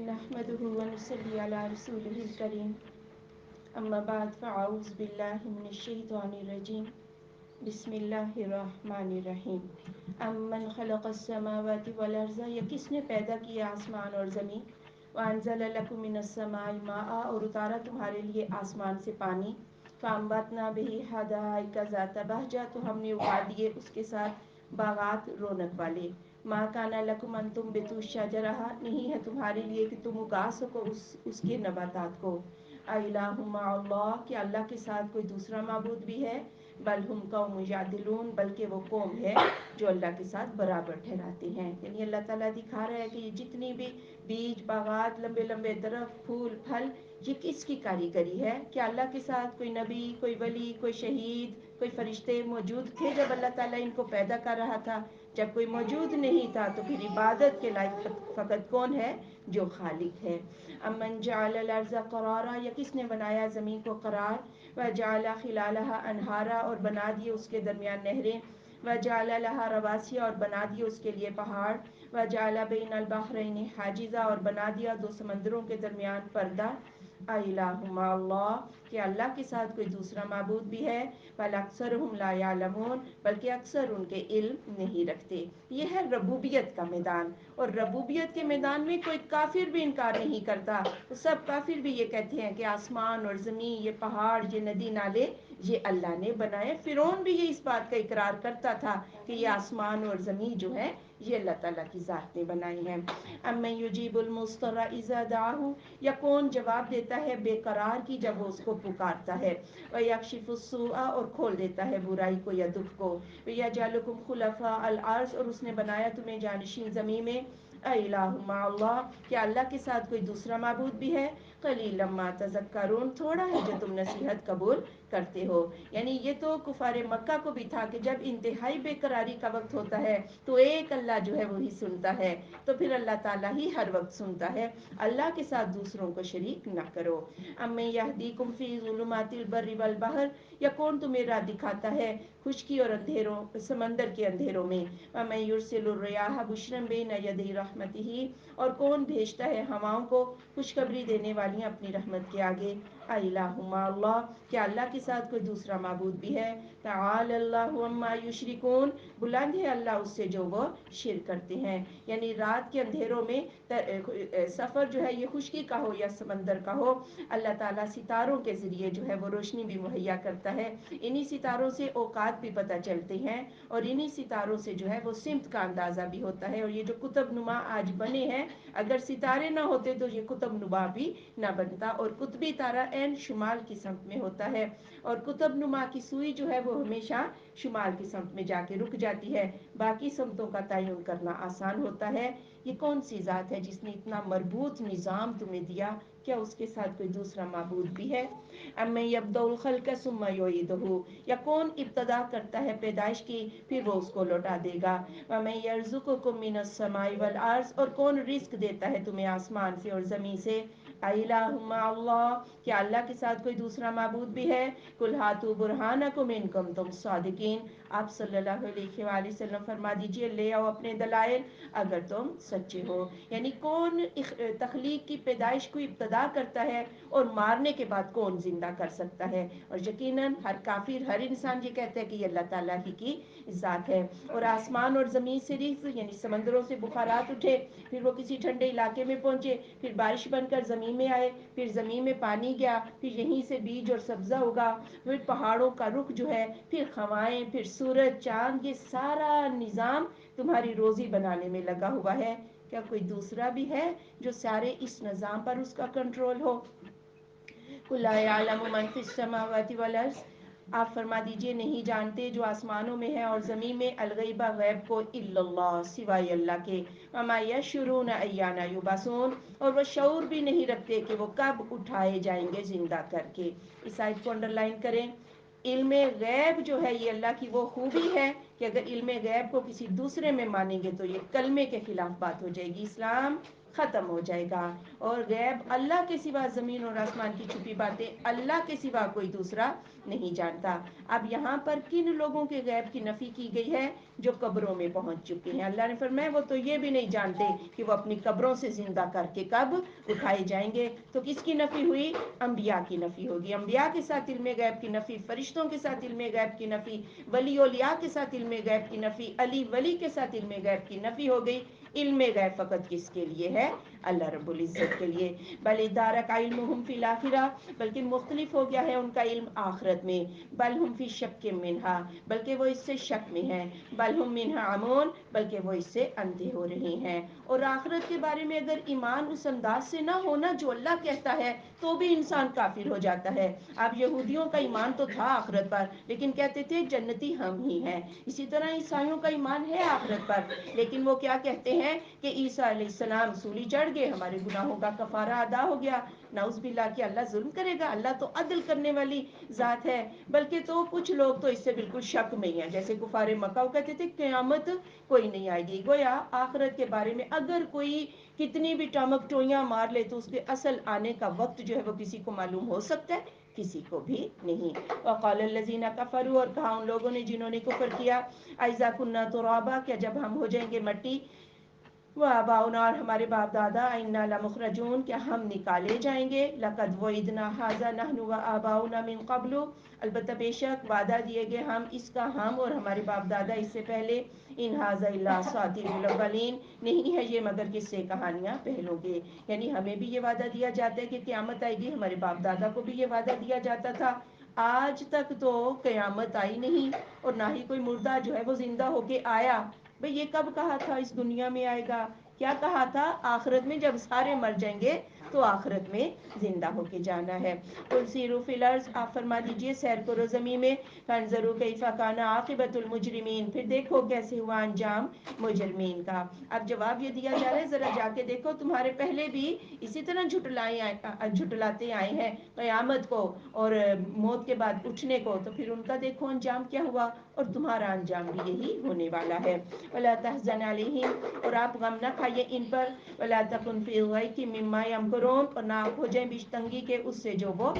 نحمده ونصلي على رسوله الكريم أما بعد فأعوذ بالله من الشيطان الرجيم بسم الله الرحمن الرحیم امن خلق السماوات والارض، یہ کس نے پیدا کیا آسمان اور زمین؟ وانزل لکم من السماء ماء، اور اتارا تمہارے لیے آسمان سے پانی، فانبتنا به حدائق ذات بہجہ، تو ہم نے اگا دیے اس کے ساتھ باغات رونق والے، ما کان لکم ان تنبتوا الشجرہ، نہیں ہے تمہارے لیے کہ تم اگا سکو اس کے نباتات کو، الہ مع اللہ، کہ اللہ کے ساتھ کوئی دوسرا معبود بھی ہے، بل ہم قوم یعدلون، بلکہ وہ قوم ہے جو اللہ کے ساتھ برابر ٹھہراتے ہیں۔ یعنی اللہ تعالیٰ دکھا رہا ہے کہ یہ جتنی بھی بیج باغات، لمبے لمبے درخت، پھول پھل، یہ کس کی کاریگری ہے؟ کہ اللہ کے ساتھ کوئی نبی، کوئی ولی، کوئی شہید، کوئی فرشتے موجود تھے جب اللہ تعالیٰ ان کو پیدا کر رہا تھا؟ جب کوئی موجود نہیں تھا تو پھر عبادت کے لائق فقط کون ہے؟ جو خالق ہے۔ امن جعل الارض قرارا، یا کس نے بنایا زمین کو قرار، وجعل خلالها انہارا، اور بنا دیے اس کے درمیان نہریں، وجعل لها رواسیا، اور بنا دیے اس کے لیے پہاڑ، وجعل بین البحرین حاجزا، اور بنا دیا دو سمندروں کے درمیان پردہ، الہ مع اللہ، کہ اللہ کے ساتھ کوئی دوسرا معبود بھی ہے، بل اکثرهم لا یعلمون، بلکہ اکثر ان کے علم نہیں رکھتے۔ یہ ہے ربوبیت کا میدان، اور ربوبیت کے میدان میں کوئی کافر بھی انکار نہیں کرتا، سب کافر بھی یہ کہتے ہیں کہ آسمان اور زمین، یہ پہاڑ، یہ ندی نالے، یہ اللہ نے بنائے۔ فرعون بھی یہ اس بات کا اقرار کرتا تھا کہ یہ آسمان اور زمین جو ہے یہ اللہ تعالیٰ کی ذات نے بنائی ہیں۔ امن یجیب المضطر اذا دعاہ، یا کون جواب دیتا ہے بے قرار کی جب وہ اس کو پکارتا ہے، ویکشف السوء، اور کھول دیتا ہے برائی کو یا دکھ کو، ویجعلکم خلفاء الارض، اور اس نے بنایا تمہیں جانشین زمین میں، الہ مع اللہ، کیا اللہ کے ساتھ کوئی دوسرا معبود بھی ہے، قلیلا ما تذکرون، تھوڑا ہے جو تم نصیحت قبول کرتے ہو۔ یعنی یہ تو کفار مکہ کو بھی تھا کہ جب انتہائی بے قراری کا وقت ہوتا ہے تو ایک اللہ جو ہے وہی سنتا ہے، تو پھر اللہ تعالیٰ ہی ہر وقت سنتا ہے، اللہ کے ساتھ دوسروں کو شریک نہ کرو۔ امن یہدیکم فی ظلمات البر والبحر، یا کون تمہیں راہ دکھاتا ہے خشکی اور اندھیروں، سمندر کے اندھیروں میں، ومن یرسل الریاح بشرا بین یدی رحمتہ، اور کون بھیجتا ہے ہواؤں کو خوشخبری دینے والی اپنی رحمت کے آگے، الہ مع اللہ، کیا اللہ کے ساتھ کوئی دوسرا معبود بھی ہے، تعالی اللہ عما یشرکون، بلند ہے اللہ اس سے جو وہ شرک کرتے ہیں۔ یعنی رات کے اندھیروں میں سفر جو ہے یہ خشکی کا ہو یا سمندر کا ہو، اللہ تعالیٰ ستاروں کے ذریعے جو ہے وہ روشنی بھی مہیا کرتا ہے، انہی ستاروں سے اوقات بھی پتہ چلتے ہیں، اور انہی ستاروں سے جو ہے وہ سمت کا اندازہ بھی ہوتا ہے، اور یہ جو قطب نما آج بنے ہیں، اگر ستارے نہ ہوتے تو یہ قطب نما بھی نہ بنتا، اور قطبی تارہ عین شمال کی سمت میں ہوتا ہے، اور قطب نما کی سوئی جو ہے وہ ہمیشہ شمال کی سمت میں جا کے رک جاتی ہے، باقی سمتوں کا تعین کرنا آسان ہوتا ہے۔ یہ کون سی ذات ہے جس نے اتنا مربوط نظام تمہیں دیا؟ کیا اس کے ساتھ کوئی دوسرا معبود بھی ہے؟ امن یبدأ الخلق ثم یعیدہ، یا کون ابتدا کرتا ہے پیدائش کی پھر وہ اس کو لوٹا دے گا، ومن یرزقکم من السماء والارض، اور کون رزق دیتا ہے تمہیں آسمان سے اور زمین سے، الہ مع اللہ، کیا اللہ کے ساتھ کوئی دوسرا معبود بھی ہے، قل ہاتوا برہانکم ان کنتم صادقین، آپ صلی اللہ علیہ وآلہ وسلم فرما دیجئے لے آؤ اپنے دلائل اگر تم سچے ہو۔ یعنی کون تخلیق کی پیدائش کو ابتدا کرتا ہے اور مارنے کے بعد کون زندہ کر سکتا ہے؟ اور یقیناً ہر کافر، ہر انسان یہ کہتا ہے کہ یہ اللہ تعالیٰ ہی کی ذات ہے۔ اور آسمان اور زمین سے رزق، یعنی سمندروں سے بخارات اٹھے، پھر وہ کسی ٹھنڈے علاقے میں پہنچے، پھر بارش بن کر زمین میں آئے، پھر زمین میں پانی گیا، پھر یہیں سے بیج اور سبزہ اگا، پھر پہاڑوں کا رخ جو ہے، پھر ہوائیں، پھر سورج چاند، یہ سارا نظام تمہاری روزی بنانے میں لگا ہوا ہے۔ کیا کوئی دوسرا بھی ہے جو سارے اس نظام پر اس کا کنٹرول ہو؟ قل لا یعلم من فی السماوات والارض، آپ فرما دیجئے نہیں جانتے جو آسمانوں میں ہے اور زمین میں، الغیب، غیب کو، الا اللہ، سوائے اللہ کے، وما یشعرون ایان یبعثون، اور وہ شعور بھی نہیں رکھتے کہ وہ کب اٹھائے جائیں گے زندہ کر کے۔ اس آیت کو انڈر لائن کریں۔ علم غیب جو ہے یہ اللہ کی وہ خوبی ہے کہ اگر علم غیب کو کسی دوسرے میں مانیں گے تو یہ کلمے کے خلاف بات ہو جائے گی۔ اسلام ختم ہو جائے گا. اور غیب اللہ کے سوا زمین اور آسمان کی چھپی باتیں اللہ کے سوا کوئی دوسرا نہیں جانتا. اب یہاں پر کن لوگوں کے غیب کی نفی کی گئی ہے؟ جو قبروں میں پہنچ چکے ہیں. اللہ نے فرمایا وہ تو یہ بھی نہیں جانتے کہ وہ اپنی قبروں سے زندہ کر کے کب اٹھائے جائیں گے. تو کس کی نفی ہوئی؟ انبیاء کی نفی ہوگی. انبیاء کے ساتھ علم غیب کی نفی, فرشتوں کے ساتھ علم غیب کی نفی, ولی اولیاء کے ساتھ علم غیب کی نفی, علی ولی کے ساتھ علم غیب کی نفی ہو گئی. علم غیب فقط کس کے لیے ہے؟ اللہ رب العزت کے لیے. بل ادارک علمہم فی الاخرہ, بلکہ مختلف ہو گیا ہے ان کا علم آخرت میں. بل ہم فی شک منہا, بلکہ وہ اس سے شک میں ہیں. بل ہم منہا عمون, بلکہ وہ اس سے اندھے ہو رہے ہیں. اور آخرت کے بارے میں اگر ایمان اس انداز سے نہ ہونا جو اللہ کہتا ہے تو بھی انسان کافر ہو جاتا ہے. اب یہودیوں کا ایمان تو تھا آخرت پر, لیکن کہتے تھے جنتی ہم ہی ہیں. اسی طرح عیسائیوں کا ایمان ہے آخرت پر, لیکن وہ کیا کہتے ہیں کہ عیسیٰ علیہ السلام سولی چڑھ گئے, ہمارے گناہوں کا کفارہ ادا ہو گیا. نعوذ باللہ کہ اللہ ظلم کرے گا, اللہ تو عدل کرنے والی ذات ہے. بلکہ تو کچھ لوگ تو اس سے بالکل شک میں ہیں, جیسے کفار مکہ وہ کہتے تھے قیامت کوئی نہیں آئے گی. گویا آخرت کے بارے میں اگر کوئی کتنی بھی ٹامک ٹوئیاں مار لے تو اس کے اصل آنے کا وقت جو ہے وہ کسی کو معلوم ہو سکتا ہے؟ کسی کو بھی نہیں. وقال الذین کفروا, اور کہا ان لوگوں نے جنہوں نے کفر کیا, اذا کنا ترابا, کیا جب ہم ہو جائیں گے مٹی, وآباؤنا, اور ہمارے باپ دادا, انا لمخرجون, کیا ہم نکالے جائیں گے, لقد وعدنا ھذا نحن وآباؤنا من قبل, البتہ بے شک وعدہ دیے گئے ہم اس کا, ہم اور ہمارے باپ دادا اس سے پہلے. ان ھذا الا اساطیر الاولین, نہیں ہے یہ مگر قصے کہانیاں پہلوں کے. یعنی ہمیں بھی یہ وعدہ دیا جاتا ہے کہ قیامت آئے گی, ہمارے باپ دادا کو بھی یہ وعدہ دیا جاتا تھا. آج تک تو قیامت آئی نہیں, اور نہ ہی کوئی مردہ جو ہے وہ زندہ ہو کے آیا. بھئی یہ کب کہا تھا اس دنیا میں آئے گا؟ کیا کہا تھا؟ آخرت میں جب سارے مر جائیں گے تو آخرت میں زندہ ہو کے جانا ہے. قل سیروا فی الارض, آپ فرما دیجئے سیر کرو زمین میں. فانظروا کیف کان عاقبۃ المجرمین, پھر دیکھو کیسے ہوا انجام مجرمین کا. اب جواب یہ دیا جا رہا ہے ذرا جا کے دیکھو, تمہارے پہلے بھی اسی طرح جھٹلاتے آئے ہیں قیامت کو اور موت کے بعد اٹھنے کو, تو پھر ان کا دیکھو انجام کیا ہوا, اور تمہارا انجام بھی یہی ہونے والا ہے. ولا تحزن علیہم, اور آپ غم نہ کھائیے ان پر. ولا تکن فی ضیق مما یمکرون, اور نہ آپ ہو جائیں بیش تنگی کے اس سے جو وہ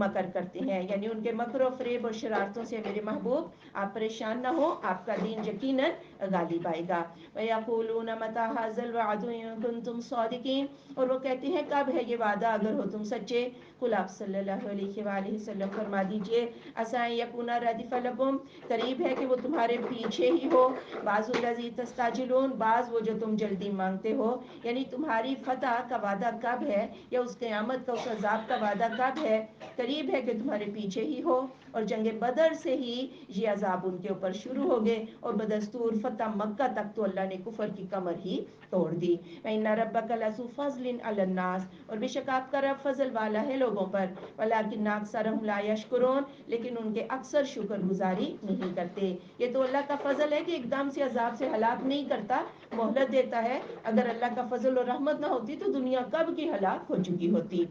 مکر کرتے ہیں. یعنی ان کے مکر و فریب اور شرارتوں سے میرے محبوب آپ پریشان نہ ہو, آپ کا دین یقیناً غالب آئے گا. وَيَقُولُونَ مَتَىٰ هَٰذَا الْوَعْدُ إِن كُنتُمْ صَادِقِينَ, اور وہ کہتے ہیں کب ہے یہ وعدہ اگر ہو تم سچے. قل آپ صلی اللہ علیہ وآلہ وسلم فرما دیجئے, عسیٰ ان یکون ردف لکم, قریب ہے کہ وہ تمہارے پیچھے ہی ہو. بعض الذی تستعجلون, بعض وہ جو تم جلدی مانگتے ہو. یعنی تمہاری فتح کا وعدہ کب ہے, یا اس قیامت کا اس عذاب کا وعدہ کب ہے؟ قریب ہے کہ تمہارے پیچھے ہی ہو. اور جنگ بدر سے ہی یہ عذاب ان کے اوپر شروع ہو گئے, اور بدستور فتح مکہ تک تو اللہ نے کفر کی کمر ہی توڑ دی. وَإِنَّ رَبَّكَ لَذُو فَضْلٍ عَلَى النَّاسِ, اور بے شک آپ کا رب فضل والا ہے لوگوں پر. وَلَٰكِنَّ أَكْثَرَهُمْ لَا يَشْكُرُونَ, لیکن ان کے اکثر شکر گزاری نہیں کرتے. یہ تو اللہ کا فضل ہے کہ ایک دم سے عذاب سے ہلاک نہیں کرتا, مہلت دیتا ہے. اگر اللہ کا فضل اور رحمت نہ ہوتی تو دنیا کب کی ہلاک ہو چکی ہوتی.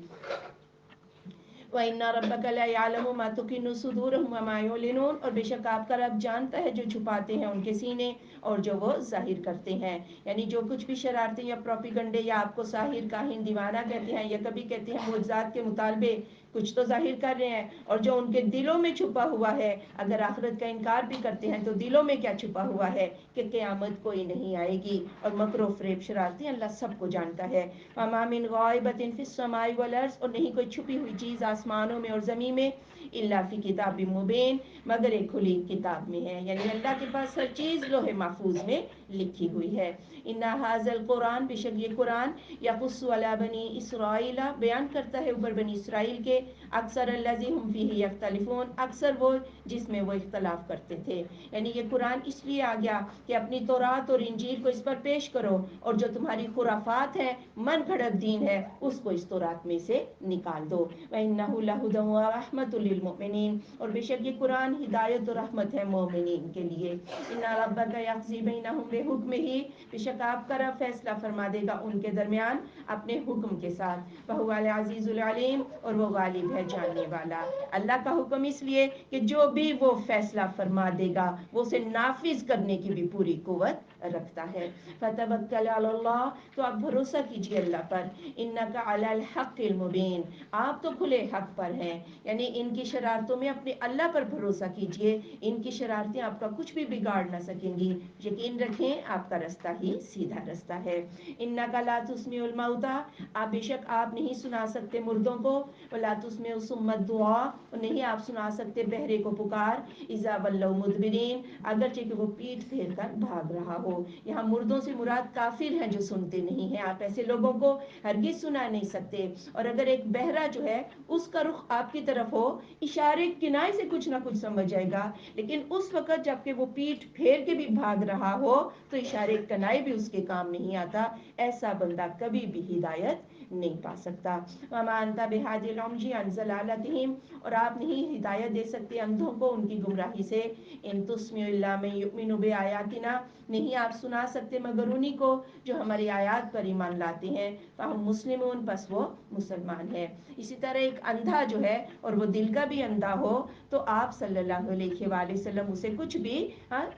وَإِنَّ رَبَّكَ لَيَعْلَمُ مَا تُكِنُّ صُدُورُهُمْ وَمَا يُعْلِنُونَ, اور بے شک آپ کا رب جانتا ہے جو چھپاتے ہیں ان کے سینے اور جو وہ ظاہر کرتے ہیں. یعنی جو کچھ بھی شرارتیں یا پروپیگنڈے یا آپ کو ساحر کاہن دیوانہ کہتے ہیں, یا کبھی کہتے ہیں معجزات کے مطالبے, کچھ تو ظاہر کر رہے ہیں, اور جو ان کے دلوں میں چھپا ہوا ہے, اگر آخرت کا انکار بھی کرتے ہیں تو دلوں میں کیا چھپا ہوا ہے کہ قیامت کوئی نہیں آئے گی, اور مکر و فریب شرارتیں اللہ سب کو جانتا ہے. وَمَا مِنْ غَائِبَةٍ فِي السَّمَاءِ وَالْأَرْضِ, اور نہیں کوئی چھپی ہوئی چیز آسمانوں میں اور زمین میں, إِلَّا فِي كِتَابٍ مُبِينٍ, مگر ایک کھلی کتاب میں ہے. یعنی اللہ کے پاس ہر چیز لوح محفوظ میں لکھی ہوئی ہے. إِنَّ هَٰذَا الْقُرْآنَ, بے شک یہ قرآن, يَقُصُّ عَلَىٰ بَنِي إِسْرَائِيلَ, بیان کرتا ہے اوپر بنی اسرائیل کے, اکثر الذی ھم فیہ یختلفون, اکثر وہ جس میں وہ اختلاف کرتے تھے. یعنی یہ قرآن اس لیے آ گیا کہ اپنی تورات اور انجیل کو اس پر پیش کرو, اور جو تمہاری خرافات ہیں, من گھڑت دین ہے, اس کو اس تورات میں سے نکال دو. وَإِنَّهُ لَھُدًى وَرَحْمَةٌ للمؤمنین، اور بے شک یہ قرآن ہدایت و رحمت ہے مومنین کے لیے. ان ربک یقضی بینہم بحکمہ، بے شک آپ کا رب فیصلہ فرما دے گا ان کے درمیان اپنے حکم کے ساتھ. وہو العزیز العلیم، اور وہ غالب ہے جاننے والا. اللہ کا حکم اس لیے کہ جو بھی وہ فیصلہ فرما دے گا وہ اسے نافذ کرنے کی بھی پوری قوت رکھتا ہے. فتوکل علی اللہ، تو آپ بھروسہ کیجیے اللہ پر. انک علی الحق المبین، آپ تو کھلے حق پر ہیں. یعنی ان کی شرارتوں میں اپنے اللہ پر بھروسہ کیجیے، ان کی شرارتیں آپ کا کچھ بھی بگاڑ نہ سکیں گی. یقین رکھیں آپ کا رستہ ہی سیدھا رستہ ہے. انک لا تسمع الموتیٰ، آپ بے شک آپ نہیں سنا سکتے مردوں کو. ولا تسمع الصم الدعاء، اور نہیں آپ سنا سکتے بہرے کو پکار. اذا ولوا مدبرین، اگرچہ کہ وہ پیٹھ پھیر کر بھاگ رہا ہو. یہاں مردوں سے مراد کافر ہیں جو سنتے نہیں ہیں. آپ ایسے لوگوں کو ہرگز سنا نہیں سکتے. اور اگر ایک بہرا جو ہے اس کا رخ آپ کی طرف ہو، اشارے کنائے سے کچھ نہ کچھ سمجھ جائے گا، لیکن اس وقت جب کہ وہ پیٹھ پھیر کے بھی بھاگ رہا ہو تو اشارے کنائے بھی اس کے کام نہیں آتا. ایسا بندہ کبھی بھی ہدایت نہیں پا سکتا. وما انت بہادی العمی عن ضلالتہم، اور آپ نہیں ہدایت دے سکتے اندھوں کو ان کی گمراہی سے. ان تسمع الا من یؤمن بآیاتنا، نہیں آپ سنا سکتے مگر انہی کو جو ہماری آیات پر ایمان لاتے ہیں. فہم مسلمون، بس وہ مسلمان ہے. اسی طرح ایک اندھا جو ہے اور وہ دل کا بھی اندھا ہو تو آپ صلی اللہ علیہ وآلہ وسلم اسے کچھ بھی،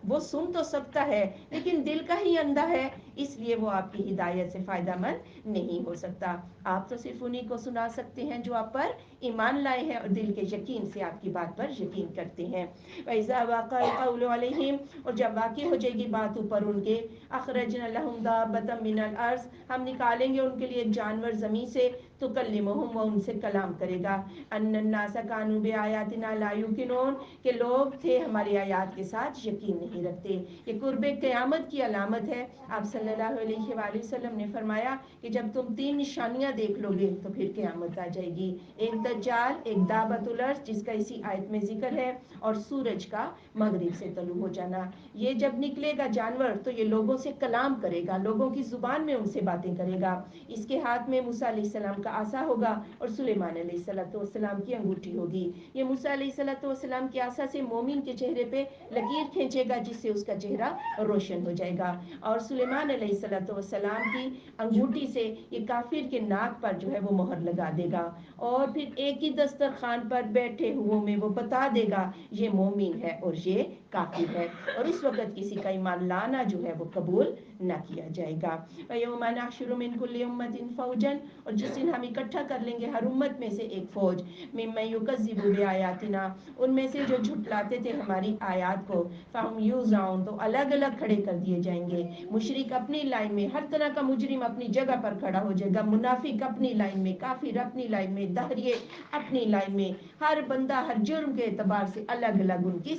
وہ سن تو سکتا ہے لیکن دل کا ہی اندھا ہے، اس لیے وہ آپ کی ہدایت سے فائدہ مند نہیں ہو سکتا. آپ تو صرف انہی کو سنا سکتے ہیں جو آپ پر ایمان لائے ہیں اور دل کے یقین سے آپ کی بات پر یقین کرتے ہیں. وَإِذَا وَقَعَ الْقَوْلُ عَلَيْهِمْ، اور جب واقع ہو جائے گی بات اوپر ان کے. أَخْرَجْنَا لَهُمْ دَابَّةً مِّنَ الْأَرْضِ، ہم نکالیں گے ان کے لیے جانور زمین سے. تُكَلِّمُهُمْ، وہ ان سے کلام کرے گا. أَنَّ النَّاسَ كَانُوا بِآيَاتِنَا لَا يُوقِنُونَ، کہ لوگ تھے ہماری آیات کے ساتھ یقین نہیں رکھتے. یہ قرب قیامت کی علامت ہے. آپ صلی اللہ علیہ وآلہ وسلم نے فرمایا کہ جب تم 3 نشانیاں دیکھ لو گے تو پھر قیامت آ جائے گی. ایک دجال، ایک دابۃ الارض جس کا اسی آیت میں ذکر ہے، اور سورج کا مغرب سے طلوع ہو جانا. یہ جب نکلے گا جانور تو یہ لوگوں سے کلام کرے گا، لوگوں کی زبان میں ان سے باتیں کرے گا. اس کے ہاتھ میں موسیٰ علیہ السلام کا عصا ہوگا اور سلیمان علیہ السلام کی انگوٹھی ہوگی. یہ موسیٰ علیہ السلام کے عصا سے مومن کے چہرے پہ لکیر کھینچے گا جس سے اس کا چہرہ روشن ہو جائے گا، اور سلیمان علیہ السلام کی انگوٹھی سے یہ کافر کے ناک پر جو ہے وہ مہر لگا دے گا. اور پھر ایک ہی دسترخوان پر بیٹھے ہوئوں میں وہ بتا دے گا یہ مومن ہے اور یہ کافر ہے، اور اس وقت کسی کا ایمان لانا جو ہے وہ قبول نہ کیا جائے گا. وَيَوْمَ نَحْشُرُ مِنْ كُلِّ أُمَّةٍ فَوْجًا، اور جس دن ہم اکٹھا کر لیں گے ہر امت میں سے ایک فوج. مِمَّن يُكَذِّبُ بِآيَاتِنَا، ان میں سے جو جھٹلاتے تھے ہماری آیات کو. فَهُمْ يُوزَعُونَ، تو الگ الگ کھڑے کر دیے جائیں گے. مشرک اپنی لائن میں، ہر طرح کا مجرم اپنی جگہ پر کھڑا ہو جائے گا. منافق اپنی لائن میں، کافر اپنی لائن میں، دہریے اپنی لائن میں. ہر بندہ ہر جرم کے اعتبار سے الگ الگ ان کی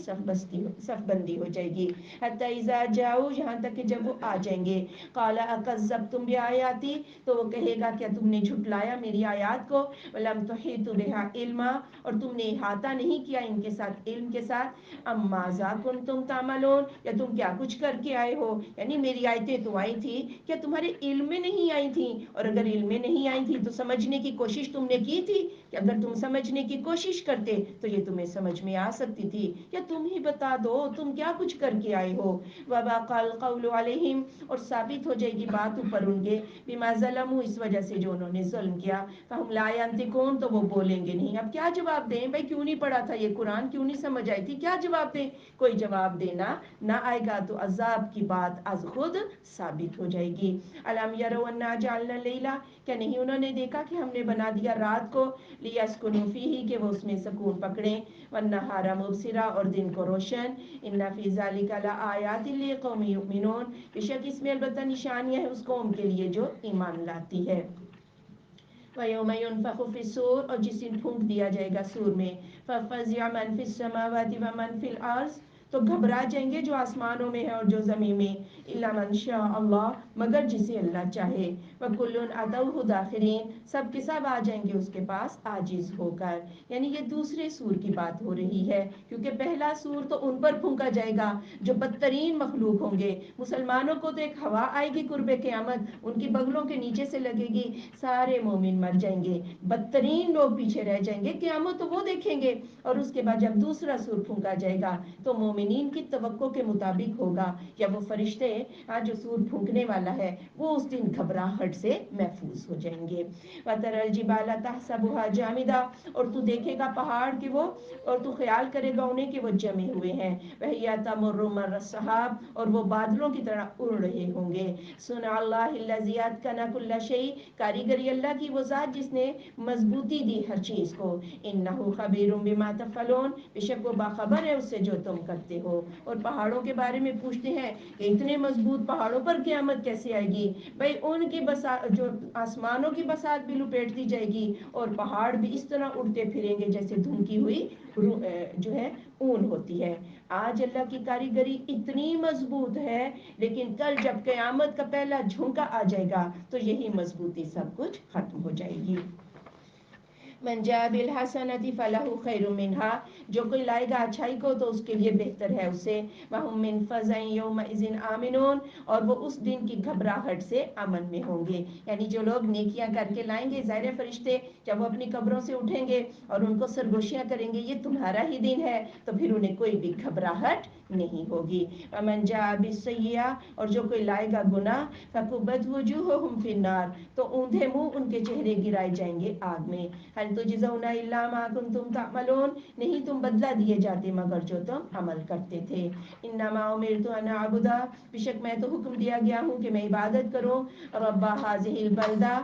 صف بندی ہو جائے گی. حتی اذا جاؤ، یہاں تک کہ جب وہ آ جائیں گے. قال اکذبتم بآیاتی، تو وہ کہے گا کیا تم نے جھٹلایا میری آیات کو. ولم تحیطوا بها علما، اور تم نے احاطہ نہیں کیا ان کے ساتھ علم کے ساتھ. ام ماذا کنتم تعملون، یا تم کیا کچھ کر کے آئے ہو. یعنی میری آیتیں تو آئی تھی، کیا تمہارے علم میں نہیں آئی تھیں؟ اور اگر علم میں نہیں آئی تھی تو سمجھنے کی کوشش تم نے کی تھی کہ اگر تم سمجھنے کی کوشش کرتے تو یہ تمہیں سمجھ میں آ سکتی تھی. یا تم ہی بتا دو تم کیا کچھ کر کے آئے ہو. وَوَقَعَ الْقَوْلُ عَلَيْهِمْ، اور ثابت ہو جائے گی بات اوپر ان کے. بِمَا ظَلَمُوا، اس وجہ سے جو انہوں نے ظلم کیا. فَهُمْ لَا يَنطِقُونَ، تو وہ بولیں گے نہیں. اب کیا جواب دیں بھائی، کیوں نہیں پڑھا تھا یہ قرآن، کیوں نہیں سمجھ آئی تھی، کیا جواب دیں. کوئی جواب دینا نہ آئے گا تو عذاب کی بات از خود ثابت ہو جائے گی. أَلَمْ يَرَوْا أَنَّا جَعَلْنَا اللَّيْلَ، کیا نہیں انہوں نے دیکھا کہ ہم نے بنا دیا رات کو. لِيَسْكُنُوا فِيهِ، کہ وہ اس میں سکون پکڑیں. وَالنَّهَارَ مُبْصِرًا، اور دن کو روشن. إِنَّ فِي ذَلِكَ لَآيَاتٍ لِقَوْمٍ يُؤْمِنُونَ، بے شک اس میں البتہ نشانیاں ہیں اس قوم کے لیے جو ایمان لاتی ہے. وَيَوْمَ يُنفَخُ فِي الصُّورِ، اور جس دن پھونک دیا جائے گا سور میں. فَفَزِعَ مَنْ فِي السَّمَاوَاتِ وَمَنْ فِي الْأَرْضِ، تو گھبرا جائیں گے جو آسمانوں میں ہے اور جو زمین میں. إِلَّا مَنْ شَاءَ اللَّهُ، مگر جسے اللہ چاہے۔ وَكُلٌّ أَتَوْهُ دَاخِرِينَ، سب کے سب آ جائیں گے اس کے پاس عاجز ہو کر۔ یعنی یہ دوسرے سور کی بات ہو رہی ہے، کیونکہ پہلا سور تو ان پر پھونکا جائے گا جو بدترین مخلوق ہوں گے۔ مسلمانوں کو تو ایک ہوا آئے گی قرب قیامت، ان کی بغلوں کے نیچے سے لگے گی، سارے مومن مر جائیں گے، بدترین لوگ پیچھے رہ جائیں گے، قیامت تو وہ دیکھیں گے۔ اور اس کے بعد جب دوسرا سور پھونکا جائے گا تو مومنین کی توقع کے مطابق ہوگا، یا وہ فرشتے جو سور پھونکنے والا ہے وہ اس دن گھبراہٹ سے محفوظ ہو جائیں گے۔ وَتَرَى الْجِبَالَ تَحْسَبُهَا جَامِدَةً، اور تو دیکھے گا پہاڑ کہ وہ، اور تو خیال کرے گا انہیں کہ وہ جمے ہوئے ہیں۔ وَهِيَ تَمُرُّ مَرَّ السَّحَابِ، اور وہ بادلوں کی طرح اڑ رہے ہوں گے۔ صُنْعَ اللَّهِ الَّذِي أَتْقَنَ كُلَّ شَيْءٍ، کاریگری اللہ کی وہ ذات جس نے مضبوطی دی ہر چیز کو۔ إِنَّهُ خَبِيرٌ بِمَا تَفْعَلُونَ، بے شک وہ باخبر ہے اس سے جو تم کرتے ہو۔ اور پہاڑوں کے بارے میں پوچھتے ہیں کہ اتنے مضبوط پہاڑوں پر قیامت کیسے آئے گی؟ بھئی ان کی جو آسمانوں کی بساط بھی لپیٹ دی جائے گی، اور پہاڑ بھی اس طرح اڑتے پھریں گے جیسے دھنکی ہوئی جو ہے اون ہوتی ہے۔ آج اللہ کی کاریگری اتنی مضبوط ہے، لیکن کل جب قیامت کا پہلا جھونکا آ جائے گا تو یہی مضبوطی سب کچھ ختم ہو جائے گی۔ من جاء بالحسنة فله خير منها، جو کوئی لائے گا اچھائی کو تو اس کے لیے بہتر ہے اسے۔ وهم من فزع يومئذ آمنون، اور وہ اس دن کی گھبراہٹ سے امن میں ہوں گے۔ یعنی جو لوگ نیکیاں کر کے لائیں گے، ظاہر فرشتے جب وہ اپنی قبروں سے اٹھیں گے اور ان کو سرگوشیاں کریں گے یہ تمہارا ہی دن ہے، تو پھر انہیں کوئی بھی گھبراہٹ نہیں ہوگی۔ ومن جاء بالسیئۃ، اور جو کوئی لائے گا گناہ، فکبت وجوہہم فی النار، تو اوندھے منہ ان کے چہرے گرائے جائیں گے آگ میں۔ هل تجزون الا ما کنتم تعملون، نہیں تم بدلہ دیے جاتے مگر جو تم عمل کرتے تھے۔ انما امرت ان اعبد، بے شک میں تو حکم دیا گیا ہوں کہ میں عبادت کروں، رب هذه البلدہ،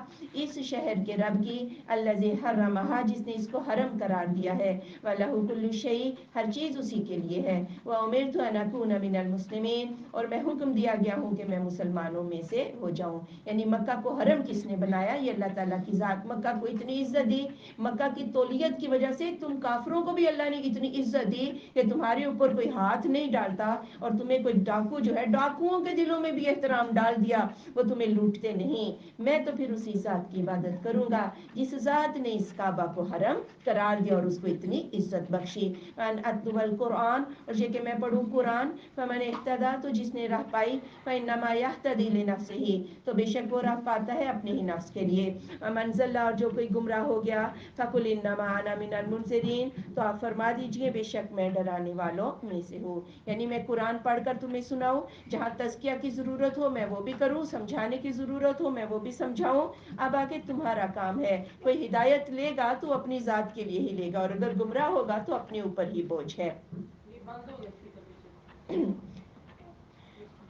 اس شہر کے رب کی، الذی حرمها، جس نے اس کو حرم قرار دیا ہے، وله كل شیء، ہر چیز اسی کے لیے ہے، وامرت ان اکون من المسلمین، اور میں حکم دیا گیا ہوں کہ میں مسلمانوں میں سے ہو جاؤں۔ یعنی مکہ کو حرم کس نے بنایا؟ یہ اللہ تعالیٰ کی ذات۔ مکہ کو اتنی عزت دی، مکہ کی تولیت کی وجہ سے تم کافروں کو بھی اللہ نے اتنی عزت دی کہ تمہارے اوپر کوئی ہاتھ نہیں ڈالتا، اور تمہیں کوئی ڈاکو جو ہے، ڈاکوؤں کے دلوں میں بھی احترام ڈال دیا، وہ تمہیں لوٹتے نہیں۔ میں تو پھر اسی ذات کی عبادت کروں گا جس ذات نے اس کعبہ کو حرم قرار دیا اور اس کو اتنی عزت بخشی۔ ان اتلو القرآن، اور یہ کہ میں پڑھوں قرآن، فمن اہتدی، تو جس نے راہ پائی، فانما یہتدی لنفسہ، تو بے شک وہ راہ پاتا ہے اپنے ہی نفس کے لیے۔ ومن ضل، اور جو کوئی گمراہ ہو گیا، فقل انما انا من المنذرین، تو آپ فرما دیجئے بے شک میں ڈرانے والوں میں سے ہوں۔ یعنی میں قرآن پڑھ کر تمہیں سناؤں، جہاں تزکیہ کی ضرورت ہو میں وہ بھی کروں، سمجھانے کی ضرورت ہو میں وہ بھی سمجھاؤں۔ اب آگے تمہارا کام ہے، کوئی ہدایت لے گا تو اپنی ذات کے لیے ہی لے گا، اور اگر گمراہ ہوگا تو اپنے اوپر ہی بوجھ ہے۔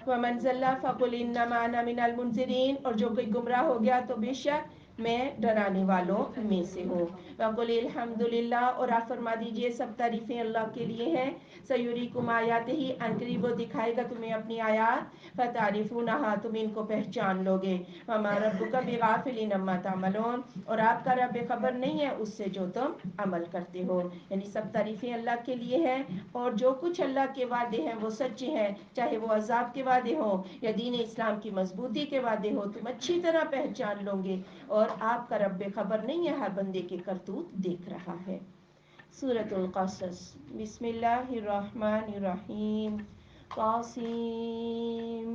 ومن ضل فقل انما انا من المنذرین، اور جو کوئی گمراہ ہو گیا تو بے شک میں ڈرانے والوں میں سے ہوں۔ وقل الحمدللہ، اور آپ فرما دیجئے سب تعریفیں اللہ کے لیے ہیں۔ سیریکم آیاتہ، ان قریب وہ دکھائے گا تمہیں اپنی آیات، فتعرفونہا، تم ان کو پہچان لوگے۔ وما ربک بغافل عما تعملون، اور آپ کا رب خبر نہیں ہے اس سے جو تم عمل کرتے ہو۔ یعنی سب تعریفیں اللہ کے لیے ہیں، اور جو کچھ اللہ کے وعدے ہیں وہ سچے ہیں، چاہے وہ عذاب کے وعدے ہوں یا دین اسلام کی مضبوطی کے وعدے ہوں، تم اچھی طرح پہچان لو گے، اور آپ کا رب خبر نہیں ہے، ہر بندے کے کرتوت دیکھ رہا ہے۔ سورۃ القصص، بسم اللہ الرحمن الرحیم، طاسیم،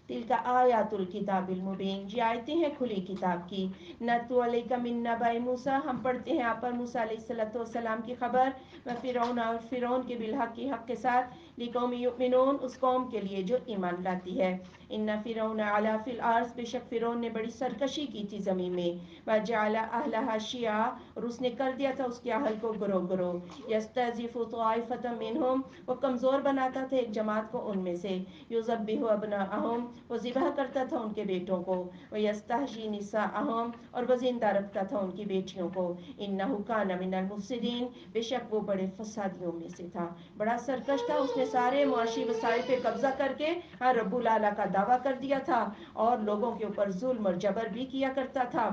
تلک آیات الکتاب المبین، یہ آیتیں ہیں کھلی کتاب کی۔ نتلو علیک من نبأ موسیٰ، ہم پڑھتے ہیں آپ پر موسیٰ علیہ السلام کی خبر، وفرعون، اور فرعون کے بالحق کی حق کے ساتھ، لقوم یؤمنون، اس قوم کے لیے جو ایمان لاتی ہے۔ ان فرعون علا فی الارض، بے شک فرعون نے بڑی سرکشی کی تھی زمین میں، وجعل اہلہا شیعا، اور اس نے کر دیا تھا اس کے اہل کو گروہ گروہ، یستضعف طائفۃ منہم، وہ کمزور بناتا تھا ایک جماعت کو ان میں سے، یذبح ابناءہم، وہ ذبح کرتا تھا ان کے بیٹوں کو، ویستحیی نساءہم، اور وہ زندہ رکھتا تھا ان کی بیٹیوں کو، انہ کان من المفسدین، بے شک وہ بڑے فسادیوں میں سے تھا، بڑا سرکش تھا، اس نے سارے معاشی وسائل پہ قبضہ کر کے رب العلیٰ کا دعویٰ کر دیا تھا، اور لوگوں کے اوپر ظلم اور جبر بھی کیا کرتا تھا،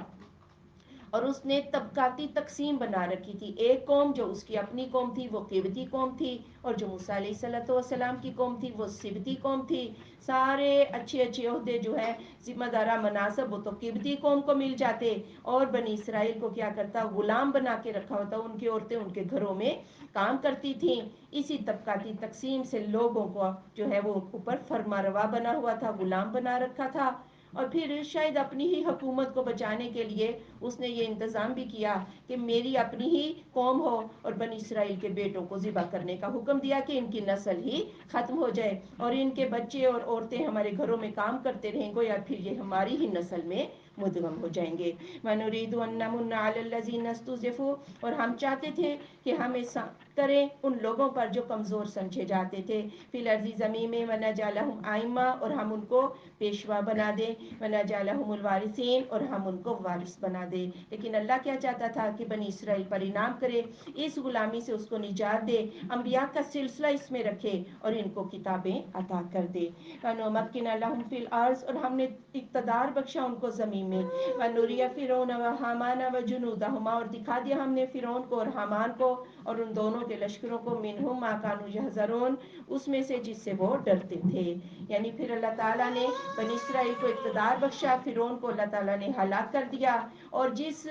اور اس نے طبقاتی تقسیم بنا رکھی تھی. ایک قوم جو اس کی اپنی قوم تھی وہ قبطی قوم تھی, اور جو موسیٰ علیہ السلام کی قوم تھی وہ سبتی قوم تھی. سارے اچھے اچھے عہدے جو ہے ذمہ دارہ مناصب وہ تو قبطی قوم کو مل جاتے, اور بنی اسرائیل کو کیا کرتا, غلام بنا کے رکھا ہوتا. ان کی عورتیں ان کے گھروں میں کام کرتی تھیں. اسی طبقاتی تقسیم سے لوگوں کو جو ہے وہ اوپر فرما روا بنا ہوا تھا, غلام بنا رکھا تھا. اور پھر شاید اپنی ہی حکومت کو بچانے کے لیے اس نے یہ انتظام بھی کیا کہ میری اپنی ہی قوم ہو, اور بنی اسرائیل کے بیٹوں کو ذبح کرنے کا حکم دیا کہ ان کی نسل ہی ختم ہو جائے, اور ان کے بچے اور عورتیں ہمارے گھروں میں کام کرتے رہیں گے, یا پھر یہ ہماری ہی نسل میں مدغم ہو جائیں گے. وَنُرِيدُ أَن نَّمُنَّ عَلَى الَّذِينَ اسْتُضْعِفُوا, اور ہم چاہتے تھے کہ ہم ایسا کریں ان لوگوں پر جو کمزور سمجھے جاتے تھے. فِي الْأَرْضِ زمین میں, وَنَجْعَلَهُمْ أَئِمَّةً, اور ہم ان کو پیشوا بنا دیں. وَنَجْعَلَهُمُ الْوَارِثِينَ, اور ہم ان کو وارث بنا دیں. لیکن اللہ کیا چاہتا تھا کہ بنی اسرائیل پر انعام کرے, اس غلامی سے اس کو نجات دے, انبیاء کا سلسلہ اس میں رکھے, اور ان کو کتابیں عطا کر دے. وَنُمَكِّنَ لَهُمْ فِي الْأَرْضِ, اور ہم نے اقتدار بخشا ان کو زمین میں. وَنُرِيَ فِرْعَوْنَ وَحَامَانَ وَجُنُودَهُمَا, اور دکھا دیا ہم نے فرعون کو اور حامان کو اور ان دونوں کے لشکروں کو, مِنْهُمْ مَا كَانُوا يَحْذَرُونَ, اس میں سے جس سے وہ ڈرتے تھے. یعنی پھر اللہ تعالیٰ نے بنی اسرائیل کو اقتدار بخشا, فرعون کو اللہ تعالیٰ نے ہلاک کر دیا, اور جس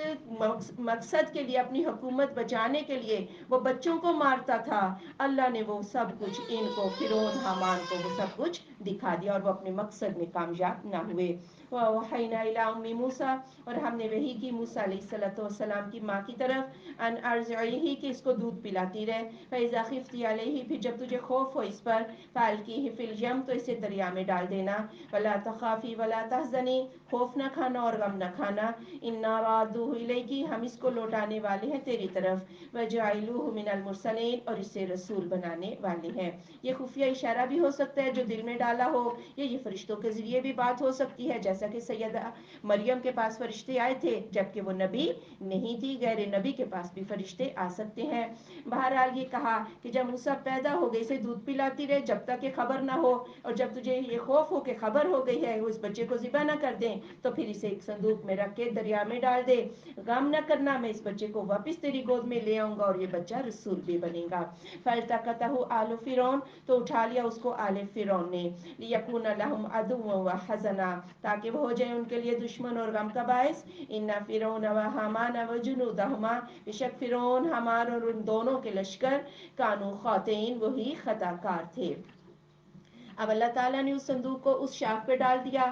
مقصد کے لیے, اپنی حکومت بچانے کے لیے وہ بچوں کو مارتا تھا, اللہ نے وہ سب کچھ ان کو, فرعون حامان کو, وہ سب کچھ دکھا دیا, اور وہ اپنے مقصد میں کامیاب نہ ہوئے. وَأَوْحَيْنَا إِلَىٰ أُمِّ مُوسَىٰ, اور ہم نے وحی کی موسیٰ علیہ السلام کی ماں کی طرف, ان ارضعیہ, کہ اس کو دودھ پلاتی رہے. فَإِذَا خِفْتِ عَلَيْهِ, پھر جب تجھے خوف ہو اس پر, فَأَلْقِيهِ فِي الْيَمِّ, تو اسے دریا میں ڈال دینا. وَلَا تَخَافِي وَلَا تَحْزَنِي, خوف نہ کھانا اور غم نہ کھانا. إِنَّا رَادُوهُ إِلَيْكِ, ہم اس کو لوٹانے والے ہیں تیری طرف. وَجَاعِلُوهُ مِنَ الْمُرْسَلِينَ, اور اسے رسول بنانے والے ہیں. یہ خفیہ اشارہ بھی ہو سکتا ہے جو دل میں ڈالا ہو, یا یہ فرشتوں کے ذریعے بھی بات ہو سکتی ہے, جیسا کہ سیدہ مریم کے پاس فرشتے آئے تھے جبکہ وہ نبی نہیں تھی, غیر نبی کے پاس بھی فرشتے آ سکتے ہیں. بہرحال یہ کہا کہ جب موسیٰ پیدا ہو گئے, اسے دودھ پلاتی رہے جب تک کہ خبر نہ ہو, اور جب تجھے یہ خوف ہو کہ خبر ہو گئی ہے, وہ اس بچے کو ذبح نہ کر دیں, تو پھر اسے ایک صندوق میں رکھ کے دریا میں ڈال دے. غم نہ کرنا, میں اس بچے کو واپس تیری گود میں لے آؤں گا, اور یہ بچہ رسول بھی بنے گا. فَالْتَقَطَهُ آلُ فِرْعَوْنَ, تو اٹھا لیا اس کو آل فرعون نے. لِيَكُونَ لَهُمْ عَدُوًّا وَحَزَنًا, تاکہ وہ ہو جائے ان کے لیے دشمن اور غم کا باعث. إِنَّ فِرْعَوْنَ وَحَامَانَ وَجُنُودَهُمَا, بے شک فرعون, حامان اور ان دونوں کے لشکر, كَانُوا خَاطِئِينَ, وہی خطا کار تھے. اب اللہ تعالیٰ نے اس صندوق کو اس شاخ پہ ڈال دیا,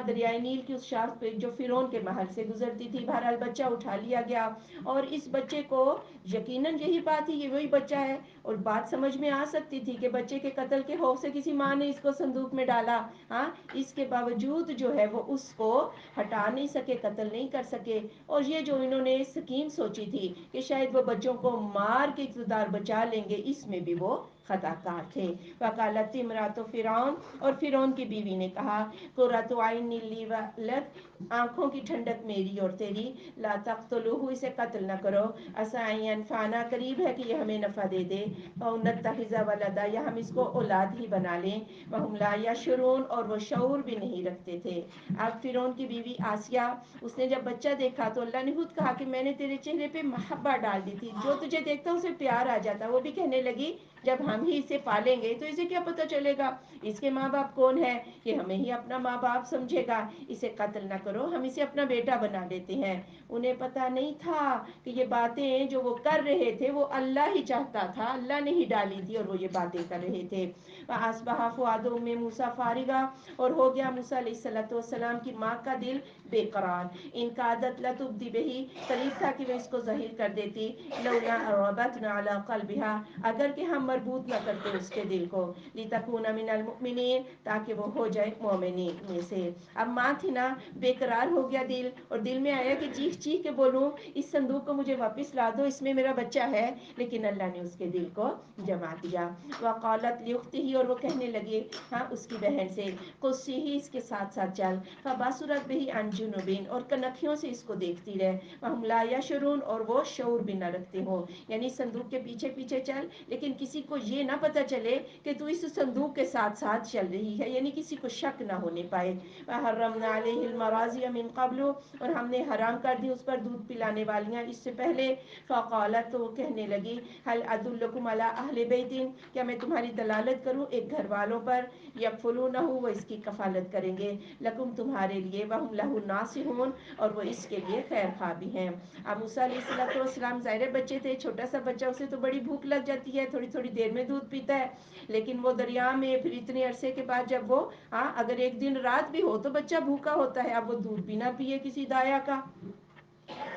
دریائے نیل کی اس شاخ پہ جو فرعون کے محل سے گزرتی تھی. بہرحال بچہ اٹھا لیا گیا, اور اس بچے کو یقیناً یہی بات تھی, یہ وہی بچہ ہے, اور بات سمجھ میں آ سکتی تھی کہ بچے کے قتل کے خوف سے کسی ماں نے اس کو صندوق میں ڈالا. ہاں, اس کے باوجود جو ہے وہ اس کو ہٹا نہیں سکے, قتل نہیں کر سکے. اور یہ جو انہوں نے سکیم سوچی تھی کہ شاید وہ بچوں کو مار کے اقتدار بچا لیں گے, اس میں بھی وہ خطا کار تھے. وَقَالَتِ امْرَأَتُ فِرْعَوْنَ, اور فرعون کی بیوی نے کہا, قُرَّةُ عَيْنٍ لِّي وَلَكَ, آنکھوں کی ٹھنڈک میری اور تیری. لَا تَقْتُلُوهُ, اسے قتل نہ کرو. عَسَىٰ أَن يَنفَعَنَا, قریب ہے کہ یہ ہمیں نفع دے دے. أَوْ نَتَّخِذَ وَلَدًا, یا ہم اس کو اولاد ہی بنا لیں. وَهُمْ لَا يَشْعُرُونَ, اور وہ شعور بھی نہیں رکھتے تھے. اب فرعون کی بیوی آسیہ, اس نے جب بچہ دیکھا تو اللہ نے خود کہا کہ میں نے تیرے چہرے پہ محبت ڈال دی تھی, جو تجھے دیکھتا اسے پیار آ جاتا. وہ بھی کہنے لگی جب ہم ہی اسے پالیں گے تو اسے کیا پتہ چلے گا اس کے ماں باپ کون ہے, کہ ہمیں ہی اپنا ماں باپ سمجھے گا. اسے قتل نہ کرو, ہم اسے اپنا بیٹا بنا لیتے ہیں. انہیں پتہ نہیں تھا کہ یہ باتیں جو وہ کر رہے تھے وہ اللہ ہی چاہتا تھا, اللہ نے ہی ڈالی تھی, اور وہ یہ باتیں کر رہے تھے. وَأَصْبَحَ فُؤَادُ أُمِّ مُوسَىٰ فَارِغًا, اور ہو گیا موسیٰ علیہ السلام کی ماں کا دل بے قرار. إِن كَادَتْ لَتُبْدِي بِهِ, قریب تھا کہ وہ اس کو ظاہر کر دیتی. لَوْلَا أَن رَبَطْنَا عَلَىٰ قَلْبِهَا, اگر کہ ہم مربوط نہ کرتے اس کے دل کو. لِتَكُونَ مِنَ الْمُؤْمِنِينَ, تاکہ وہ ہو جائے مومنین میں سے. اب ماں تھی نا, بے قرار ہو گیا دل, اور دل میں آیا کہ چیخ چیخ کے بولوں اس صندوق کو مجھے واپس لا دو, اس میں میرا بچہ ہے. لیکن اللہ نے اس کے دل کو جما دیا. وَقَالَتْ لِأُخْتِهِ, اور وہ کہنے لگے ہاں اس کی بہن سے, قُصِّيهِ, اس کے ساتھ ساتھ چل. فَبَصُرَتْ بِهِ عَن جُنُوبٍ, اور کنکھیوں سے اس کو دیکھتی رہے. وَهُمْ لَا يَشْعُرُونَ, اور وہ شعور بھی نہ رکھتے ہو. یعنی صندوق کے پیچھے پیچھے چل, لیکن کسی کو یہ نہ پتہ چلے کہ تو اس صندوق کے ساتھ ساتھ چل رہی ہے, یعنی کسی کو شک نہ ہونے پائے. وَحَرَّمْنَا عَلَيْهِ الْمَرَاضِعَ, الموازی من قبل، اور ہم نے حرام کر دی اس پر دودھ پلانے والیاں اس سے پہلے. فقالت، تو وہ کہنے لگی هل ادلکم علی اہل بیت، کیا میں تمہاری دلالت کروں ایک گھر والوں پر، یکفلونہ، وہ اس کی کفالت کریں گے، لکم تمہارے لیے، وہم لہ ناصحون، اور وہ اس کے لیے خیر خواہ بھی ہیں. اب موسیٰ علیہ السلام ظاہر بچے تھے، چھوٹا سا بچہ، اسے تو بڑی بھوک لگ جاتی ہے، تھوڑی تھوڑی دیر میں دودھ پیتا ہے، لیکن وہ دریا میں پھر اتنے عرصے کے بعد جب وہ اگر ایک دن رات بھی ہو تو بچہ بھوکا ہوتا ہے، اب وہ دودھ بھی نہ پیے کسی دایا کا.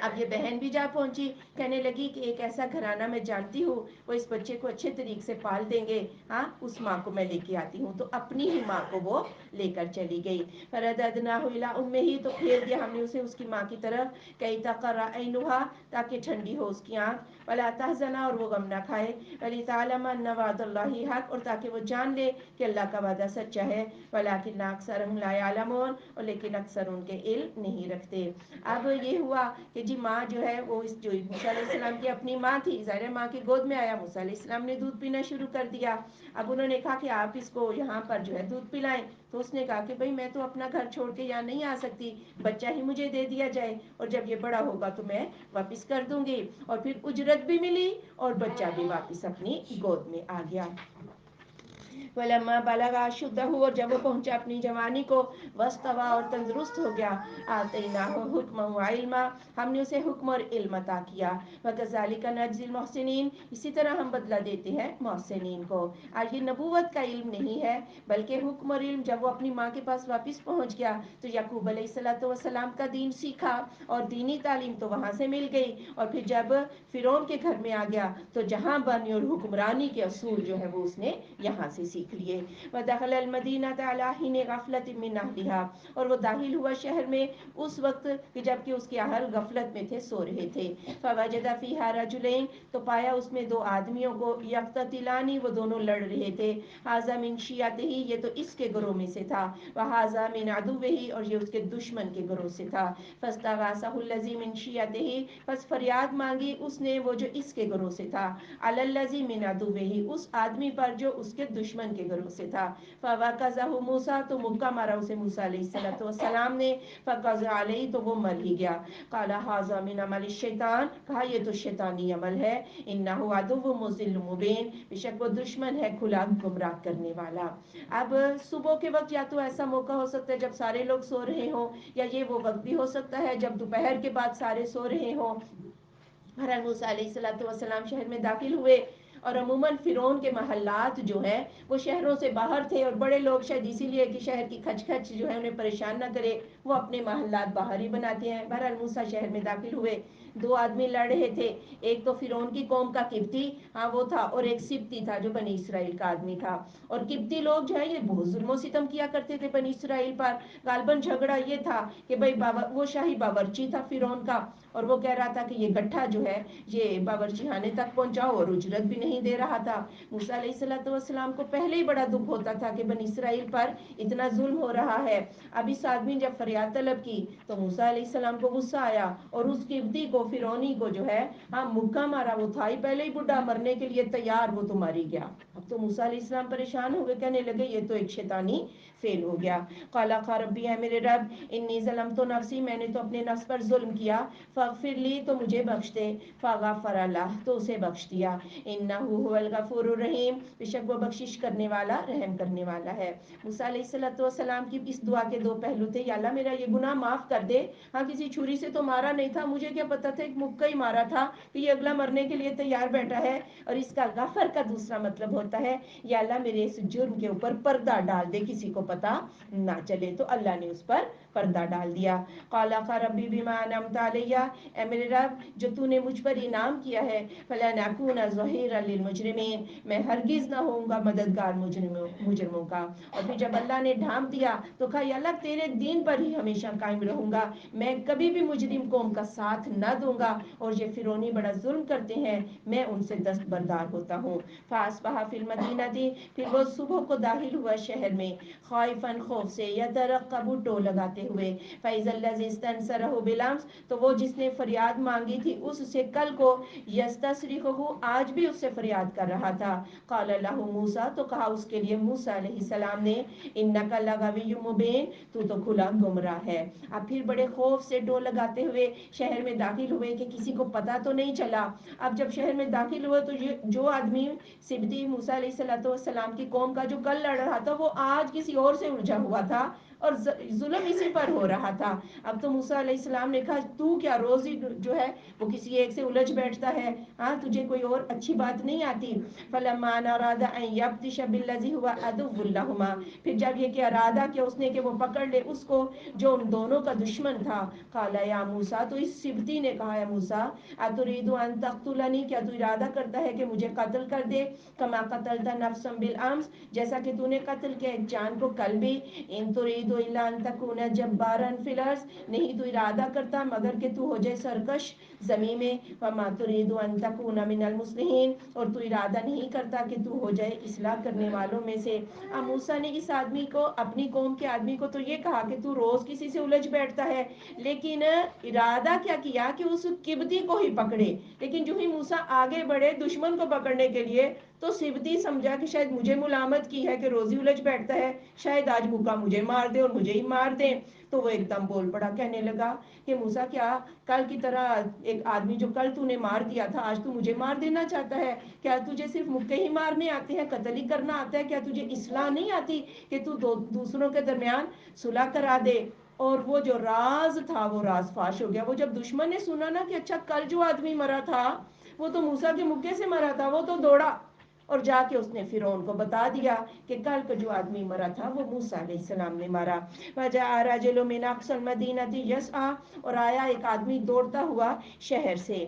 اب یہ بہن بھی جا پہنچی، کہنے لگی کہ ایک ایسا گھرانہ میں جانتی ہوں، وہ اس بچے کو اچھے طریقے سے پال دیں گے، اس ماں کو میں لے کے آتی ہوں. تو اپنی ہی ماں کو وہ لے کر چلی گئی. فرددناہ الی امہ، تو پھیر دیا ہم نے اسے اس کی ماں کی طرف، کئی تقر عینھا، تاکہ ٹھنڈی ہو اس کی آنکھ، ولا تحزن، اور وہ غم نہ کھائے، ولتعلم ان وعد اللہ حق، اور تاکہ وہ جان لے کہ اللہ کا وعدہ سچا ہے، ولکن اکثرهم لا یعلمون، اور لیکن اکثر ان کے علم نہیں رکھتے. اب یہ ہوا کہ جی ماں جو ہے وہ جو موسیٰ علیہ السلام کی اپنی ماں تھی، ظاہر ماں کی گود میں آیا، موسیٰ علیہ السلام نے دودھ پینا شروع کر دیا. اب انہوں نے کہا کہ آپ اس کو یہاں پر جو ہے دودھ پلائیں، تو اس نے کہا کہ بھئی میں تو اپنا گھر چھوڑ کے یہاں نہیں آ سکتی، بچہ ہی مجھے دے دیا جائے، اور جب یہ بڑا ہوگا تو میں واپس کر دوں گی. اور پھر اجرت بھی ملی اور بچہ بھی واپس اپنی گود میں آ گیا. وَلَمَّا بَلَغَ أَشُدَّهُ، اور جب وہ پہنچا اپنی جوانی کو، وَاسْتَوَىٰ، اور تندرست ہو گیا، آتَيْنَاهُ حُکْمًا وَعِلْمًا، ہم نے اسے حکم اور علم عطا کیا. وَكَذَٰلِكَ نَجْزِي الْمُحْسِنِينَ، اسی طرح ہم بدلہ دیتے ہیں محسنین کو. آج یہ نبوت کا علم نہیں ہے بلکہ حکم اور علم. جب وہ اپنی ماں کے پاس واپس پہنچ گیا تو یعقوب علیہ السلام کا دین سیکھا، اور دینی تعلیم تو وہاں سے مل گئی، اور پھر جب فرعون کے گھر میں آ گیا تو جہاں بانی اور حکمرانی کے اصول جو ہے وہ اس نے یہاں سے سیکھ لیے. وَدَخَلَ الْمَدِينَةَ عَلَىٰ حِينِ غَفْلَةٍ مِّنْ أَهْلِهَا، اور وہ داخل ہوا شہر میں اس وقت کہ جب کہ اس کے اہل غفلت میں تھے، سو رہے تھے. فَوَجَدَ فِيهَا رَجُلَيْنِ، تو پایا اس میں دو آدمیوں کو، يَقْتَتِلَانِ، وہ دونوں لڑ رہے تھے. هَٰذَا مِنْ شِيعَتِهِ، یہ تو اس کے گروہ میں سے تھا، وَهَٰذَا مِنْ عَدُوِّهِ، اور یہ اس کے دشمن کے گروہ سے تھا. فَاسْتَغَاثَهُ الَّذِي مِنْ شِيعَتِهِ، پس فریاد مانگی اس نے وہ جو اس کے گروہ سے تھا، عَلَى الَّذِي مِنْ عَدُوِّهِ، اس آدمی پر جو اس کے دشمن کے گروہ سے تھا. فَوَكَزَهُ مُوسَىٰ، تو مکہ مارا اسے موسیٰ علیہ السلام نے. فَقَضَىٰ عَلَيْهِ، تو وہ مر ہی گیا. قَالَ هَٰذَا مِنْ عَمَلِ الشَّيْطَانِ، کہا یہ تو شیطانی عمل ہے. إِنَّهُ عَدُوٌّ مُضِلٌّ مُّبِينٌ، بے شک وہ دشمن ہے کھلا گمراہ کرنے والا. اب صبح کے وقت یا تو ایسا موقع ہو سکتا ہے جب سارے لوگ سو رہے ہوں، یا یہ وہ وقت بھی ہو سکتا ہے جب دوپہر کے بعد سارے سو رہے ہوں. بہرحال موسیٰ علیہ السلام شہر میں داخل ہوئے، اور عموماً فرعون کے محلات جو ہیں وہ شہروں سے باہر تھے، اور بڑے لوگ شاید اسی لیے کہ شہر کی کھچ کھچ جو ہے انہیں پریشان نہ کرے، وہ اپنے محلات باہر ہی بناتے ہیں. بہرحال موسیٰ شہر میں داخل ہوئے، دو آدمی لڑ رہے تھے، ایک تو فرعون کی قوم کا قبطی، وہ تھا، اور ایک سبطی تھا جو بنی اسرائیل کا آدمی تھا. اور قبطی لوگ جو ہے یہ بہت ظلم و ستم کیا کرتے تھے بنی اسرائیل پر. غالباً جھگڑا یہ تھا کہ بھئی وہ شاہی باورچی تھا فرعون کا، اور وہ کہہ رہا تھا کہ یہ گٹھا جو ہے یہ باورچی خانے تک پہنچاؤ، اور اجرت بھی نہیں دے رہا تھا. موسیٰ علیہ السلام کو پہلے ہی بڑا دکھ ہوتا تھا کہ بنی اسرائیل پر اتنا ظلم ہو رہا ہے. اب اس آدمی جب فریاد طلب کی تو موسیٰ علیہ السلام کو غصہ آیا، اور اس قبطی کو، فرعونی کو جو ہے مکہ مارا. وہ تھا ہی پہلے ہی بڈھا، مرنے کے لیے تیار، وہ تو مر ہی گیا. اب تو موسیٰ علیہ السلام پریشان ہو گئے، کہنے لگے یہ تو ایک شیطانی فعل ہو گیا. قال ربی، ہے میرے رب، انی ظلمت نفسی، میں نے تو اپنے نفس پر ظلم کیا، فاغفر لی، تو مجھے بخش دے. فغفر لہ، تو اسے بخش دیا. انہ هو الغفور الرحیم، بے شک وہ بخشش کرنے والا، رحم کرنے والا ہے. موسیٰ علیہ السلام کی اس دعا کے دو پہلو تھے. یا اللہ میرا یہ گناہ معاف کر دے. کسی چھری سے تو مارا نہیں تھا، مجھے کیا پتا تھا، ایک مکہ ہی مارا تھا کہ یہ اگلا مرنے کے لیے تیار بیٹھا ہے. اور اس کا غفر کا دوسرا مطلب ہوتا ہے یا اللہ میرے اس جرم کے اوپر پردہ ڈال دے، کسی کو پتا نہ چلے. تو اللہ نے اس پر پردہ ڈال دیا. قال ربی بما انعمت علی، اے میرے رب جو تو نے مجھ پر انعام کیا ہے، فلن اکون ظہیرا للمجرمین، میں ہرگز نہ ہوں گا مددگار مجرموں کا. اور پھر جب اللہ نے ڈھانپ دیا تو کہا یا اللہ تیرے دین پر ہی ہمیشہ قائم رہوں گا، میں کبھی بھی مجرم قوم کا ساتھ نہ دوں گا، اور یہ فرعونی بڑا ظلم کرتے ہیں، میں ان سے دستبردار ہوتا ہوں. فاصبح فی المدینہ، پھر وہ صبح کو داخل ہوا شہر میں، خائفاً، خوف سے، یترقب، ٹو لگاتے کرتے ہوئے فَإِذَا الَّذِي اسْتَنْصَرَهُ بِالْأَمْسِ تو وہ جس نے فریاد مانگی تھی اس سے کل کو يَسْتَصْرِخُهُ آج بھی اس سے فریاد کر رہا تھا قَالَ لَهُ موسیٰ تو کہا اس کے لیے موسیٰ علیہ السلام نے إِنَّكَ لَغَوِيٌّ مُبِينٌ تو کھلا گمراہ ہے۔ اب پھر بڑے خوف سے ڈول لگاتے ہوئے شہر میں داخل ہوئے کہ کسی کو پتہ تو نہیں چلا۔ اب جب شہر میں داخل ہوئے تو یہ جو آدمی سبطی موسیٰ علیہ السلام کی قوم کا جو کل لڑ رہا تھا وہ آج کسی اور سے الجھا ہوا تھا اور ظلم اسی پر ہو رہا تھا۔ اب تو موسیٰ علیہ السلام نے کہا تو کیا روز ہی جو ہے وہ کسی ایک سے الجھ بیٹھتا ہے، ہاں تجھے کوئی اور اچھی بات نہیں آتی۔ فَلَمَّا أَنْ أَرَادَ أَنْ يَبْطِشَ بِالَّذِي هُوَ عَدُوٌّ لَهُمَا پھر جب یہ کہ ارادہ کیا اس نے کہ وہ پکڑ لے اس کو جو ان دونوں کا دشمن تھا قَالَ يَا موسیٰ تو اس سبطی نے کہا ہے موسیٰ أَتُرِيدُ أَنْ تَقْتُلَنِي کیا تو ارادہ کرتا ہے کہ مجھے قتل کر دے كَمَا قَتَلْتَ نَفْسًا بِالْأَمْسِ جیسا کہ تو نے قتل کیا ایک جان کو کل بھی إِن تُرِيدُ إِلَّا أَن تَكُونَ جَبَّارًا فِي الْأَرْضِ نہیں تو ارادہ کرتا مگر کہ تو ہو جائے سرکش زمین میں وَمَا تُرِيدُ أَن تَكُونَ مِنَ الْمُصْلِحِينَ اور تو ارادہ نہیں کرتا کہ تو ہو جائے اصلاح کرنے والوں میں سے۔ اب موسیٰ نے اس آدمی کو اپنی قوم کے آدمی کو تو یہ کہا کہ تو روز کسی سے الجھ بیٹھتا ہے لیکن ارادہ کیا کیا کہ اس قبطی کو ہی پکڑے، لیکن جو ہی موسیٰ آگے بڑھے دشمن کو پکڑنے کے لیے تو سبطی سمجھا کہ شاید مجھے ملامت کی ہے کہ روزی الجھ بیٹھتا ہے، شاید آج موقع مجھے مار دے اور مجھے ہی مار دے۔ تو وہ ایک دم بول پڑا کہنے لگا کہ موسیٰ کیا کل کی طرح ایک آدمی جو کل تو نے مار دیا تھا آج تو مجھے مار دینا چاہتا ہے؟ کیا تجھے صرف مکے ہی مارنے آتے ہیں، قتل ہی کرنا آتا ہے؟ کیا تجھے اصلاح نہیں آتی کہ تو دوسروں کے درمیان صلح کرا دے؟ اور وہ جو راز تھا وہ راز فاش ہو گیا۔ وہ جب دشمن نے سنا نا کہ اچھا کل جو آدمی مرا تھا وہ تو موسیٰ کے مکے سے مرا تھا، وہ تو دوڑا اور جا کے اس نے فرعون کو بتا دیا کہ کل کا جو آدمی مرا تھا وہ موسیٰ علیہ السلام نے مارا۔ وَجَاءَ رَجُلٌ مِّنْ أَقْصَى الْمَدِينَةِ يَسْعَىٰ اور آیا ایک آدمی دوڑتا ہوا شہر سے۔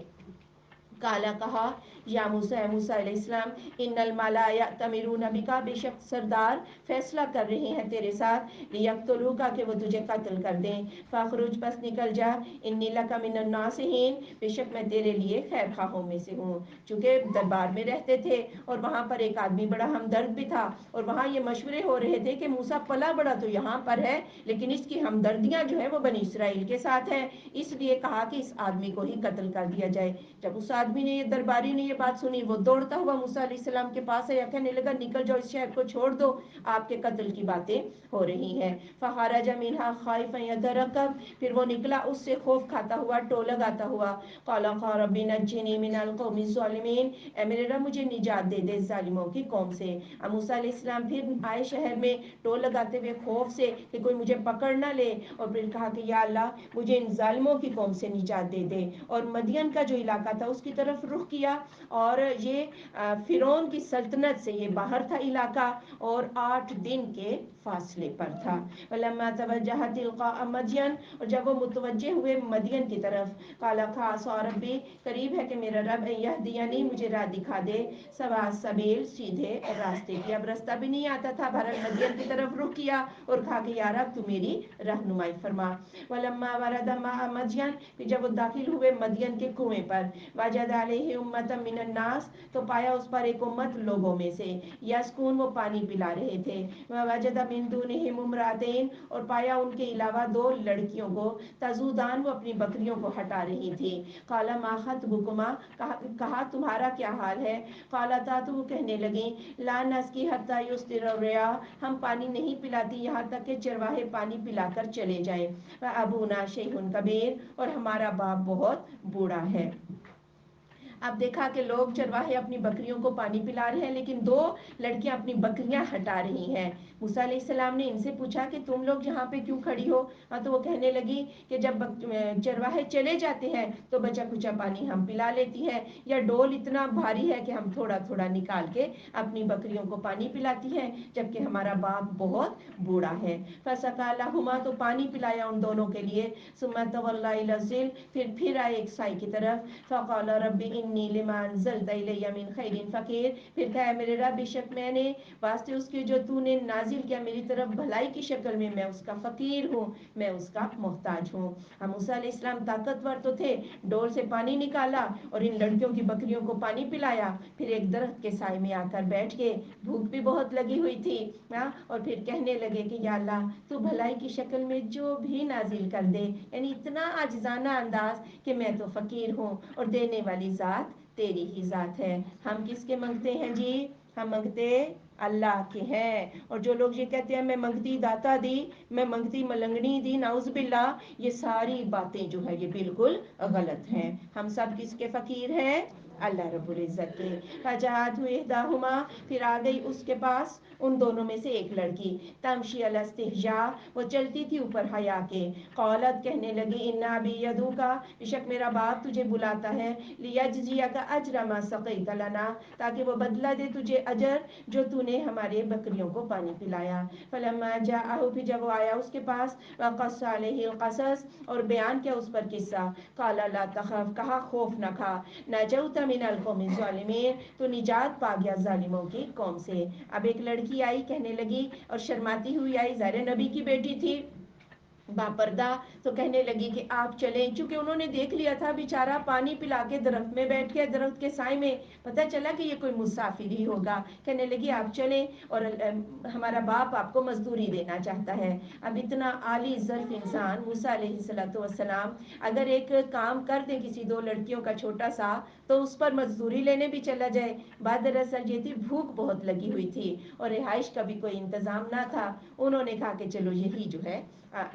قَالَ کہا یا موسیٰ اے موسیٰ علیہ السلام ان الملأ یأتمرون بک بے شک سردار فیصلہ کر رہے ہیں تیرے ساتھ لیقتلوک کہ وہ تجھے قتل کر دیں فاخرج پس نکل جا انی لک من الناصحین بے شک میں تیرے لیے خیر خواہوں میں سے ہوں۔ چونکہ دربار میں رہتے تھے اور وہاں پر ایک آدمی بڑا ہمدرد بھی تھا اور وہاں یہ مشورے ہو رہے تھے کہ موسیٰ پلا بڑا تو یہاں پر ہے لیکن اس کی ہمدردیاں جو ہے وہ بنی اسرائیل کے ساتھ ہیں، اس لیے کہا کہ اس آدمی کو ہی قتل کر دیا جائے۔ جب اس آدمی نے درباری نے یہ بات سنی وہ دوڑتا ہوا موسیٰ علیہ السلام کے پاس آیا کہنے لگا نکل جاؤ اس شہر کو چھوڑ دو، آپ کے قتل کی باتیں ہو رہی ہیں۔ فخرج منها خائفا يترقب پھر وہ نکلا اس سے خوف کھاتا ہوا ٹو لگاتا ہوا قال رب نجنی من القوم الظالمین اے میرے رب مجھے نجات دے دے ظالموں کی قوم سے۔ اب موسیٰ علیہ السلام پھر آئے شہر میں ٹو لگاتے ہوئے خوف سے کہ کوئی مجھے پکڑ نہ لے اور پھر کہا کہ یا اللہ مجھے ان ظالموں کی قوم سے نجات دے دے اور مدین کا جو علاقہ تھا اس کی طرف رخ کیا اور یہ فرعون کی سلطنت سے یہ باہر تھا علاقہ اور 8 دن کے فاصلے پر تھا۔ فلما توجہ تلقاء مدین اور جب وہ متوجہ ہوئے مدین کی طرف قال عسى ربی قریب ہے کہ میرا رب یہدینی مجھے راہ دکھا دے سواء السبیل سیدھے راستے کی۔ اب راستہ بھی نہیں آتا تھا بہرحال مدین کی طرف رخ کیا اور کہا کہ یا رب تو میری رہنمائی فرما۔ ولما ورد ماء مدین پھر جب وہ داخل ہوئے مدین کے کنویں پر وجد علیہ امة من الناس تو پایا اس پر ایک امت لوگوں میں سے یسکون وہ پانی پلا رہے تھے ووجد من دونہم امرأتین اور پایا ان کے علاوہ 2 لڑکیوں کو تذودان وہ اپنی بکریوں کو ہٹا رہی تھی۔ قال ما خطبکما کہا تمہارا کیا حال ہے؟ قالتا تو وہ کہنے لگیں لا نسقی حتی یصدر الرعاء ہم پانی نہیں پلاتی یہاں تک کہ چرواہے پانی پلا کر چلے جائیں وابونا شیخ کبیر اور ہمارا باپ بہت بوڑھا ہے۔ اب دیکھا کہ لوگ چرواہے اپنی بکریوں کو پانی پلا رہے ہیں لیکن 2 لڑکیاں اپنی بکریاں ہٹا رہی ہیں۔ موسیٰ علیہ السلام نے ان سے پوچھا کہ تم لوگ یہاں پہ کیوں کھڑی ہو؟ تو وہ کہنے لگی کہ جب چرواہے چلے جاتے ہیں تو بچا کچا پانی ہم پلا لیتی ہیں یا ڈول اتنا بھاری ہے کہ ہم تھوڑا تھوڑا نکال کے اپنی بکریوں کو پانی پلاتی ہیں جبکہ ہمارا باپ بہت بوڑھا ہے۔ فسقى لهما تو پانی پلایا ان دونوں کے لیے ثم تولى الى الظل پھر آئے ایک سائے کی طرف فقال رب انی لما انزلت الی من خیر فقیر. پھر کہا میرے رب بے شک میں نے واسطے اس کے جو تو نے نازل کیا میری طرف بھلائی کی شکل میں اس کا فقیر ہوں, میں اس کا محتاج ہوں. موسیٰ علیہ السلام طاقتور تو تھے, ڈول سے پانی نکالا اور ان لڑکیوں کی بکریوں کو پانی پلایا, پھر ایک درخت کے سائے میں آ کر بیٹھ گئے, بھوک بھی بہت لگی ہوئی تھی, اور پھر کہنے لگے کہ یا اللہ تو بھلائی کی شکل میں جو بھی نازل کر دے, یعنی اتنا عاجزانہ انداز کہ میں تو فقیر ہوں اور دینے والی ذات تیری ہی ذات ہے. ہم کس کے منگتے ہیں جی؟ ہم منگتے اللہ کے ہیں. اور جو لوگ یہ کہتے ہیں میں منگتی داتا دی, میں منگتی ملنگنی دی, نعوذ باللہ, یہ ساری باتیں جو ہے یہ بالکل غلط ہیں. ہم سب کس کے فقیر ہیں؟ اللہ رب العزت کے. فجاءت احداہما, پھر آ گئی اس کے پاس ان دونوں میں سے ایک لڑکی, تمشی علی استحیاء, وہ چلتی تھی اوپر حیا کے. قالت, کہنے لگی, ان ابی یدعوک, بے شک میرا باپ تجھے بلاتا ہے, لیجزیک اجر ما سقیت لنا, تاکہ وہ بدلہ دے تجھے اجر جو تو نے ہمارے بکریوں کو پانی پلایا. فلما جاءہ, پھر جب وہ آیا اس کے پاس, وقص علیہ القصص, اور بیان کیا اس پر قصہ, قال لا تخف, کہا خوف نہ کھا, نجوت من القوم الظالمین, تو نجات پا گیا ظالموں کی قوم سے. اب ایک لڑکی آئی, کہنے لگی, اور شرماتی ہوئی آئی, ظاہر نبی کی بیٹی تھی باپردہ, تو کہنے لگی کہ آپ چلیں, چونکہ انہوں نے دیکھ لیا تھا بیچارہ پانی پلا کے درخت میں بیٹھ کے, درخت کے سائے میں, پتہ چلا کہ یہ کوئی مسافر ہی ہوگا. کہنے لگی آپ چلیں, اور ہمارا باپ آپ کو مزدوری دینا چاہتا ہے. اب اتنا عالی ظرف انسان موسیٰ علیہ السلام اگر ایک کام کر دے کسی دو لڑکیوں کا چھوٹا سا, تو اس پر مزدوری لینے بھی چلا جائے. بات دراصل یہ تھی, بھوک بہت لگی ہوئی تھی اور رہائش کا بھی کوئی انتظام نہ تھا. انہوں نے کہا کہ چلو یہی جو ہے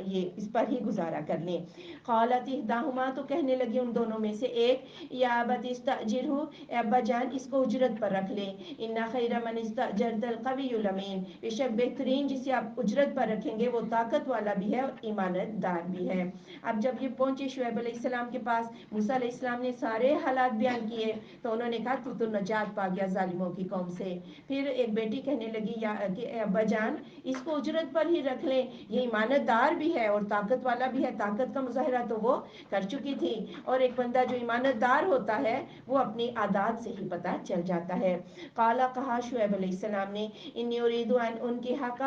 یہ اس پر ہی گزارا کر لیں. قالت احداہما, تو کہنے لگی ان دونوں میں سے ایک, یا ابت استاجرہ, اے ابا جان اس کو اجرت پر رکھ لیں, ان خیر من استاجرت القوی الامین, بے شک بہترین جسے آپ اجرت پر رکھیں گے وہ طاقت والا بھی ہے اور ایمانت دار بھی ہے. اب جب یہ پہنچے شعیب علیہ السلام کے پاس, موسیٰ علیہ السلام نے سارے حالات بیان کیے, تو انہوں نے کہا تو نجات پا گیا ظالموں کی قوم سے. پھر ایک بیٹی کہنے لگی کہ اے ابا جان اس کو اجرت پر ہی رکھ لیں, یہ ایمانت دار بھی ہے اور طاقت والا بھی ہے, طاقت کا مظاہرہ تو وہ کر چکی تھی, اور ایک بندہ جو ایمانت دار ہوتا ہے وہ اپنی عادات سے ہی پتہ چل جاتا ہے. قالا, کہا شعیب علیہ السلام نے, انی اریدو ان انکحک,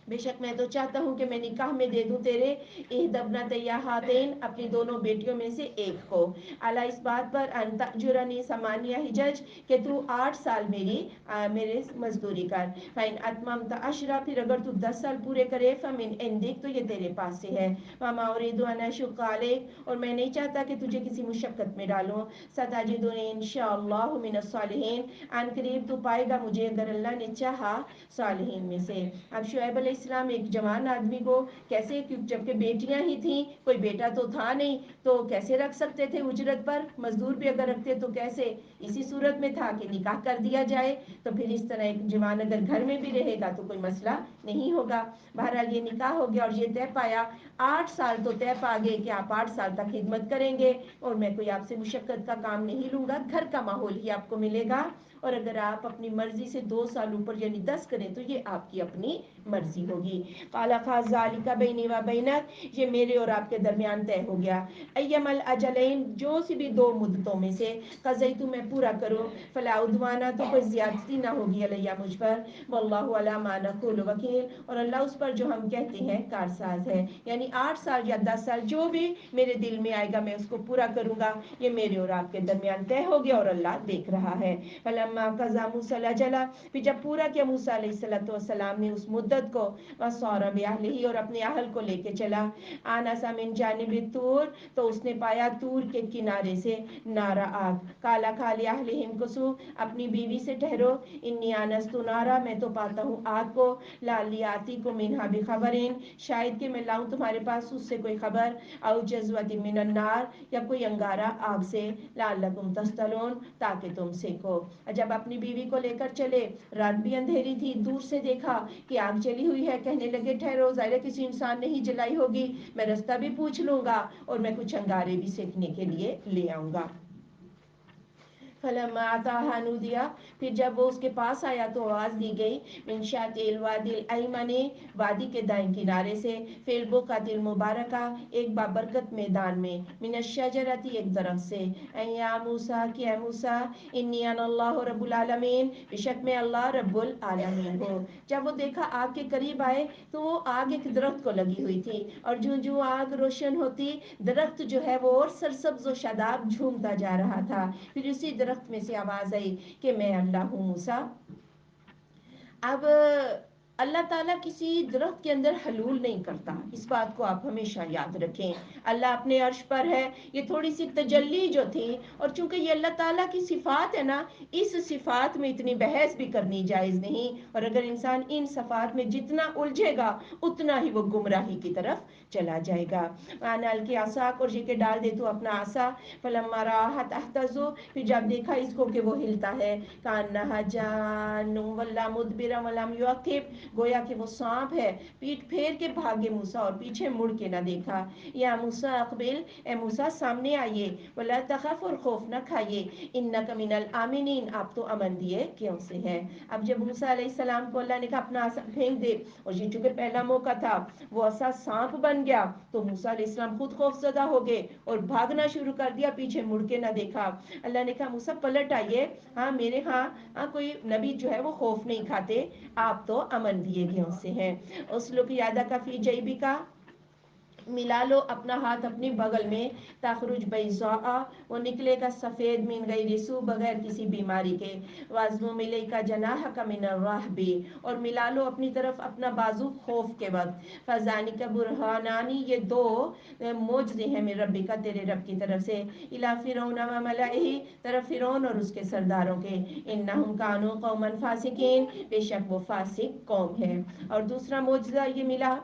بے شک میں تو چاہتا ہوں کہ میں نکاح میں دے دوں تیرے احدی ابنتی ہاتین, اپنی دونوں بیٹیوں میں سے ایک کو, علی اس بات پر, ان تأجرنی ثمانیہ حجج, کہ تو 8 سال میرے مزدوری کر. فإن اتممت عشرا, پھر اگر تو 10 سال پورے کرے, فمن عندک, تو یہ تیرے پاس سے ہے. وما اريد ان اشق عليك, اور میں نہیں چاہتا کہ تجھے کسی مشقت میں ڈالوں. ستجدنی ان شاء اللہ من الصالحین, ان قریب تو پائے گا مجھے اگر اللہ نے چاہا صالحین میں سے. اب شعیب علیہ السلام ایک جوان آدمی کو کیسے, جبکہ بیٹیاں ہی تھیں, کوئی بیٹا تو تھا نہیں, تو کیسے رکھ سکتے تھے اجرت پر, مزدور بھی اگر رکھتے تو کیسے, اسی صورت میں تھا کہ نکاح کر دیا جائے. تو پھر اس طرح ایک جوان اگر گھر میں بھی رہے گا تو کوئی مسئلہ نہیں ہوگا. بہرحال یہ نکاح ہو گیا اور یہ طے پایا, 8 سال تو طے پا گئے کہ آپ 8 سال تک خدمت کریں گے, اور میں کوئی آپ سے مشقت کا کام نہیں لوں گا, گھر کا ماحول ہی آپ کو ملے گا, اور اگر آپ اپنی مرضی سے 2 سال اوپر یعنی 10 کریں تو یہ آپ کی اپنی مرضی ہوگی. قال فذلک بینی و بینک, یہ میرے اور آپ کے درمیان طے ہو گیا. ایم الاجلین, جو سی بھی 2 مدتوں میں سے, قضیت میں پورا کروں, فلا عدوان, تو کوئی زیادتی نہ ہوگی علیہ مجھ پر, واللہ علی ما نقول وکیل, اور اللہ اس پر جو ہم کہتے ہیں کارساز ہے. یعنی 8 سال یا 10 سال جو بھی میرے دل میں آئے گا میں اس کو پورا کروں گا, یہ میرے اور آپ کے درمیان طے ہو گیا اور اللہ دیکھ رہا ہے. فلما قضى موسى الاجل, پھر جب پورا کیا موسیٰ علیہ السلام نے اس مدت کو, وصار باہلہ, اور اپنے اہل کو لے کے چلا, آنس من جانب الطور, تو اس نے پایا طور کے کنارے سے نارا آگ. قال لاہلہ امکثوا, اپنی بیوی سے ٹھہرو, انی آنست نارا, میں تو پاتا ہوں آگ کو, لعلی آتیکم منھا بخبر, شاید کہ میں لاؤں تمہارے پاس اس سے کوئی خبر, او جذوۃ من النار, یا کوئی انگارہ آگ سے, لعلکم تصطلون, تاکہ تم سیکھو. جب اپنی بیوی کو لے کر چلے, رات بھی اندھیری تھی, دور سے دیکھا کہ آگ جلی ہوئی ہے, کہنے لگے ٹھہرو, ظاہر کسی انسان نے ہی جلائی ہوگی, میں رستہ بھی پوچھ لوں گا اور میں کچھ انگارے بھی سیکنے کے لیے لے آؤں گا. فلما اتاها نودیا، پھر جب وہ اس کے پاس آیا تو آواز دی گئی، من شاطئ الوادی الایمن، وادی کے دائیں کنارے سے، فی البقعۃ المبارکہ، ایک بابرکت میدان میں، من الشجرۃ، ایک درخت سے، اے یا موسیٰ، کہ اے موسیٰ، انی انا اللہ رب العالمین، بے شک میں اللہ رب العالمین ہوں۔ جب وہ دیکھا آگ کے قریب آئے تو وہ آگ ایک درخت کو لگی ہوئی تھی، اور جو آگ روشن ہوتی درخت جو ہے وہ اور سرسبز و شاداب جھومتا جا رہا تھا۔ پھر اسی درخت میں سے آواز آئی کہ میں اللہ ہوں موسیٰ۔ اب اللہ تعالیٰ کسی درخت کے اندر حلول نہیں کرتا، اس بات کو آپ ہمیشہ یاد رکھیں۔ اللہ اپنے عرش پر ہے، یہ تھوڑی سی تجلی جو تھی، اور چونکہ یہ اللہ تعالیٰ کی صفات ہے نا، اس صفات میں اتنی بحث بھی کرنی جائز نہیں، اور اگر انسان ان صفات میں جتنا الجھے گا اتنا ہی وہ گمراہی کی طرف چلا جائے گا۔ وَأَنَا أَلْقِ عَصَاكَ، اور یہ کہ ڈال دے تو اپنا عصا، فَلَمَّا رَآهَا تَهْتَزُّ، پھر جب دیکھا اس کو کہ وہ ہلتا ہے، كَأَنَّهَا جَانٌّ وَلَّىٰ مُدْبِرًا وَلَمْ يُعَقِّبْ، گویا کہ وہ سانپ ہے، پیٹھ پھیر کے بھاگے موسیٰ اور پیچھے مڑ کے نہ دیکھا۔ یا موسیٰ اقبل، اے موسیٰ سامنے آئیے، وَلَا تَخَفْ، اور خوف نہ کھائیے، إِنَّكَ مِنَ الْآمِنِينَ، آپ تو امن دیے کیوں سے ہیں۔ اب جب موسیٰ علیہ السلام کو اللہ نے کہا اپنا عصا پھینک دے، اور یہ چونکہ پہلا موقع تھا، وہ عصا سانپ بن گیا، تو موسیٰ علیہ السلام خود خوف زدہ ہو گئے اور بھاگنا شروع کر دیا، پیچھے مڑ کے نہ دیکھا۔ اللہ نے کہا موسیٰ پلٹ آئیے، ہاں میرے ہاں کوئی نبی جو ہے وہ خوف نہیں کھاتے، آپ تو امن دیے گئے سے ہیں۔ اسلک یدک فی جیبک، ملا لو اپنا ہاتھ اپنی بغل میں، تخرج بیضاء، وہ نکلے گا سفید، من غیر سوء، بغیر کسی بیماری کے، واضمم الیک جناحک من الرہب، اور ملا لو اپنی طرف اپنا بازو خوف کے وقت، فذلک برہانان، یہ دو معجزے ہیں من ربک، تیرے رب کی طرف سے، الی فرعون و ملئہ، طرف فرعون اور اس کے سرداروں کے، انہم کانوا قوما فاسقین، بے شک وہ فاسق قوم ہے۔ اور دوسرا معجزہ یہ ملا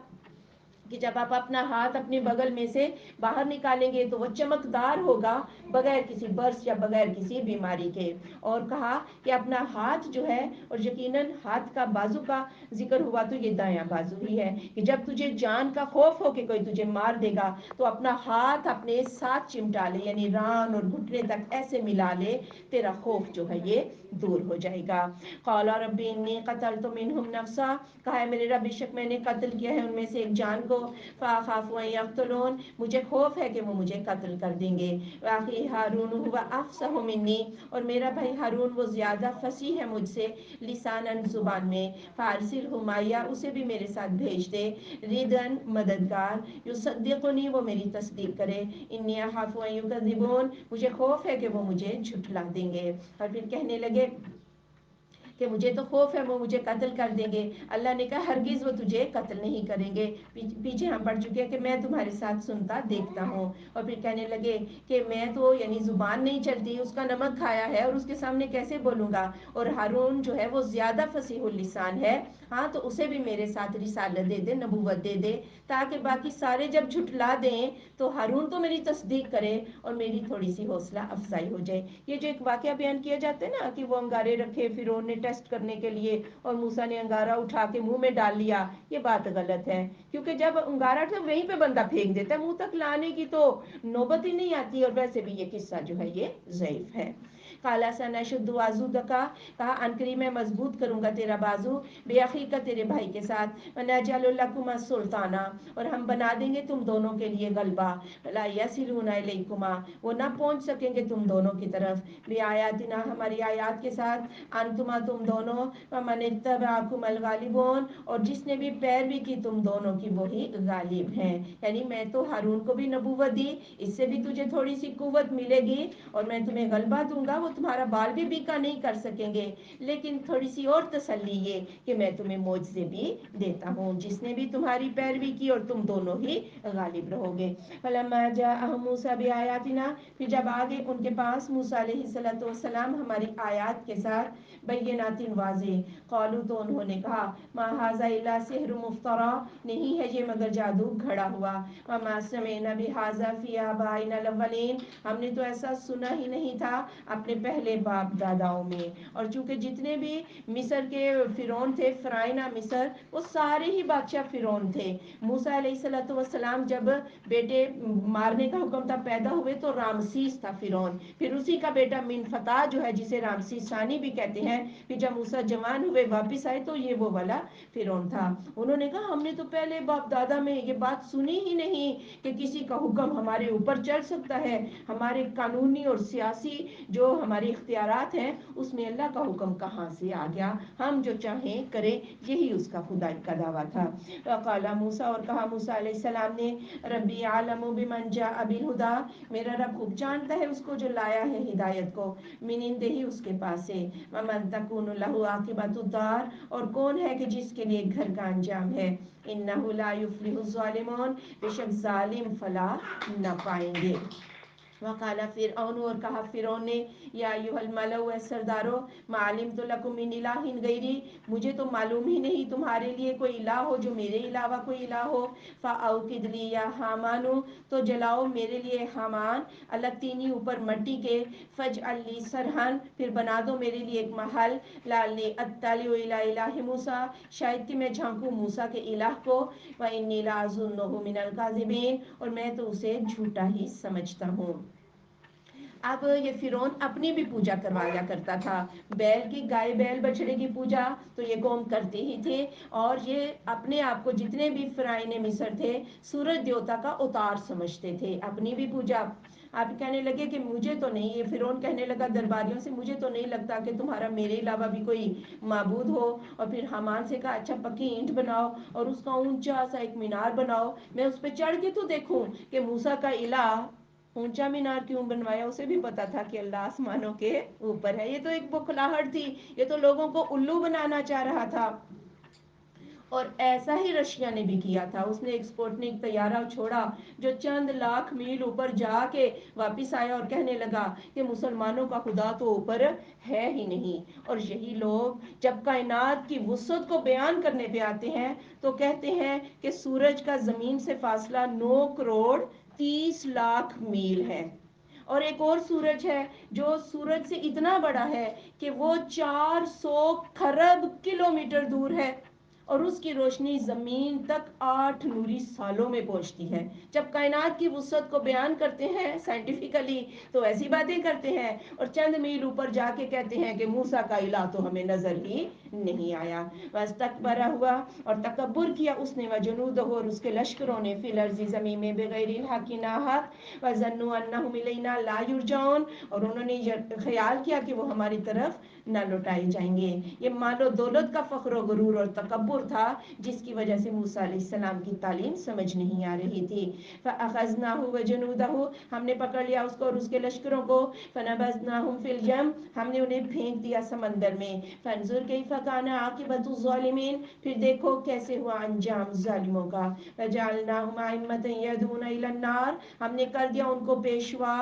کہ جب آپ اپنا ہاتھ اپنے بغل میں سے باہر نکالیں گے تو وہ چمکدار ہوگا، بغیر کسی برس یا بغیر کسی بیماری کے۔ اور کہا کہ اپنا ہاتھ جو ہے، اور یقیناً ہاتھ کا بازو کا ذکر ہوا تو یہ دایاں بازو ہی ہے، کہ جب تجھے جان کا خوف ہو کہ کوئی تجھے مار دے گا تو اپنا ہاتھ اپنے ساتھ چمٹا لے، یعنی ران اور گھٹنے تک ایسے ملا لے، تیرا خوف جو ہے یہ دور ہو جائے گا۔ قال رب انی قتلت منهم نفسا، کہا ہے میرے رب بے شک میں نے قتل کیا ہے ان میں سے ایک جان کو، فاخاف ان یقتلون، مجھے خوف ہے کہ وہ مجھے قتل کر دیں گے، واخی ہارون هو افصح منی، اور میرا بھائی ہارون وہ زیادہ فصیح ہے مجھ سے، لسانن زبان میں، فارسلہ معی، اسے بھی میرے ساتھ بھیج دے، ردن مددگار، یصدقنی، وہ میری تصدیق کرے، انی اخاف ان یکذبون، مجھے خوف ہے کہ وہ مجھے جھٹلا دیں گے۔ اور پھر کہنے لگے کہ مجھے تو خوف ہے وہ مجھے قتل کر دیں گے۔ اللہ نے کہا ہرگز وہ تجھے قتل نہیں کریں گے، پیچھے ہم پڑھ چکے ہیں کہ میں تمہارے ساتھ سنتا دیکھتا ہوں۔ اور پھر کہنے لگے کہ میں تو یعنی زبان نہیں چلتی، اس کا نمک کھایا ہے اور اس کے سامنے کیسے بولوں گا، اور ہارون جو ہے وہ زیادہ فصیح اللسان ہے، ہاں تو اسے بھی میرے ساتھ رسالت دے دے، نبوت دے دے، تاکہ باقی سارے جب جھٹلا دیں تو ہارون تو میری تصدیق کرے اور میری تھوڑی سی حوصلہ افزائی ہو جائے۔ یہ جو ایک واقعہ بیان کیا جاتا ہے نا کہ وہ انگارے رکھے فرعون نے ٹیسٹ کرنے کے لیے، اور موسیٰ نے انگارہ اٹھا کے منہ میں ڈال لیا، یہ بات غلط ہے، کیونکہ جب انگارہ تو وہیں پہ بندہ پھینک دیتا ہے، منہ تک لانے کی تو نوبت ہی نہیں آتی، اور ویسے بھی یہ قصہ جو ہے یہ ضعیف ہے۔ قال سنشد عضدک، کہا عنقریب میں مضبوط کروں گا تیرا بازو، باخیک، تیرے بھائی کے ساتھ، ونجعل لکما سلطانا، اور ہم بنا دیں گے تم دونوں کے لیے غلبہ، لا یصلون الیکما، وہ نہ پہنچ سکیں گے تم دونوں کی طرف، بآیاتنا، ہماری آیات کے ساتھ، انتما، تم دونوں، ومن اتبعکم الغالبون، اور جس نے بھی پیروی کی تم دونوں کی وہی غالب ہیں۔ یعنی میں تو ہارون کو بھی نبوت دی، اس سے بھی تجھے تھوڑی سی قوت ملے گی، اور میں تمہیں غلبہ دوں گا، وہ تمہارا بال بھی بیکا نہیں کر سکیں گے، لیکن تھوڑی سی اور تسلی یہ کہ میں تمہیں معجزے بھی دیتا ہوں، جس نے بھی تمہاری پیروی کی اور تم دونوں ہی غالب رہو گے۔ فلما جاءهم موسیٰ بآیاتنا، پھر جب آگے ان کے پاس موسیٰ علیہ السلام ہماری آیات کے ساتھ، بینات واضح، قالوا، تو انہوں نے کہا، ما ھذا الا سحر مفتری، نہیں ہے یہ مگر جادو گھڑا ہوا، وما سمعنا بھذا فی آبائنا الاولین، ہم نے تو ایسا سنا ہی نہیں تھا اپنے پہلے باپ داداؤں میں. اور چونکہ جتنے بھی مصر کے فرعون تھے، فرائنہ مصر، وہ سارے ہی بادشاہ فرعون تھے. موسیٰ علیہ السلام جب بیٹے مارنے کا حکم تھا پیدا ہوئے تو رامسیس تھا فرعون. پھر اسی کا بیٹا منفتح جو ہے جسے رامسیس ثانی بھی کہتے ہیں، پھر جب موسیٰ جوان ہوئے واپس آئے تو یہ وہ والا فرعون تھا. انہوں نے کہا ہم نے تو پہلے باپ دادا میں یہ بات سنی ہی نہیں کہ کسی کا حکم ہمارے اوپر چل سکتا ہے. ہمارے قانونی اور سیاسی جو ہمارے اختیارات ہیں اس میں اللہ کا حکم کہاں سے آ گیا، ہم جو چاہیں کریں. یہی اس کا خدائی کا دعویٰ تھا. قال موسیٰ، اور کہا موسیٰ علیہ السلام نے، ربی اعلم بمن جاء بالہدی، میرا رب خوب جانتا ہے اس کو جو لایا ہے ہدایت کو، من عنده ہی اس کے پاس سے، ومن تکون له عاقبۃ الدار، اور کون ہے کہ جس کے لیے گھر کا انجام ہے. انہ لا یفلح الظالمون، بے شک ظالم فلاح نہ پائیں گے. وقال فرعون، اور کہا فرعون نے، یا ایھا الملأ، اے سردارو، ما علمت لکم من الہ غیری، مجھے تو معلوم ہی نہیں تمہارے لیے کوئی الہ ہو جو میرے علاوہ کوئی الہ ہو. فاوقد لی یا حامان، تو جلاؤ میرے لیے حامان، الطینی اوپر مٹی کے، فاجعل لی صرحا، پھر بنا دو میرے لیے ایک محل، لعلی اطلع الی الہ موسیٰ، شاید کہ میں جھانکوں موسیٰ کے الہ کو، وانی لاظنہ من الکاذبین، اور میں تو اسے جھوٹا ہی سمجھتا ہوں. اب یہ فرعون اپنی بھی پوجا کروایا کرتا تھا. بیل کی، گائے بیل بچڑے کی پوجا تو یہ قوم کرتے ہی تھے. اور یہ اپنے آپ کو جتنے بھی فرعون مصر تھے سورج دیوتا کا اوتار سمجھتے تھے. اپنی بھی پوجا. آپ کہنے لگے کہ مجھے تو نہیں، یہ فرعون کہنے لگا درباریوں سے، مجھے تو نہیں لگتا کہ تمہارا میرے علاوہ بھی کوئی معبود ہو. اور پھر حامان سے کہا اچھا پکی اینٹ بناؤ اور اس کا اونچا سا ایک مینار بناؤ، میں اس پہ چڑھ کے تو دیکھوں کہ موسیٰ کا الہ اونچا مینار کیوں بنوایا. اسے بھی پتا تھا کہ اللہ آسمانوں کے اوپر ہے. یہ تو ایک بخلاہٹ تھی، یہ تو لوگوں کو الو بنانا چاہ رہا تھا. اور ایسا ہی رشیا نے بھی کیا تھا. اس نے ایک سپوٹنک طیارہ چھوڑا جو چند لاکھ میل اوپر جا کے واپس آیا اور کہنے لگا کہ مسلمانوں کا خدا تو اوپر ہے ہی نہیں. اور یہی لوگ جب کائنات کی وسعت کو بیان کرنے پہ آتے ہیں تو کہتے ہیں کہ سورج کا زمین سے فاصلہ 9 کروڑ 30 لاکھ میل ہے. اور ایک اور سورج ہے جو سورج سے اتنا بڑا ہے کہ وہ 400 کھرب کلومیٹر دور ہے، اور اس کی روشنی زمین تک 8 نوری سالوں میں پہنچتی ہے. جب کائنات کی وسعت کو بیان کرتے ہیں سائنٹیفکلی تو ایسی باتیں کرتے ہیں، اور چند میل اوپر جا کے کہتے ہیں کہ موسیٰ کا الہ تو ہمیں نظر ہی نہیں آیا. واستکبر، ہوا اور تکبر کیا اس نے، وجنودہ، اور اس کے لشکروں نے، فی الارض، زمین میں، بغیر الحق، ناحق، وظنوا انہم الینا لا یرجعون، اور انہوں نے یہ خیال کیا کہ وہ ہماری طرف نہ لوٹائے جائیں گے. یہ مال و دولت کا فخر و غرور اور تکبر تھا جس کی وجہ سے موسیٰ علیہ السلام کی تعلیم سمجھ نہیں آ رہی تھی. فَأَخَذْنَاهُ وَجُنُودَهُ، ہم نے پکڑ لیا اس کو اور اس کے لشکروں کو، فَنَبَذْنَاهُمْ فِي الْيَمِّ، ہم نے انہیں پھینک دیا سمندر میں. فَانظُرْ كَيْفَ كَانَ عَاقِبَةُ الظَّالِمِينَ، پھر دیکھو کیسے ہوا انجام ظالموں کا. وَجَعَلْنَاهُمْ أَئِمَّةً يَدْعُونَ إِلَى النَّارِ، ہم نے کر دیا ان کو پیشوا،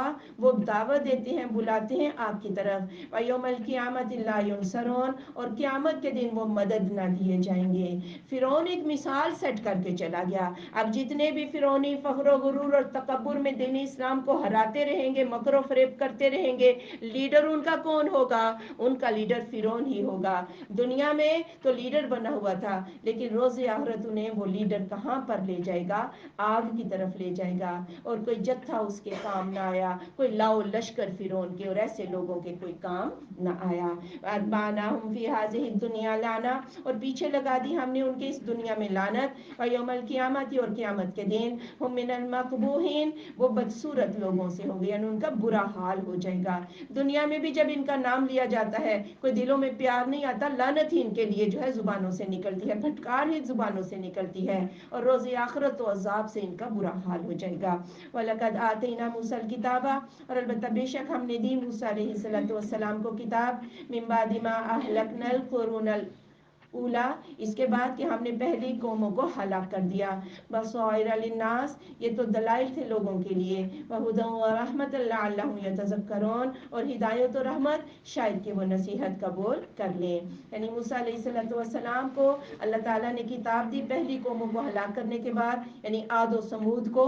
وہ دعوت دیتے ہیں، بلاتے ہیں آگ کی طرف. وَيَوْمَ الْقِيَامَةِ لَا يُنصَرُونَ، اور قیامت کے دن وہ مدد نہ دیے جائیں گے. فرعون ایک مثال سیٹ کر کے چلا گیا. اب جتنے بھی فرعونی فخر و غرور اور تکبر میں دین اسلام کو ہراتے رہیں گے، مکر و فریب کرتے رہیں گے، لیڈر ان کا کون ہوگا؟ ان کا لیڈر فرعون ہی ہوگا. دنیا میں تو لیڈر بنا ہوا تھا، لیکن روز آخرت انہیں وہ لیڈر کہاں پر لے جائے گا؟ آگ کی طرف لے جائے گا. اور کوئی جتھا اس کے کام نہ آیا، کوئی لاؤ لشکر فرعون کے اور ایسے لوگوں کے کوئی کام نہ آیا. وَأَتْبَعْنَاهُمْ فِي هَٰذِهِ الدُّنْيَا لَعْنَةً، اور پیچھے لگا دی ہم نے ان کے اس دنیا میں لعنت. وَيَوْمَ الْقِيَامَةِ، اور قیامت کے دن، هُمْ مِنَ الْمَقْبُوحِينَ، وہ بدصورت لوگوں سے ہوں گے، یعنی ان کا برا حال ہو جائے گا. دنیا میں بھی جب ان کا نام لیا جاتا ہے کوئی دلوں میں پیار نہیں آتا، لعنت ہی ان کے لیے جو ہے زبانوں سے نکلتی ہے، پھٹکار ہی زبانوں سے نکلتی ہے، اور روز آخرت و عذاب سے ان کا برا حال ہو جائے گا. وَلَقَدْ آتَيْنَا مُوسَى الْكِتَابَ، اور البتہ بے شک ہم نے دی موسیٰ علیہ السلام کو کتاب، مِن بَعْدِ مَا أَهْلَكْنَا الْقُرُونَ الْأُولَىٰ، اس کے بعد کہ ہم نے پہلی قوموں کو ہلاک کر دیا. بَصَائِرَ لِلنَّاسِ، یہ تو دلائل تھے لوگوں کے لیے. وَهُدًى وَرَحْمَةً لَعَلَّهُمْ يَتَذَكَّرُونَ، اور ہدایت و رحمت شاید کہ وہ نصیحت قبول کر لیں. یعنی موسیٰ علیہ السلام کو اللہ تعالیٰ نے کتاب دی پہلی قوموں کو ہلاک کرنے کے بعد، یعنی عاد و ثمود کو،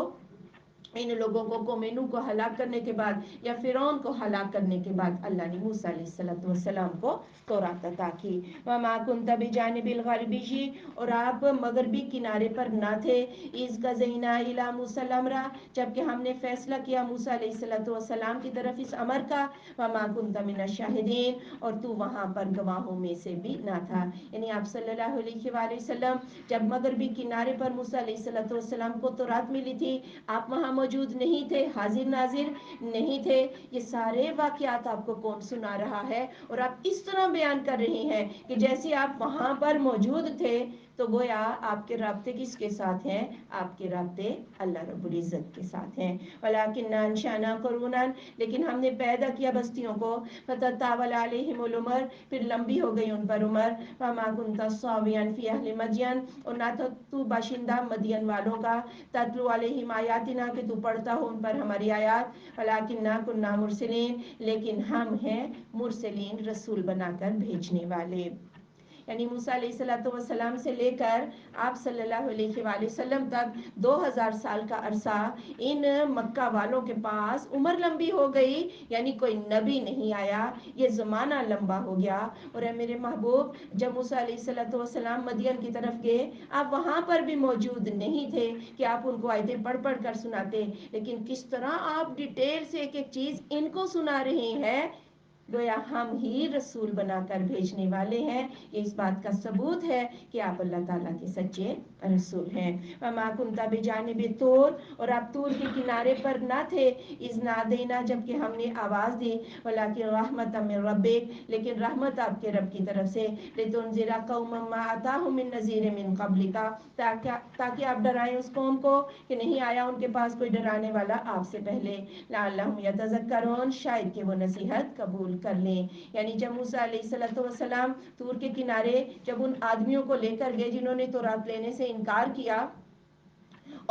ان لوگوں کو قوم نوح کو ہلاک کرنے کے بعد یا فرعون کو ہلاک کرنے کے بعد اللہ نے موسیٰ علیہ السلام کو تورات عطا کی. وَمَا كُنْتَ بِجَانِبِ الْغَرْبِيِّ اور آپ مغربی کنارے پر نہ تھے. اِذْ قَضَيْنَا إِلَىٰ مُوسَىٰ الْأَمْرَ جبکہ ہم نے فیصلہ کیا موسیٰ علیہ السلام کی طرف اس امر کا. وَمَا كُنْتَ مِنَ الشَّاهِدِينَ اور تو وہاں پر گواہوں میں سے بھی نہ تھا. یعنی آپ صلی اللہ علیہ وآلہ وسلم جب مغربی کنارے پر موسیٰ علیہ السلام کو تورات ملی تھی آپ وہاں موجود نہیں تھے, حاضر ناظر نہیں تھے. یہ سارے واقعات آپ کو کون سنا رہا ہے اور آپ اس طرح بیان کر رہے ہیں کہ جیسے آپ وہاں پر موجود تھے. تو گویا آپ کے رابطے کس کے ساتھ ہیں؟ آپ کے رابطے اللہ رب العزت کے ساتھ ہیں. وَلَٰكِنَّا أَنشَأْنَا قُرُونًا لیکن ہم نے پیدا کیا بستیوں کو. فَتَطَاوَلَ عَلَيْهِمُ الْعُمُرُ پھر لمبی ہو گئی ان پر عمر. وَمَا كُنْتَ ثَاوِيًا فِي أَهْلِ مَدْيَنَ اور نہ تو باشندہ مدین والوں کا. تَتْلُو عَلَيْهِمْ آيَاتِنَا کہ تو پڑھتا ہو ان پر ہماری آیات. وَلَٰكِنَّا كُنَّا مُرْسِلِينَ لیکن ہم ہیں مرسلین رسول بنا کر بھیجنے والے. یعنی موسیٰ علیہ السلام سے لے کر آپ صلی اللہ علیہ وآلہ وسلم تک 2000 سال کا عرصہ ان مکہ والوں کے پاس عمر لمبی ہو گئی. یعنی کوئی نبی نہیں آیا, یہ زمانہ لمبا ہو گیا. اور اے میرے محبوب جب موسیٰ علیہ السلام مدین کی طرف گئے آپ وہاں پر بھی موجود نہیں تھے کہ آپ ان کو آیتیں پڑھ پڑھ کر سناتے. لیکن کس طرح آپ ڈیٹیل سے ایک ایک چیز ان کو سنا رہے ہیں گویا ہم ہی رسول بنا کر بھیجنے والے ہیں. یہ اس بات کا ثبوت ہے کہ آپ اللہ تعالیٰ کے سچے رسول ہیں. وَمَا كُنْتَ بِجَانِبِ الطُّورِ اور آپ طور کے کنارے پر نہ تھے. اِذْ نَادَيْنَا جبکہ ہم نے آواز دی. وَلَٰكِنْ رَحْمَةً مِّن رَّبِّكَ لیکن رحمت آپ کے رب کی طرف سے. لِتُنذِرَ قَوْمًا مَّا أَتَاهُم مِّن نَّذِيرٍ مِّن قَبْلِكَ تاکہ آپ ڈرائیں اس قوم کو کہ نہیں آیا ان کے پاس کوئی ڈرانے والا آپ سے پہلے. لَعَلَّهُمْ يَتَذَكَّرُونَ شاید کہ وہ نصیحت قبول کر لیں. یعنی جب موسیٰ علیہ السلام طور کے کنارے جب ان آدمیوں کو لے کر گئے جنہوں نے تورات لینے سے انکار کیا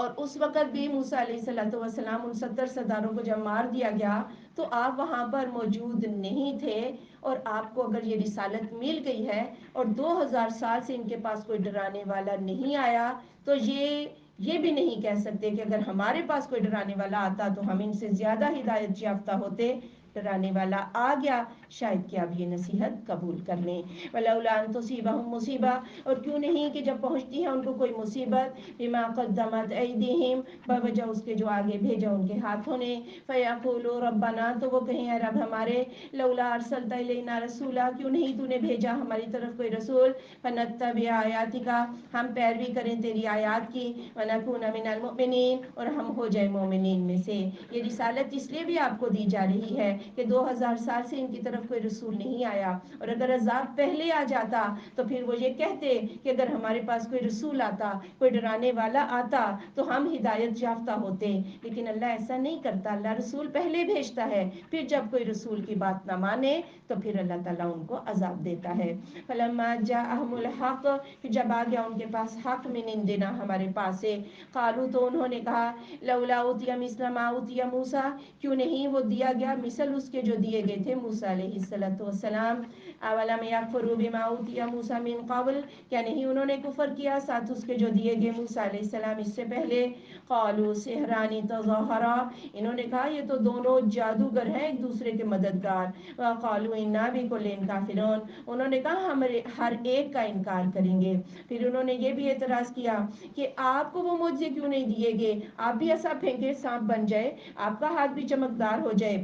اور اس وقت بھی موسیٰ علیہ السلام ان 70 سرداروں کو جب مار دیا گیا تو آپ وہاں پر موجود نہیں تھے. اور آپ کو اگر یہ رسالت مل گئی ہے اور 2000 سال سے ان کے پاس کوئی ڈرانے والا نہیں آیا تو یہ بھی نہیں کہہ سکتے کہ اگر ہمارے پاس کوئی ڈرانے والا آتا تو ہم ان سے زیادہ ہدایت یافتہ ہوتے. ڈرانے والا آ گیا شاید کہ اب یہ نصیحت قبول کر لیں. وَلَوْلَا أَن تُصِيبَهُم مُّصِيبَةٌ اور کیوں نہیں کہ جب پہنچتی ہے ان کو کوئی مصیبت بِمَا قَدَّمَتْ أَيْدِيهِمْ بوجہ اس کے جو آگے بھیجا ان کے ہاتھوں نے. فَيَقُولُوا رَبَّنَا تو وہ کہیں اے رب ہمارے لَوْلَا أَرْسَلْتَ إِلَيْنَا رَسُولًا کیوں نہیں تو نے بھیجا ہماری طرف کوئی رسول. فَنَتَّبِعَ آيَاتِكَ ہم پیروی کریں تیری آیات کی. وَنَكُونَ مِنَ الْمُؤْمِنِينَ اور ہم ہو جائیں مومنین میں سے. یہ رسالت اس لیے بھی آپ کو دی جا رہی ہے کہ 2000 سال سے ان کی طرف کوئی رسول نہیں آیا اور اگر عذاب پہلے آ جاتا تو پھر وہ یہ کہتے کہ اگر ہمارے پاس کوئی رسول آتا کوئی ڈرانے والا آتا تو ہم ہدایت یافتہ ہوتے. لیکن اللہ ایسا نہیں کرتا. اللہ رسول پہلے بھیجتا ہے پھر جب کوئی رسول کی بات نہ مانے تو پھر اللہ تعالیٰ ان کو عذاب دیتا ہے. فَلَمَّا جَاءَهُمُ الْحَقُّ پھر جب آ گیا ان کے پاس حق مِنْ عِنْدِنَا ہمارے پاس سے. قالوا تو انہوں نے کہا لولا اوتي مثل ما اوتي موسیٰ کیوں نہیں وہ دیا گیا مثل اس کے جو دیے گئے تھے موسیٰ علیہ السلام. اولم یکفروا بما اوتی موسیٰ من قبل کیا نہیں انہوں نے کفر کیا ساتھ اس کے جو دیے گئے موسیٰ علیہ السلام اس سے پہلے. قالوا سحران تظاہرا انہوں نے کہا یہ تو دونوں جادوگر ہیں ایک دوسرے کے مددگار. وقالوا انا بکل کافرون انہوں نے کہا ہم ہر ایک کا انکار کریں گے. پھر انہوں نے یہ بھی اعتراض کیا کہ آپ کو وہ معجزے کیوں نہیں دیے گئے. آپ بھی ایسا پھینکے سانپ بن جائے آپ کا ہاتھ بھی چمکدار ہو جائے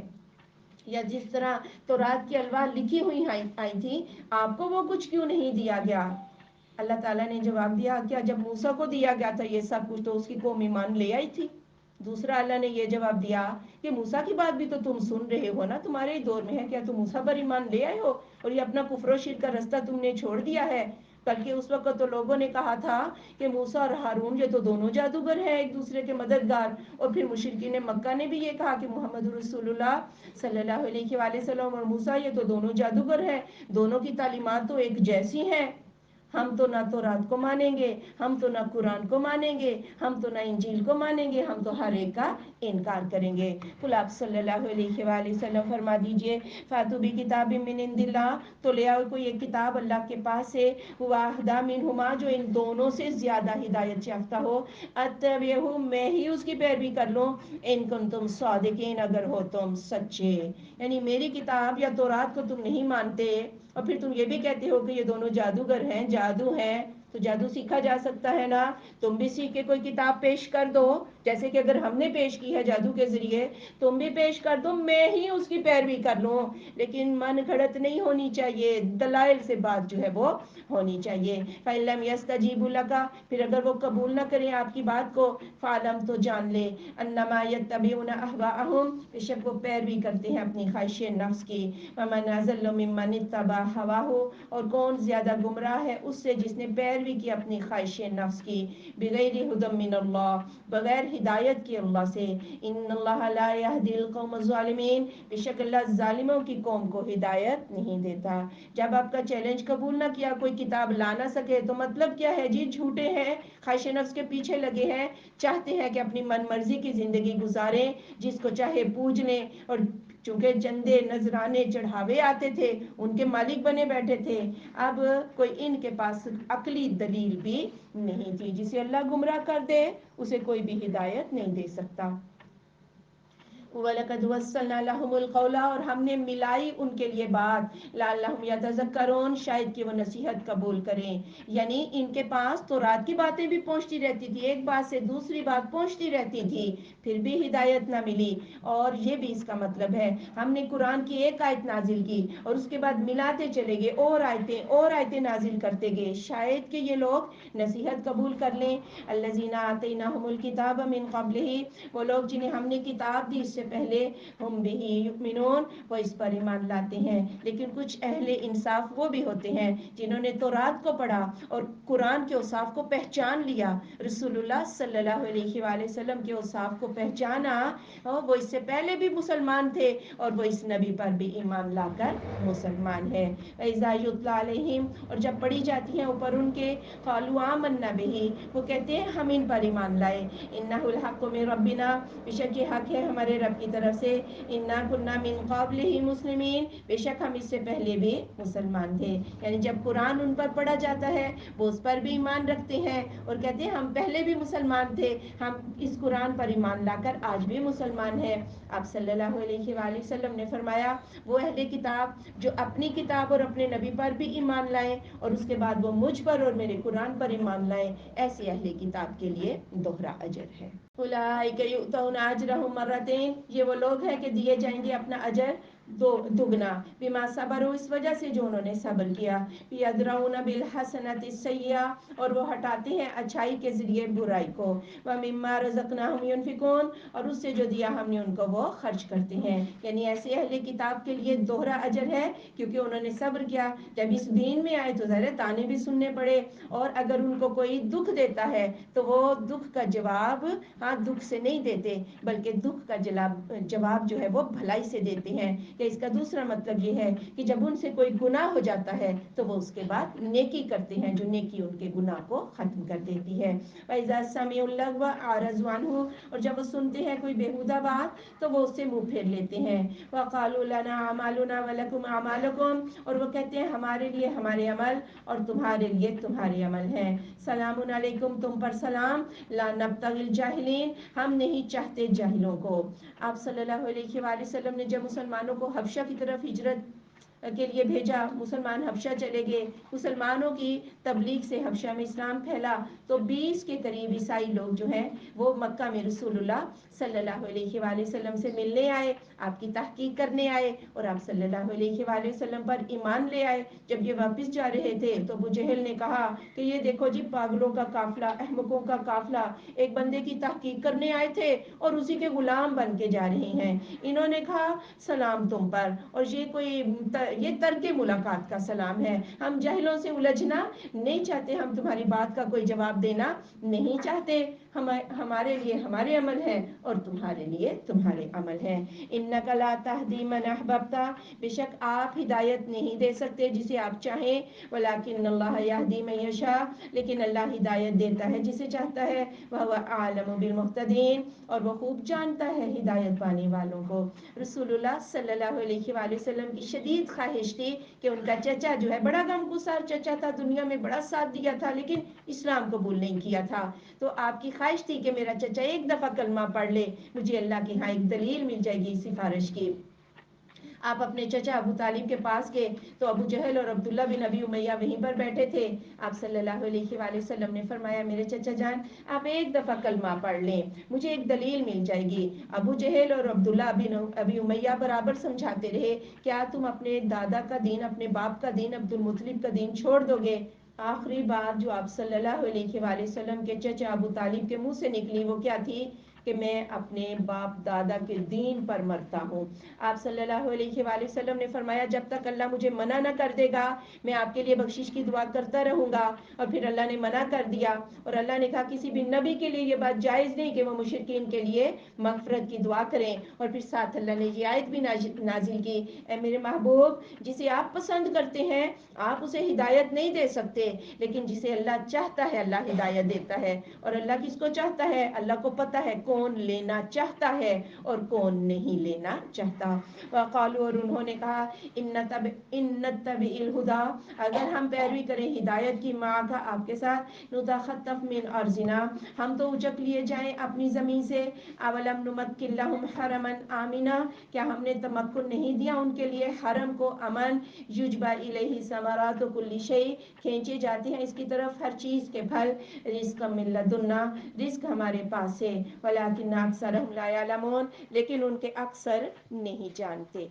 یا جس طرح تورات کی الواح لکھی ہوئی آئی تھی آپ کو وہ کچھ کیوں نہیں دیا گیا. اللہ تعالیٰ نے جواب دیا کیا جب موسیٰ کو دیا گیا تھا یہ سب کچھ تو اس کی قوم ایمان لے آئی تھی. دوسرا اللہ نے یہ جواب دیا کہ موسیٰ کی بات بھی تو تم سن رہے ہو نا تمہارے ہی دور میں ہے کیا تم موسیٰ پر ایمان لے آئے ہو اور یہ اپنا کفر و شرک کا رستہ تم نے چھوڑ دیا ہے. بلکہ اس وقت تو لوگوں نے کہا تھا کہ موسیٰ اور ہارون یہ تو دونوں جادوگر ہیں ایک دوسرے کے مددگار. اور پھر مشرکین مکہ نے بھی یہ کہا کہ محمد رسول اللہ صلی اللہ علیہ وآلہ وسلم اور موسیٰ یہ تو دونوں جادوگر ہیں دونوں کی تعلیمات تو ایک جیسی ہیں. ہم تو نہ تورات کو مانیں گے، ہم تو نہ قرآن کو مانیں گے، ہم تو نہ انجیل کو مانیں گے، ہم تو ہر ایک کا انکار کریں گے۔ پھر آپ صلی اللہ علیہ وآلہ وسلم فرما دیجئے فاتو بھی کتاب من عند اللہ، تو لے آؤ کوئی ایک کتاب اللہ کے پاس سے، واحدہ منہما، جو ان دونوں سے زیادہ ہدایت یافتہ ہو، اتبعہ، میں ہی اس کی پیروی کر لوں، ان کنتم صادقین، اگر ہو تم سچے۔ یعنی میری کتاب یا تورات کو تم نہیں مانتے اور پھر تم یہ بھی کہتے ہو کہ یہ دونوں جادوگر ہیں، جادو ہیں، تو جادو سیکھا جا سکتا ہے نا، تم بھی سیکھ کے کوئی کتاب پیش کر دو، جیسے کہ اگر ہم نے پیش کی ہے جادو کے ذریعے، تم بھی پیش کر دو، میں ہی اس کی پیروی کر لوں، لیکن من گھڑت نہیں ہونی چاہیے، دلائل سے بات جو ہے وہ ہونی چاہیے۔ فَإِن لَّمْ يَسْتَجِيبُوا لَكَ، پھر اگر وہ قبول نہ کریں آپ کی بات کو، فَاعْلَمْ، تو جان لے، أَنَّمَا يَتَّبِعُونَ أَهْوَاءَهُمْ، بے شک وہ پیروی کرتے ہیں اپنی خواہش نفس کی، وَمَنْ أَضَلُّ مِمَّنِ اتَّبَعَ هَوَاهُ، اور کون زیادہ گمراہ ہے اس سے جس نے پیروی کی اپنی خواہش نفس کی، بغیر هدى من اللہ، بغیر ہدایت کی اللہ سے، ان اللہ لا يهدي القوم الظالمین، بے شک اللہ ظالموں کی قوم کو ہدایت نہیں دیتا۔ جب آپ کا چیلنج قبول نہ کیا، کوئی کتاب لا نہ سکے، تو مطلب کیا ہے جی؟ جھوٹے ہیں، خواہش نفس کے پیچھے لگے ہیں، چاہتے ہیں کہ اپنی من مرضی کی زندگی گزاریں، جس کو چاہے پوج لیں، اور چونکہ چندے نذرانے چڑھاوے آتے تھے، ان کے مالک بنے بیٹھے تھے، اب کوئی ان کے پاس عقلی دلیل بھی نہیں تھی، جسے اللہ گمراہ کر دے اسے کوئی بھی ہدایت نہیں دے سکتا۔ وَلَقَدْ وَصَّلْنَا لَهُمُ الْقَوْلَ، اور ہم نے ملائی ان کے لیے بات، لَعَلَّهُمْ يَتَذَكَّرُونَ، شاید کہ وہ نصیحت قبول کریں۔ یعنی ان کے پاس تورات کی باتیں بھی پہنچتی رہتی تھی، ایک بات سے دوسری بات پہنچتی رہتی تھی، پھر بھی ہدایت نہ ملی، اور یہ بھی اس کا مطلب ہے ہم نے قرآن کی ایک آیت نازل کی اور اس کے بعد ملاتے چلے گئے، اور آیتیں نازل کرتے گئے، شاید کہ یہ لوگ نصیحت قبول کر لیں۔ الذین آتیناہم الکتاب من قبلہ، وہ لوگ جنہیں ہم نے کتاب دی اس سے پہلے، ہم بہ یؤمنون، وہ اس پر ایمان لاتے ہیں۔ لیکن کچھ اہل انصاف وہ بھی ہوتے ہیں جنہوں نے تورات کو پڑھا اور قرآن کے اوصاف کو پہچان لیا، رسول اللہ صلی اللہ علیہ وآلہ وسلم کے اوصاف کو پہچانا، اور وہ اس سے پہلے بھی مسلمان تھے اور وہ اس نبی پر بھی ایمان لا کر مسلمان ہے۔ وَإِذَا يُتْلَىٰ عَلَيْهِمْ، اور جب پڑھی جاتی ہیں اوپر ان کے، قَالُوا آمَنَّا بِهِ، وہ کہتے ہیں ہم ان پر ایمان لائے، إِنَّهُ الْحَقُّ مِن رَّبِّنَا، بے شک یہ حق ہے ہمارے رب کی طرف سے، إِنَّا كُنَّا مِن قَبْلِهِ مُسْلِمِينَ، بے شک ہم اس سے پہلے بھی مسلمان تھے۔ یعنی جب قرآن ان پر پڑھا جاتا ہے وہ اس پر بھی ایمان رکھتے ہیں اور کہتے ہیں ہم پہلے بھی مسلمان تھے، ہم اس قرآن پر ایمان لا کر آج بھی مسلمان ہیں۔ آپ صلی اللہ علیہ وآلہ وسلم نے فرمایا وہ اہل کتاب جو اپنی کتاب اور اپنے نبی پر بھی ایمان لائیں اور اس کے بعد وہ مجھ پر اور میرے قرآن پر ایمان لائیں، ایسے اہل کتاب کے لیے دوہرا اجر ہے۔ اولئک یؤتون اجرهم مرتین، یہ وہ لوگ ہیں کہ دیے جائیں گے اپنا اجر دگنا، بما صبروا، اس وجہ سے جو انہوں نے صبر کیا، یدرؤون بالحسنۃ السیئۃ، اور وہ ہٹاتے ہیں اچھائی کے ذریعے برائی کو، ومما رزقناہم ينفقون، اور اس سے جو دیا ہم نے ان کو وہ خرچ کرتے ہیں۔ یعنی ایسے اہل کتاب کے لیے دوہرا اجر ہے کیونکہ انہوں نے صبر کیا، جب اس دین میں آئے تو ظاہر تانے بھی سننے پڑے، اور اگر ان کو کوئی دکھ دیتا ہے تو وہ دکھ کا جواب دکھ سے نہیں دیتے بلکہ دکھ کا جواب جو ہے وہ بھلائی سے دیتے ہیں، کہ اس کا دوسرا مطلب یہ ہے کہ جب ان سے کوئی گناہ ہو جاتا ہے تو وہ اس کے بعد نیکی کرتے ہیں جو نیکی ان کے گناہ کو ختم کر دیتی ہے۔ وَإِذَا سَمِعُوا اللَّغْوَ أَعْرَضُوا عَنْهُ، اور جب وہ سنتے ہیں کوئی بیہودہ بات تو وہ اس سے منہ پھیر لیتے ہیں۔ وَقَالُوا لَنَا أَعْمَالُنَا وَلَكُمْ أَعْمَالُكُمْ، اور وہ کہتے ہیں ہمارے لیے ہمارے عمل اور تمہارے لیے تمہارے عمل ہیں۔ سلام علیکم، تم پر سلام، لا نبتغی الجاہلین، ہم نہیں چاہتے جاہلوں کو۔ آپ صلی اللہ علیہ وآلہ وسلم نے جب مسلمانوں کو حبشہ کی طرف ہجرت کے لیے بھیجا، مسلمان حبشہ چلے گئے، مسلمانوں کی تبلیغ سے حبشہ میں اسلام پھیلا، تو 20 کے قریب عیسائی لوگ جو ہیں وہ مکہ میں رسول اللہ صلی اللہ علیہ وآلہ وسلم سے ملنے آئے، آپ کی تحقیق کرنے آئے اور آپ صلی اللہ علیہ وآلہ وسلم پر ایمان لے آئے۔ جب یہ واپس جا رہے تھے تو ابو جہل نے کہا کہ یہ دیکھو جی پاگلوں کا قافلہ، احمقوں کا قافلہ، ایک بندے کی تحقیق کرنے آئے تھے اور اسی کے غلام بن کے جا رہے ہیں۔ انہوں نے کہا سلام تم پر، اور یہ کوئی یہ ترک ملاقات کا سلام ہے. ہم جہلوں سے الجھنا نہیں چاہتے, ہم تمہاری بات کا کوئی جواب دینا نہیں چاہتے. ہمارے لیے ہمارے عمل ہیں اور تمہارے لیے تمہارے عمل ہیں. اِنَّكَ لَا تَهْدِي مَنْ أَحْبَبْتَ, بے شک آپ ہدایت نہیں دے سکتے جسے آپ چاہیں. وَلَكِنَّ اللَّهَ يَهْدِي مَن يَشَاءُ, لیکن اللہ ہدایت دیتا ہے جسے چاہتا ہے. وَهُوَ أَعْلَمُ بِالْمُهْتَدِينَ, اور وہ خوب جانتا ہے ہدایت پانے والوں کو. رسول اللہ صلی اللہ علیہ وآلہ وسلم کی شدید خواہش تھی کہ ان کا چچا جو ہے, بڑا غمگسار چچا تھا, دنیا میں بڑا ساتھ دیا تھا لیکن اسلام قبول نہیں کیا تھا. تو آپ کی خواہش تھی کہ میرا چچا ایک دفعہ کلمہ پڑھ لے, مجھے اللہ کے ہاں ایک دلیل مل جائے گی سفارش کی. آپ اپنے چچا ابو طالب کے پاس گئے تو ابو جہل اور عبداللہ بن ابی امیہ وہیں پر بیٹھے تھے. آپ صلی اللہ علیہ وآلہ وسلم نے فرمایا, میرے چچا جان آپ ایک دفعہ کلمہ پڑھ لیں, مجھے ایک دلیل مل جائے گی. ابو جہل اور عبداللہ بن ابی امیہ برابر سمجھاتے رہے, کیا تم اپنے دادا کا دین, اپنے باپ کا دین, عبد المطلب کا دین چھوڑ دو گے؟ آخری بات جو آپ صلی اللہ علیہ وآلہ وسلم کے چچا ابو طالب کے منہ سے نکلی وہ کیا تھی کہ میں اپنے باپ دادا کے دین پر مرتا ہوں. آپ صلی اللہ علیہ وآلہ وسلم نے فرمایا, جب تک اللہ مجھے منع نہ کر دے گا میں آپ کے لیے بخشش کی دعا کرتا رہوں گا. اور پھر اللہ نے منع کر دیا, اور اللہ نے کہا کسی بھی نبی کے لیے یہ بات جائز نہیں کہ وہ مشرکین کے لیے مغفرت کی دعا کریں. اور پھر ساتھ اللہ نے یہ آیت بھی نازل کی, اے میرے محبوب جسے آپ پسند کرتے ہیں آپ اسے ہدایت نہیں دے سکتے, لیکن جسے اللہ چاہتا ہے اللہ ہدایت دیتا ہے. اور اللہ کس کو چاہتا ہے, اللہ کو پتہ ہے کون لینا چاہتا ہے اور کون نہیں لینا چاہتا. وقالوا, اور انہوں نے کہا, ان نتبع الہدی, اگر ہم پیروی کریں ہدایت کی, معک آپ کے ساتھ, نتخطف من ارضنا, ہم تو اچک لیے جائیں اپنی زمین سے. اولم نمکن لهم حرما آمنا, کیا ہم نے تمکن نہیں دیا ان کے لیے حرم کو امن. یجبا الیہ ثمرات کل شیء, کھینچے جاتے ہیں اس کی طرف ہر چیز کے پھل. رزقا من لدنا, رزق ہمارے پاس سے. ولکن اکثرهم لا یعلمون, لیکن ان کے اکثر نہیں جانتے.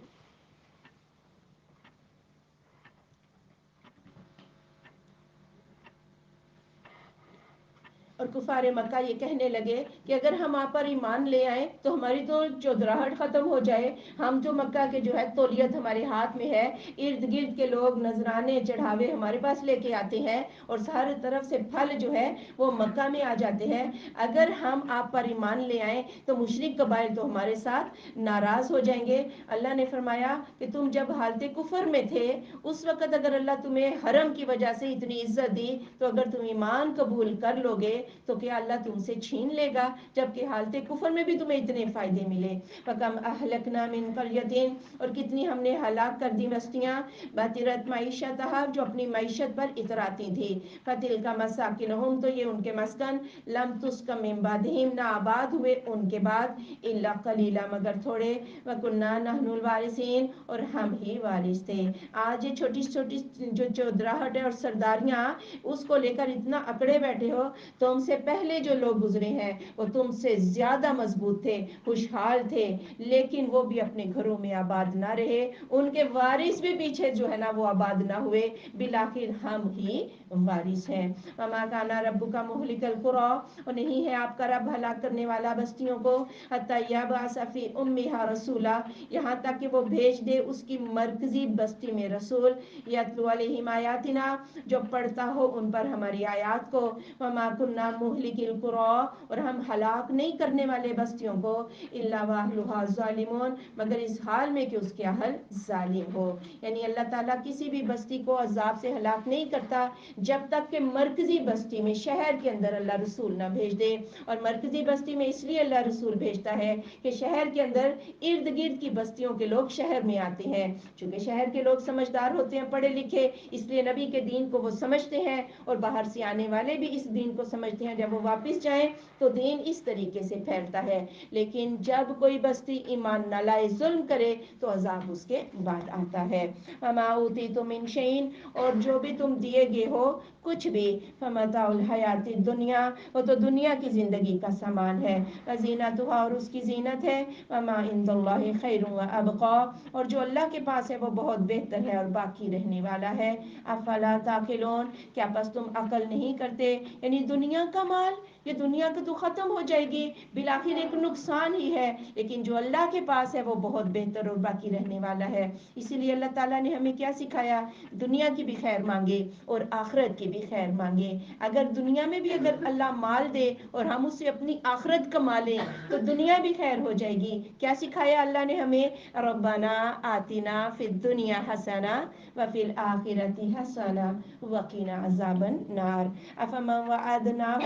اور کفار مکہ یہ کہنے لگے کہ اگر ہم آپ پر ایمان لے آئیں تو ہماری تو چودراہٹ ختم ہو جائے. ہم جو مکہ کے جو ہے تولیت ہمارے ہاتھ میں ہے, ارد گرد کے لوگ نذرانے چڑھاوے ہمارے پاس لے کے آتے ہیں, اور ہر طرف سے پھل جو ہے وہ مکہ میں آ جاتے ہیں. اگر ہم آپ پر ایمان لے آئیں تو مشرک قبائل تو ہمارے ساتھ ناراض ہو جائیں گے. اللہ نے فرمایا کہ تم جب حالت کفر میں تھے اس وقت اگر اللہ تمہیں حرم کی وجہ سے اتنی عزت دی, تو اگر تم ایمان قبول کر لو گے تو کیا اللہ تم سے چھین لے گا, جبکہ حالت کفر میں بھی تمہیں اتنے فائدے ملے. فَكَمْ أَهْلَكْنَا مِنْ قَرْيَةٍ, اور کتنی ہم نے ہلاک کر دی بستیاں, بَطِرَتْ مَعِیشَتَهَا, جو اپنی معیشت پر اتراتی تھی. فَتِلْكَ مَسَاكِنُهُمْ, تو یہ ان کے مسکن, لَمْ تُسْكَن مِنْ بَعْدِهِمْ, نہ آباد ہوئے ان کے بعد, إِلَّا قَلِيلًا, مگر تھوڑے. وَكُنَّا نَحْنُ الْوَارِثِينَ, اور ہم ہی وارث تھے. آج یہ چھوٹی چھوٹی جو چودراہٹ ہے اور سرداریاں, اس کو لے کر اتنا اکڑے بیٹھے ہو. تم سے پہلے جو لوگ گزرے ہیں وہ تم سے زیادہ مضبوط تھے, خوشحال تھے, لیکن وہ بھی اپنے گھروں میں آباد نہ رہے, ان کے وارث بھی پیچھے جو ہے نا وہ آباد نہ ہوئے. بالآخر ہم ہی وارث ہیں. وَمَا كَانَ رَبُّكَ مُهْلِكَ الْقُرَىٰ, اور نہیں ہے آپ کا رب ہلاک کرنے والا بستیوں کو, حَتَّىٰ يَبْعَثَ فِي أُمِّهَا رَسُولًا, یہاں تک کہ وہ بھیج دے اس کی مرکزی بستی میں رسول. يَتْلُو عَلَيْهِمْ آيَاتِنَا, جو پڑھتا ہو ان پر ہماری آیات کو. وَمَا كُنَّا مُهْلِكِ الْقُرَىٰ, اور ہم ہلاک نہیں کرنے والے بستیوں کو, إِلَّا وَأَهْلُهَا ظَالِمُونَ, مگر اس حال میں کہ اس کے اہل ظالم ہو. یعنی اللہ تعالیٰ کسی بھی بستی کو عذاب سے ہلاک نہیں کرتا جب تک کہ مرکزی بستی میں, شہر کے اندر اللہ رسول نہ بھیج دے. اور مرکزی بستی میں اس لیے اللہ رسول بھیجتا ہے کہ شہر کے اندر ارد گرد کی بستیوں کے لوگ شہر میں آتے ہیں, چونکہ شہر کے لوگ سمجھدار ہوتے ہیں, پڑھے لکھے, اس لیے نبی کے دین کو وہ سمجھتے ہیں, اور باہر سے آنے والے بھی اس دین کو سمجھتے ہیں. جب وہ واپس جائیں تو دین اس طریقے سے پھیلتا ہے. لیکن جب کوئی بستی ایمان نہ لائے, ظلم کرے, تو عذاب اس کے بعد آتا ہے. وَمَا أُوتِيتُم مِّن شَيْءٍ, اور جو بھی تم دیے گئے ہو کچھ بھی, فَمَتَاعُ الْحَيَاةِ الدُّنْيَا, وہ تو دنیا کی زندگی کا سامان ہے. وَزِینَتُهَا, اور اس کی زینت ہے. وَمَا عِندَ اللَّهِ خَيْرٌ وَأَبْقَىٰ, اور جو اللہ کے پاس ہے وہ بہت بہتر ہے اور باقی رہنے والا ہے. أَفَلَا تَعْقِلُونَ, کیا پس تم عقل نہیں کرتے, یعنی دنیا کا مال یہ دنیا کا تو ختم ہو جائے گی، بالآخر ایک نقصان ہی ہے، لیکن جو اللہ کے پاس ہے وہ بہت بہتر اور باقی رہنے والا ہے۔ اسی لیے اللہ تعالیٰ نے ہمیں کیا سکھایا؟ دنیا کی بھی خیر مانگے اور آخرت کی بھی خیر مانگے۔ اگر دنیا میں بھی اگر اللہ مال دے اور ہم اس سے اپنی آخرت کما لیں تو دنیا بھی خیر ہو جائے گی۔ کیا سکھایا اللہ نے ہمیں؟ ربنا آتنا فی الدنیا حسنہ وفی الآخرۃ حسنہ وقنا عذاب النار۔ افمن وعدناہ،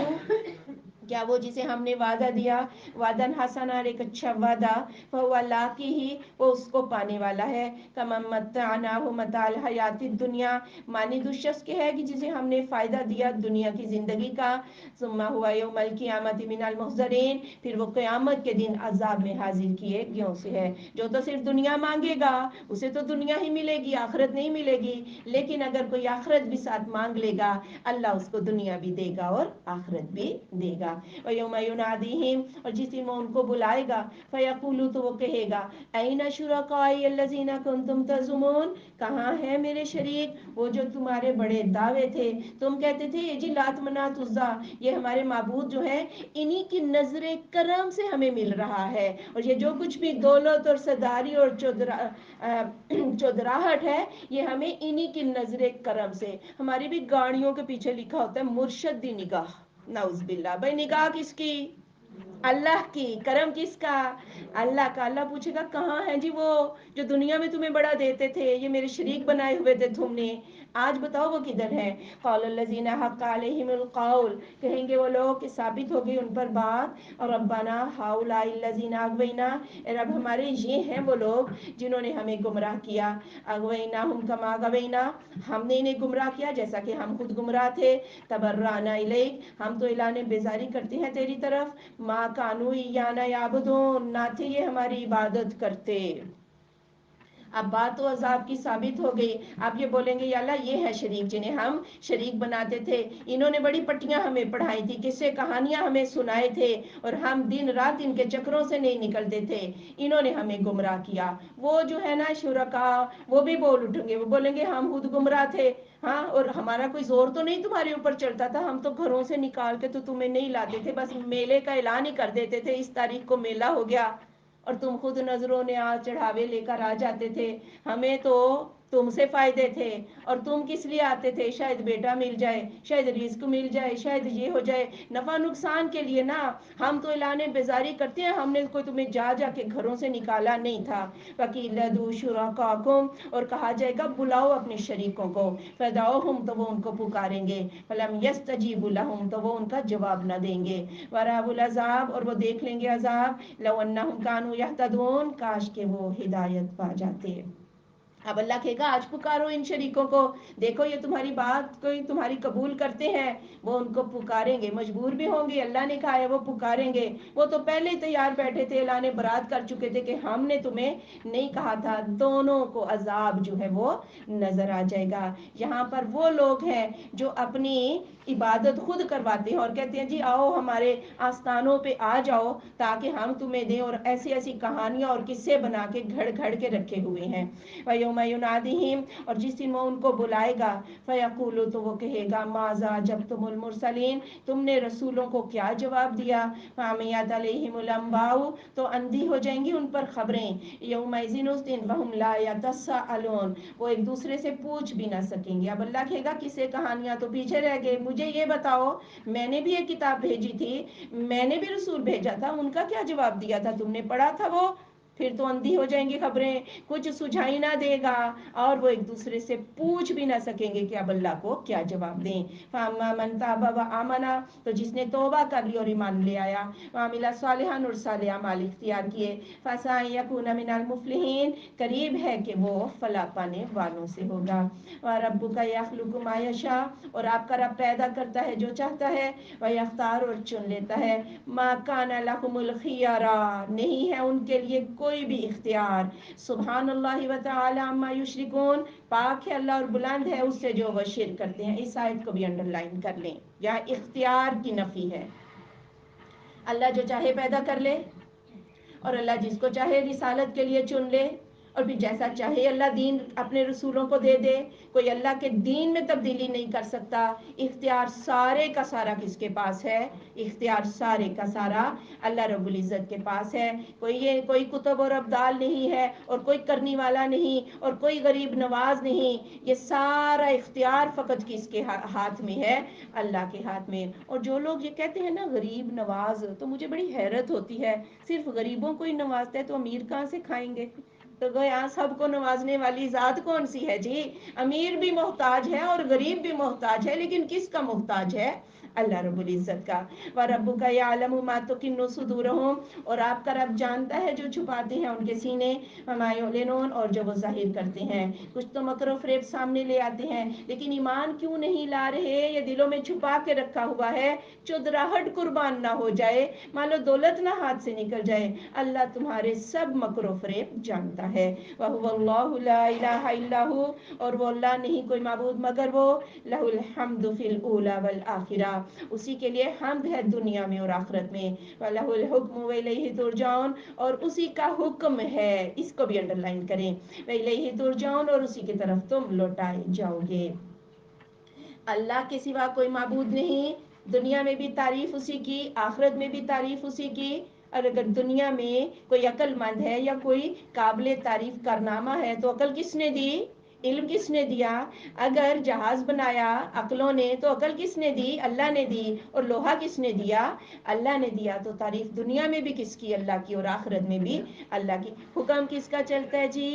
کیا وہ جسے ہم نے وعدہ دیا، وعدن حسنہ، ایک اچھا وعدہ، فہو لاقیہ، وہ اس کو پانے والا ہے، کمن متعناہ متاع الحیات الدنیا، مانند اس شخص کے ہے کہ جسے ہم نے فائدہ دیا دنیا کی زندگی کا، ثم هو یوم القیامۃ من المحضرین، پھر وہ قیامت کے دن عذاب میں حاضر کیے گیوں سے ہے۔ جو تو صرف دنیا مانگے گا اسے تو دنیا ہی ملے گی، آخرت نہیں ملے گی، لیکن اگر کوئی آخرت بھی ساتھ مانگ لے گا اللہ اس کو دنیا بھی دے گا اور آخرت بھی دے گا۔ وَيَوْمَ يُنَادِيهِمْ، اور جس دن وہ ان کو بلائے گا، فَيَقُولُ، تو وہ کہے گا، أَيْنَ شُرَكَائِيَ الَّذِينَ كُنْتُمْ تَزْعُمُونَ، کہاں ہے میرے شریک وہ جو تمہارے بڑے دعوے تھے، تم کہتے تھے یہ جی لات منات عزا یہ ہمارے معبود جو ہیں انہی کی نظر کرم سے ہمیں مل رہا ہے، اور یہ جو کچھ بھی دولت اور سرداری اور چودراہٹ ہے یہ ہمیں انہی کی نظر کرم سے، ہماری بھی گاڑیوں کے پیچھے لکھا ہوتا ہے مرشد دی نگاہ، نعوذ باللہ، بھائی نگاہ کس کی؟ اللہ کی، کرم کس کا؟ اللہ کا۔ اللہ پوچھے گا کہاں ہے جی وہ جو دنیا میں تمہیں بڑا دیتے تھے، یہ میرے شریک بنائے ہوئے تھے تم نے، آج بتاؤ وہ کدھر ہے؟ قال الذین حق علیہم القول، کہیں گے وہ لوگ کہ ثابت ہو گئی ان پر بات، ربنا ہؤلاء الذین اغوینا، اے رب ہمارے یہ ہیں وہ لوگ جنہوں نے ہمیں گمراہ کیا، اغویناہم کما غوینا، ہم نے انہیں گمراہ کیا جیسا کہ ہم خود گمراہ تھے، تبرأنا الیک، ہم تو اعلان بیزاری کرتے ہیں تیری طرف، ما کانوا ایانا یعبدون، نہ تھے یہ ہماری عبادت کرتے۔ اب بات تو عذاب کی ثابت ہو گئی، اب یہ بولیں گے یا اللہ یہ ہے شریک جنہیں ہم شریک بناتے تھے، انہوں نے بڑی پٹیاں ہمیں پڑھائی تھی، قصے کہانیاں ہمیں سنائے تھے اور ہم دن رات ان کے چکروں سے نہیں نکلتے تھے، انہوں نے ہمیں گمراہ کیا۔ وہ جو ہے نا شرکا، وہ بھی بول اٹھیں گے، وہ بولیں گے ہم خود گمراہ تھے، ہاں، اور ہمارا کوئی زور تو نہیں تمہارے اوپر چلتا تھا، ہم تو گھروں سے نکال کے تو تمہیں نہیں لاتے تھے، بس میلے کا اعلان ہی کر دیتے تھے اس تاریخ کو میلہ ہو گیا، اور تم خود نظروں نے آج چڑھاوے لے کر آ جاتے تھے، ہمیں تو تم سے فائدے تھے، اور تم کس لیے آتے تھے؟ شاید بیٹا مل جائے، شاید رزق مل جائے، شاید یہ ہو جائے، نفع نقصان کے لیے نا، ہم تو اعلان بیزاری کرتے ہیں، ہم نے کوئی تمہیں جا جا کے گھروں سے نکالا نہیں تھا۔ وَقِيلَ ادْعُوا شُرَكَاءَكُمْ، اور کہا جائے گا بلاؤ اپنے شریکوں کو، فَدَعُوهُمْ، تو وہ ان کو پکاریں گے، فَلَمْ يَسْتَجِيبُوا لَهُمْ، تو وہ ان کا جواب نہ دیں گے، وَرَأَوُا الْعَذَابَ، اور وہ دیکھ لیں گے عذاب، لَوْ أَنَّهُمْ كَانُوا يَهْتَدُونَ، کاش کہ وہ ہدایت پا جاتے۔ اب اللہ کہے گا آج پکارو ان شریکوں کو، دیکھو یہ تمہاری بات کوئی تمہاری قبول کرتے ہیں، وہ ان کو پکاریں گے، مجبور بھی ہوں گے، اللہ نے کہا ہے وہ پکاریں گے، وہ تو پہلے ہی تیار بیٹھے تھے، اعلان برات کر چکے تھے کہ ہم نے تمہیں نہیں کہا تھا، دونوں کو عذاب جو ہے وہ نظر آ جائے گا۔ یہاں پر وہ لوگ ہیں جو اپنی عبادت خود کرواتے ہیں اور کہتے ہیں جی آؤ ہمارے آستانوں پہ آ جاؤ تاکہ ہم تمہیں دیں، اور ایسی ایسی کہانیاں اور قصے بنا کے گھڑ گھڑ کے رکھے ہوئے ہیں۔ وَيَوْمَ يُنَادِيهِمْ، اور جس دن وہ ان کو بلائے گا، فَيَقُولُ، تو وہ کہے گا، مَاذَا أَجَبْتُمُ الْمُرْسَلِينَ، تم نے رسولوں کو کیا جواب دیا؟ فَعَمِيَتْ عَلَيْهِمُ الْأَنْبَاءُ، تو اندھی ہو جائیں گی ان پر خبریں، يَوْمَئِذٍ، اس دن، وَهُمْ لَا يَتَسَاءَلُونَ، وہ ایک دوسرے سے پوچھ بھی نہ سکیں گے۔ اب اللہ کہے گا قصے کہانیاں تو پیچھے رہ گئے، مجھے یہ بتاؤ میں نے بھی ایک کتاب بھیجی تھی، میں نے بھی رسول بھیجا تھا، ان کا کیا جواب دیا تھا؟ تم نے پڑھا تھا وہ؟ پھر تو اندھی ہو جائیں گی خبریں، کچھ سجھائی نہ دے گا، اور وہ ایک دوسرے سے پوچھ بھی نہ سکیں گے کہ اب اللہ کو کیا جواب دیں۔ فَأَمَّا مَن تَابَ وَآمَنَ، تو جس نے توبہ کر لی اور ایمان لے آیا، وَعَمِلَ صَالِحًا، اور صالح اعمال اختیار کیے، فَعَسَىٰ أَن يَكُونَ مِنَ الْمُفْلِحِينَ، قریب ہے کہ وہ فلاح پانے والوں سے ہوگا۔ وَرَبُّكَ يَخْلُقُ مَا يَشَاءُ، اور آپ کا رب پیدا کرتا ہے جو چاہتا ہے، وَيَخْتَارُ، اور چن لیتا ہے، مَا كَانَ لَهُمُ الْخِيَرَةُ، نہیں ہے ان کے لیے کوئی بھی اختیار، سبحان اللہ وتعالی عما یشرکون، پاک ہے اللہ اور بلند ہے اس سے جو وہ شرک کرتے ہیں۔ اس آیت کو بھی انڈر لائن کر لیں، یہاں اختیار کی نفی ہے، اللہ جو چاہے پیدا کر لے، اور اللہ جس کو چاہے رسالت کے لیے چن لے، اور پھر جیسا چاہے اللہ دین اپنے رسولوں کو دے دے، کوئی اللہ کے دین میں تبدیلی نہیں کر سکتا۔ اختیار سارے کا سارا کس کے پاس ہے؟ اختیار سارے کا سارا اللہ رب العزت کے پاس ہے۔ کوئی کتب اور ابدال نہیں ہے، اور کوئی کرنی والا نہیں، اور کوئی غریب نواز نہیں۔ یہ سارا اختیار فقط کس کے ہاتھ میں ہے؟ اللہ کے ہاتھ میں۔ اور جو لوگ یہ کہتے ہیں نا غریب نواز، تو مجھے بڑی حیرت ہوتی ہے، صرف غریبوں کو ہی نوازتا ہے تو امیر کہاں سے کھائیں گے؟ تو گویا سب کو نوازنے والی ذات کون سی ہے جی؟ امیر بھی محتاج ہے اور غریب بھی محتاج ہے، لیکن کس کا محتاج ہے؟ اللہ رب العزت کا۔ وَرَبُّكَ يَعْلَمُ مَا تُكِنُّ صُدُورُهُمْ، اور آپ کا رب جانتا ہے جو چھپاتے ہیں ان کے سینے، وَمَا يُعْلِنُونَ، اور جو وہ ظاہر کرتے ہیں۔ کچھ تو مکر و فریب سامنے لے آتے ہیں، لیکن ایمان کیوں نہیں لا رہے؟ یہ دلوں میں چھپا کے رکھا ہوا ہے، چودراہٹ قربان نہ ہو جائے، مان لو دولت نہ ہاتھ سے نکل جائے۔ اللہ تمہارے سب مکر و فریب جانتا ہے۔ وَهُوَ اللَّهُ لَا إِلَٰهَ إِلَّا هُوَ، اور وہ اللہ نہیں کوئی معبود مگر وہ، لَهُ الْحَمْدُ فِي الْأُولَىٰ وَالْآخِرَةِ، اسی کے لیے حمد ہے دنیا میں اور آخرت میں۔ وَلَهُ الْحُكْمُ وَإِلَيْهِ تُرْجَعُونَ، اور اسی کا حکم ہے، اس کو بھی انڈر لائن کریں، وَإِلَيْهِ تُرْجَعُونَ، اور اسی کی طرف تم لوٹائے جاؤ گے۔ اللہ کے سوا کوئی معبود نہیں، دنیا میں بھی تعریف اسی کی، آخرت میں بھی تعریف اسی کی۔ اور اگر دنیا میں کوئی عقل مند ہے یا کوئی قابل تعریف کارنامہ ہے تو عقل کس نے دی؟ علم کس نے دیا؟ اگر جہاز بنایا عقلوں نے تو عقل کس نے دی؟ اللہ نے دی۔ اور لوہا کس نے دیا؟ اللہ نے دیا۔ تو تعریف دنیا میں بھی کس کی؟ اللہ کی، اور آخرت میں بھی اللہ کی۔ حکم کس کا چلتا ہے جی؟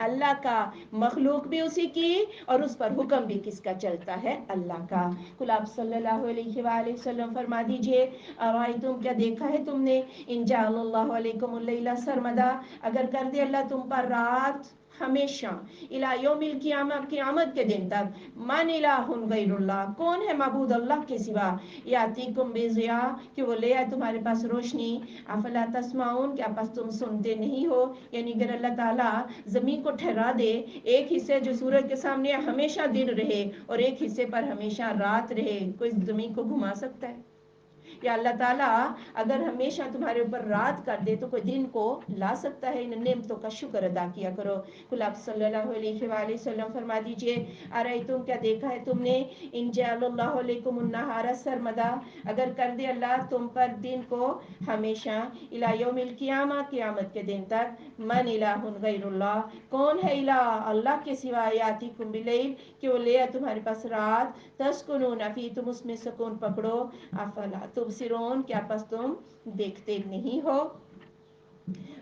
اللہ کا۔ مخلوق بھی اسی کی، اور اس پر حکم بھی کس کا چلتا ہے؟ اللہ کا۔ کل آپ صلی اللہ علیہ وآلہ وسلم فرما دیجئے، ارائیتم، کیا دیکھا ہے تم نے، ان جعل اللہ علیکم اللیل سرمدا، اگر کر دے اللہ تم پر رات ہمیشہ، الی یوم القیامہ، قیامت کے دن تک، من الہ غیر اللہ، کون ہے معبود اللہ کے سوا، یاتیکم بضیاء، کہ وہ لے آئے تمہارے پاس روشنی، افلا تسمعون، کیا پس تم سنتے نہیں ہو؟ یعنی اگر اللہ تعالیٰ زمین کو ٹھہرا دے، ایک حصے جو سورج کے سامنے ہمیشہ دن رہے اور ایک حصے پر ہمیشہ رات رہے، کوئی زمین کو گھما سکتا ہے؟ یا اللہ تعالیٰ اگر ہمیشہ تمہارے اوپر رات کر دے تو کوئی دن کو لا سکتا ہے؟ ان نعمتوں کا شکر ادا کیا کرو۔ کل آپ صلی اللہ علیہ وآلہ وسلم فرما دیجئے، ارائیتم، کیا دیکھا ہے تم نے، ان جعل اللہ علیکم النہار سرمدا، اگر کر دے اللہ تم پر دن کو ہمیشہ، الی یوم القیامہ، قیامت کے دن تک، من الہ غیر اللہ، کون ہے الہ اللہ کے سوا، یاتیکم باللیل، کہ وہ لے آئے تمہارے پاس رات، تسکنون فی، تم اس میں سکون پکڑو، افلا تبصرون، کیا پس تم دیکھتے نہیں ہو؟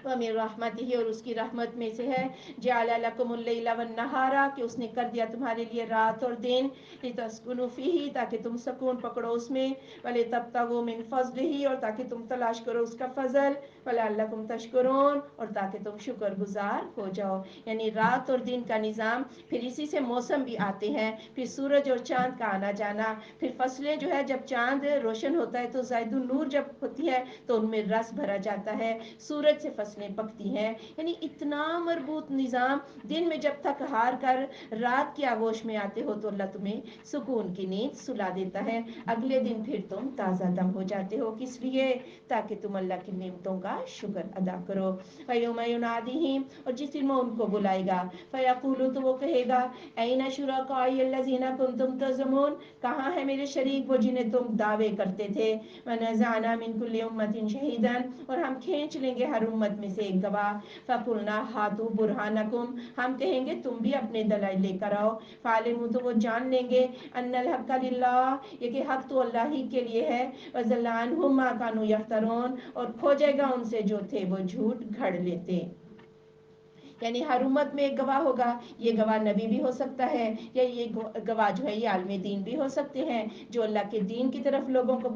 وَمِن رحمتہ، اور اس کی رحمت میں سے ہے، جعل لکم اللیل والنہار، کہ اس نے کر دیا تمہارے لیے رات اور دن، لتسکنوا فیہ، تاکہ تم سکون پکڑو اس میں، ولتبتغوا من فضلہ، اور تاکہ تم تلاش کرو اس کا فضل، ولعلکم تشکرون، اور تاکہ تم شکر گزار ہو جاؤ۔ یعنی رات اور دن کا نظام، پھر اسی سے موسم بھی آتے ہیں، پھر سورج اور چاند کا آنا جانا، پھر فصلیں جو ہے جب چاند روشن ہوتا ہے تو زائد النور جب ہوتی ہے تو ان میں رس بھرا جاتا ہے، سورج سے فصلیں پکتی ہیں، یعنی اتنا مربوط نظام، دن میں جب تک ہار کر رات کی آغوش میں آتے ہو تو اللہ تمہیں سکون کی نیند سلا دیتا ہے، اگلے دن پھر تم تازہ دم ہو جاتے ہو، کس لیے؟ تاکہ تم اللہ کی نعمتوں کا شکر ادا کرو۔ فَيَوْمَ يُنَادِيهِمْ، اور جس دن وہ ان کو بلائے گا، فَيَقُولُ، تو وہ کہے گا، أَيْنَ شُرَكَائِيَ الَّذِينَ كُنتُمْ تَزْعُمُونَ، کہاں ہے میرے شریک وہ جنہیں تم دعوے کرتے تھے، وَنَزَعْنَا مِن كُلِّ أُمَّةٍ شَهِيدًا، اور ہم کھینچ لیں گے ہر امت میں سے ایک گواہ، فَقُلْنَا هَاتُوا بُرْهَانَكُمْ، ہم کہیں گے تم بھی اپنے دلائل لے کر آؤ، فَعَلِمُوا، تو وہ جان لیں گے، أَنَّ الْحَقَّ لِلَّهِ، یہ کہ حق تو اللہ ہی کے لیے ہے، وَضَلَّ عَنْهُمْ مَا كَانُوا يَفْتَرُونَ، اور کھو جائے گا ان سے جو تھے وہ جھوٹ گھڑ لیتے۔ یعنی ہر امت میں ایک گواہ ہوگا، یہ گواہ نبی بھی ہو سکتا ہے، یا یہ گواہ جو ہے یہ عالم دین بھی ہو سکتے ہیں، جو اللہ کے دین کی طرف لوگوں کو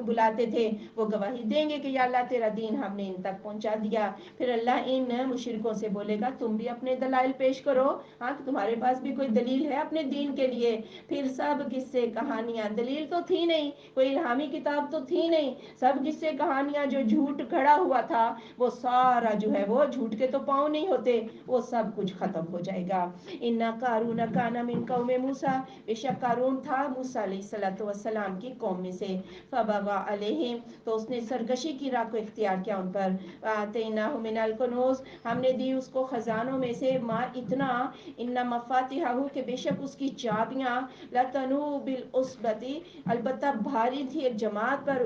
بلاتے تھے، وہ گواہی دیں گے کہ یا اللہ تیرا دین ہم نے ان تک پہنچا دیا۔ پھر اللہ ان مشرکوں سے بولے گا تم بھی اپنے دلائل پیش کرو، ہاں تمہارے پاس بھی کوئی دلیل ہے اپنے دین کے لیے؟ پھر سب قصے کہانیاں، دلیل تو تھی نہیں، کوئی الہامی کتاب تو تھی نہیں، سب قصے کہانیاں جو جھوٹ گھڑا ہوا تھا وہ سارا جو ہے وہ جھوٹ کے تو پاؤں نہیں ہوتے، سے وہ سب کچھ ختم ہو جائے گا. ان قارون کان من قوم موسیٰ، بے شک قارون تھا موسیٰ علیہ السلام کی قوم میں سے. فبغى علیہم، تو اس نے سرکشی کی راہ کو اختیار کیا ان پر. آتیناہ من الکنوز، ہم نے دی اس کو خزانوں میں سے ما اتنا، ان مفاتیحہ کہ بے شک اس کی چابیاں لتنوء بالعصبۃ البتہ بھاری تھی ایک جماعت پر،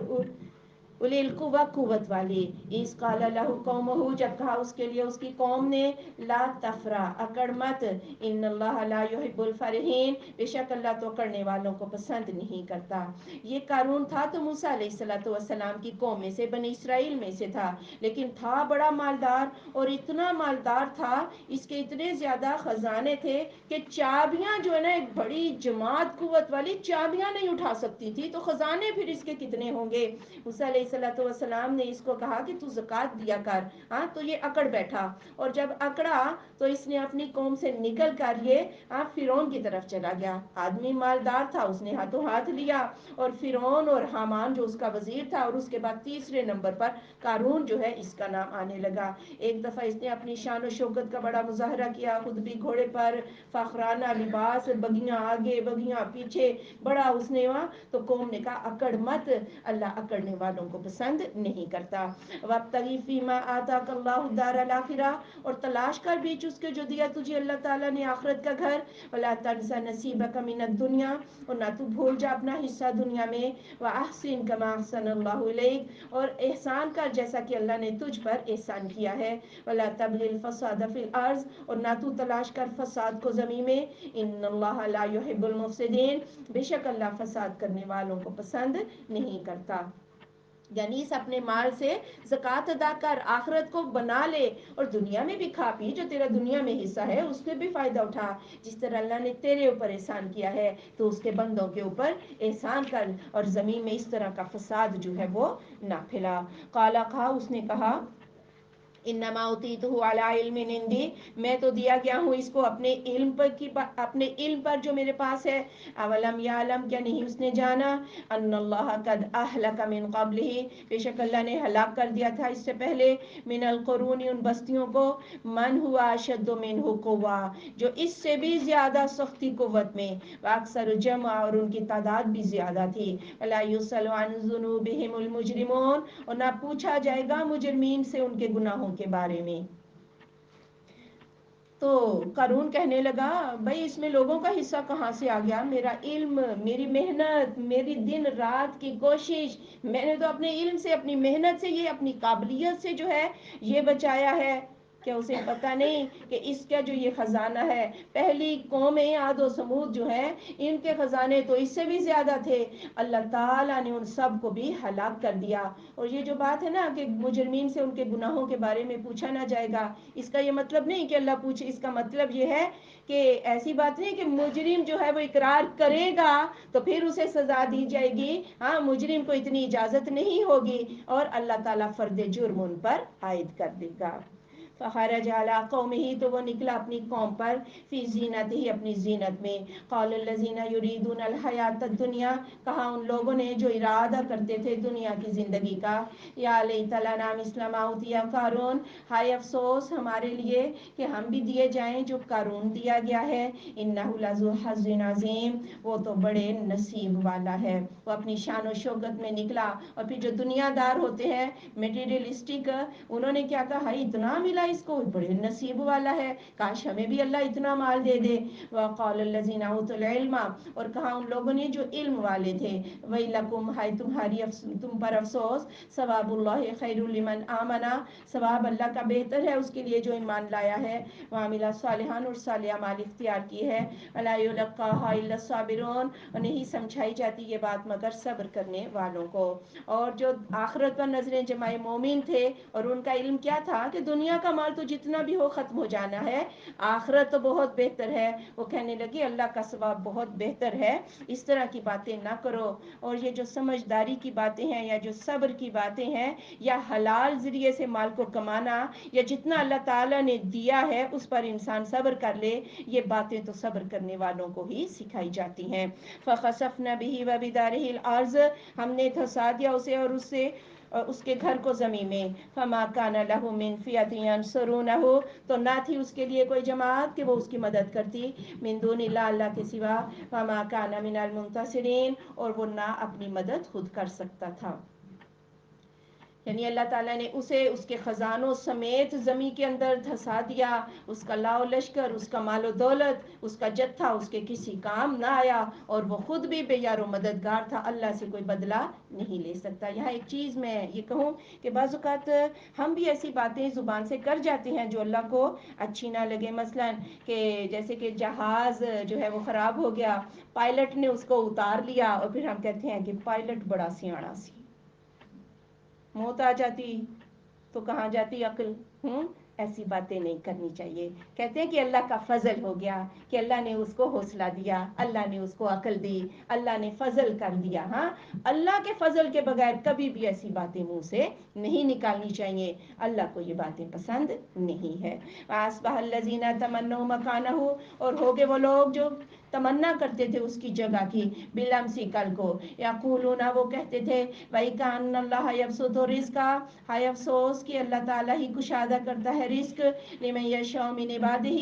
اُولی القوہ قوت والی. اذ قال لہ قومہ، جب کہا اس کے لیے اس کی قوم نے، لا تفرح اکڑ مت، ان اللہ لا یحب الفرحین، بے شک اللہ تو اکڑنے والوں کو پسند نہیں کرتا. یہ قارون تھا تو موسیٰ علیہ السلام کی قوم میں سے، بنی اسرائیل میں سے تھا، لیکن تھا بڑا مالدار، اور اتنا مالدار تھا اس کے اتنے زیادہ خزانے تھے کہ چابیاں جو ہے نا ایک بڑی جماعت قوت والی چابیاں نہیں اٹھا سکتی تھی، تو خزانے پھر اس کے کتنے ہوں گے. موسیٰ علیہ السلام نے اس کو کہا کہ تو زکوٰۃ دیا کر. ہاں تو یہ اکڑ بیٹھا، اور جب اکڑا تو اس نے اپنی قوم سے نکل کر یہ فرعون کی طرف چلا گیا. آدمی مالدار تھا، اس نے ہاتھوں ہاتھ لیا، اور فرعون اور حامان جو اس کا وزیر تھا، اور اس کے بعد تیسرے نمبر پر قارون جو ہے اس کا نام آنے لگا. ایک دفعہ اس نے اپنی شان و شوکت کا بڑا مظاہرہ کیا، خود بھی گھوڑے پر، فخرانہ لباس، بگیاں آگے بگیاں پیچھے، بڑا اس نے وہاں. تو قوم نے کہا اکڑ مت، اللہ اکڑنے والوں کو پسند نہیں کرتا. وابتغ فیما آتاک اللہ الدار الآخرہ، اور تلاش کر بیچ اس کے جو دیا تجھے اللہ تعالیٰ نے آخرت کا گھر. ولا تنس نصیبک من الدنیا، اور نہ تو بھول جا اپنا حصہ دنیا میں. واحسن کما احسن اللہ الیک، اور احسان کر جیسا کہ اللہ نے تجھ پر احسان کیا ہے. ولا تبغ الفساد فی الارض، اور نہ تو تلاش کر فساد کو زمین میں. ان اللہ لا یحب المفسدین، بے شک اللہ فساد کرنے والوں کو پسند نہیں کرتا. یعنی اس اپنے مال سے زکوٰۃ ادا کر، آخرت کو بنا لے، اور دنیا میں بھی کھا پی، جو تیرا دنیا میں حصہ ہے اس سے بھی فائدہ اٹھا. جس طرح اللہ نے تیرے اوپر احسان کیا ہے تو اس کے بندوں کے اوپر احسان کر، اور زمین میں اس طرح کا فساد جو ہے وہ نہ پھیلا. قال، کہا اس نے کہا، انما اوتیتہ علی علم عندی، میں تو دیا گیا ہوں اس کو اپنے علم پر اپنے علم پر جو میرے پاس ہے. اولم یعلم، کیا نہیں اس نے جانا، ان اللہ قد اہلک من قبلہ، بے شک اللہ نے ہلاک کر دیا تھا اس سے پہلے، من القرون، ان بستیوں کو، من ہوا اشد منہ قوہ، جو اس سے بھی زیادہ سختی قوت میں، واکثر جمع، اور ان کی تعداد بھی زیادہ تھی. ولا یسأل عن ذنوبہم المجرمون، اور نہ پوچھا جائے گا مجرمین سے ان کے گناہوں کے بارے میں. تو قارون کہنے لگا بھائی اس میں لوگوں کا حصہ کہاں سے آ گیا، میرا علم، میری محنت، میری دن رات کی کوشش، میں نے تو اپنے علم سے، اپنی محنت سے، یہ اپنی قابلیت سے جو ہے یہ بچایا ہے. کیا اسے پتہ نہیں کہ اس کا جو یہ خزانہ ہے، پہلی قومیں عاد و سمود جو ہیں ان کے خزانے تو اس سے بھی زیادہ تھے، اللہ تعالیٰ نے ان سب کو بھی ہلاک کر دیا. اور یہ جو بات ہے نا کہ مجرمین سے ان کے گناہوں کے بارے میں پوچھا نہ جائے گا، اس کا یہ مطلب نہیں کہ اللہ پوچھے، اس کا مطلب یہ ہے کہ ایسی بات نہیں کہ مجرم جو ہے وہ اقرار کرے گا تو پھر اسے سزا دی جائے گی. ہاں مجرم کو اتنی اجازت نہیں ہوگی، اور اللہ تعالیٰ فرد جرم ان پر عائد کر دے گا. فخرج علی قومہ، تو وہ نکلا اپنی قوم پر، فی زینتہ، اپنی زینت میں. قال الذین یریدون الحیاۃ الدنیا، کہا ان لوگوں نے جو ارادہ کرتے تھے دنیا کی زندگی کا، یا لیت لنا مثل ما اوتی قارون، ہائے افسوس ہمارے لیے کہ ہم بھی دیے جائیں جو قارون دیا گیا ہے. انہ لذو حظ عظیم، وہ تو بڑے نصیب والا ہے. وہ اپنی شان و شوکت میں نکلا، اور پھر جو دنیا دار ہوتے ہیں میٹیریلسٹک، انہوں نے کیا کہا، اتنا ملا اس کو، بڑے نصیب والا ہے، کاش ہمیں بھی اللہ اتنا مال دے دے. وقال الذین اوتوا العلم، اور کہا ان لوگوں نے جو علم والے تھے، ویلکم، ہائے تمہاری تم پر افسوس، ثواب اللہ خیر لمن آمن، ثواب اللہ کا بہتر ہے اس کے لیے جو ایمان لایا ہے، وعمل صالحا، اور صالح اعمال اختیار کی ہے. ولا یلقاها الا الصابرون، اور نہیں سمجھائی جاتی یہ بات مگر صبر کرنے والوں کو. اور جو آخرت پر نظریں جمائے مومن تھے، اور ان کا علم کیا تھا کہ دنیا کا مال تو جتنا بھی ہو ختم ہو جانا ہے، آخرت تو بہت بہتر ہے، وہ کہنے لگے اللہ کا ثواب بہت بہتر ہے، اس طرح کی باتیں نہ کرو. اور یہ جو سمجھداری کی باتیں ہیں، یا جو صبر کی باتیں ہیں، یا حلال ذریعے سے مال کو کمانا، یا جتنا اللہ تعالیٰ نے دیا ہے اس پر انسان صبر کر لے، یہ باتیں تو صبر کرنے والوں کو ہی سکھائی جاتی ہیں. فخسفنا به وبداره الارض، ہم نے دھسا دیا اسے اور اس سے اور اس کے گھر کو زمین میں، فما کان لہ من فیۃ ینصرونہ، تو نہ تھی اس کے لیے کوئی جماعت کہ وہ اس کی مدد کرتی، من دون اللہ، اللہ کے سوا، فما کان من المنتصرین، اور وہ نہ اپنی مدد خود کر سکتا تھا۔ یعنی اللہ تعالیٰ نے اسے اس کے خزانوں سمیت زمین کے اندر دھسا دیا، اس کا لاؤ لشکر، اس کا مال و دولت، اس کا جتھا اس کے کسی کام نہ آیا، اور وہ خود بھی بے یار و مددگار تھا، اللہ سے کوئی بدلہ نہیں لے سکتا۔ یہاں ایک چیز میں یہ کہوں کہ بعض اوقات ہم بھی ایسی باتیں زبان سے کر جاتے ہیں جو اللہ کو اچھی نہ لگے، مثلا کہ جیسے کہ جہاز جو ہے وہ خراب ہو گیا، پائلٹ نے اس کو اتار لیا، اور پھر ہم کہتے ہیں کہ پائلٹ بڑا سیاںا سی، موت آ جاتی تو کہاں جاتی عقل؟ ایسی باتیں نہیں کرنی چاہیے۔ کہتے ہیں کہ اللہ کا فضل ہو گیا، کہ اللہ نے اس کو حوصلہ دیا، اللہ نے اس کو عقل دی، اللہ نے فضل کر دیا۔ ہاں، اللہ کے فضل کے بغیر کبھی بھی ایسی باتیں منہ سے نہیں نکالنی چاہیے، اللہ کو یہ باتیں پسند نہیں ہے۔ وَأَصْبَحَ الَّذِينَ تَمَنَّوْا مَكَانَهُ، اور ہو گئے وہ لوگ جو تمنا کرتے تھے اس کی جگہ کی، بالامسی کل کو، یقولون، وہ کہتے تھے، وَإِكَأَنَّ اللَّهَ يَبْسُطُ الرِّزْقَ، ہائے افسوس کہ اللہ تعالیٰ ہی کشادہ کرتا ہے رزق، لِمَن يَشَاءُ مِنْ عِبَادِهِ،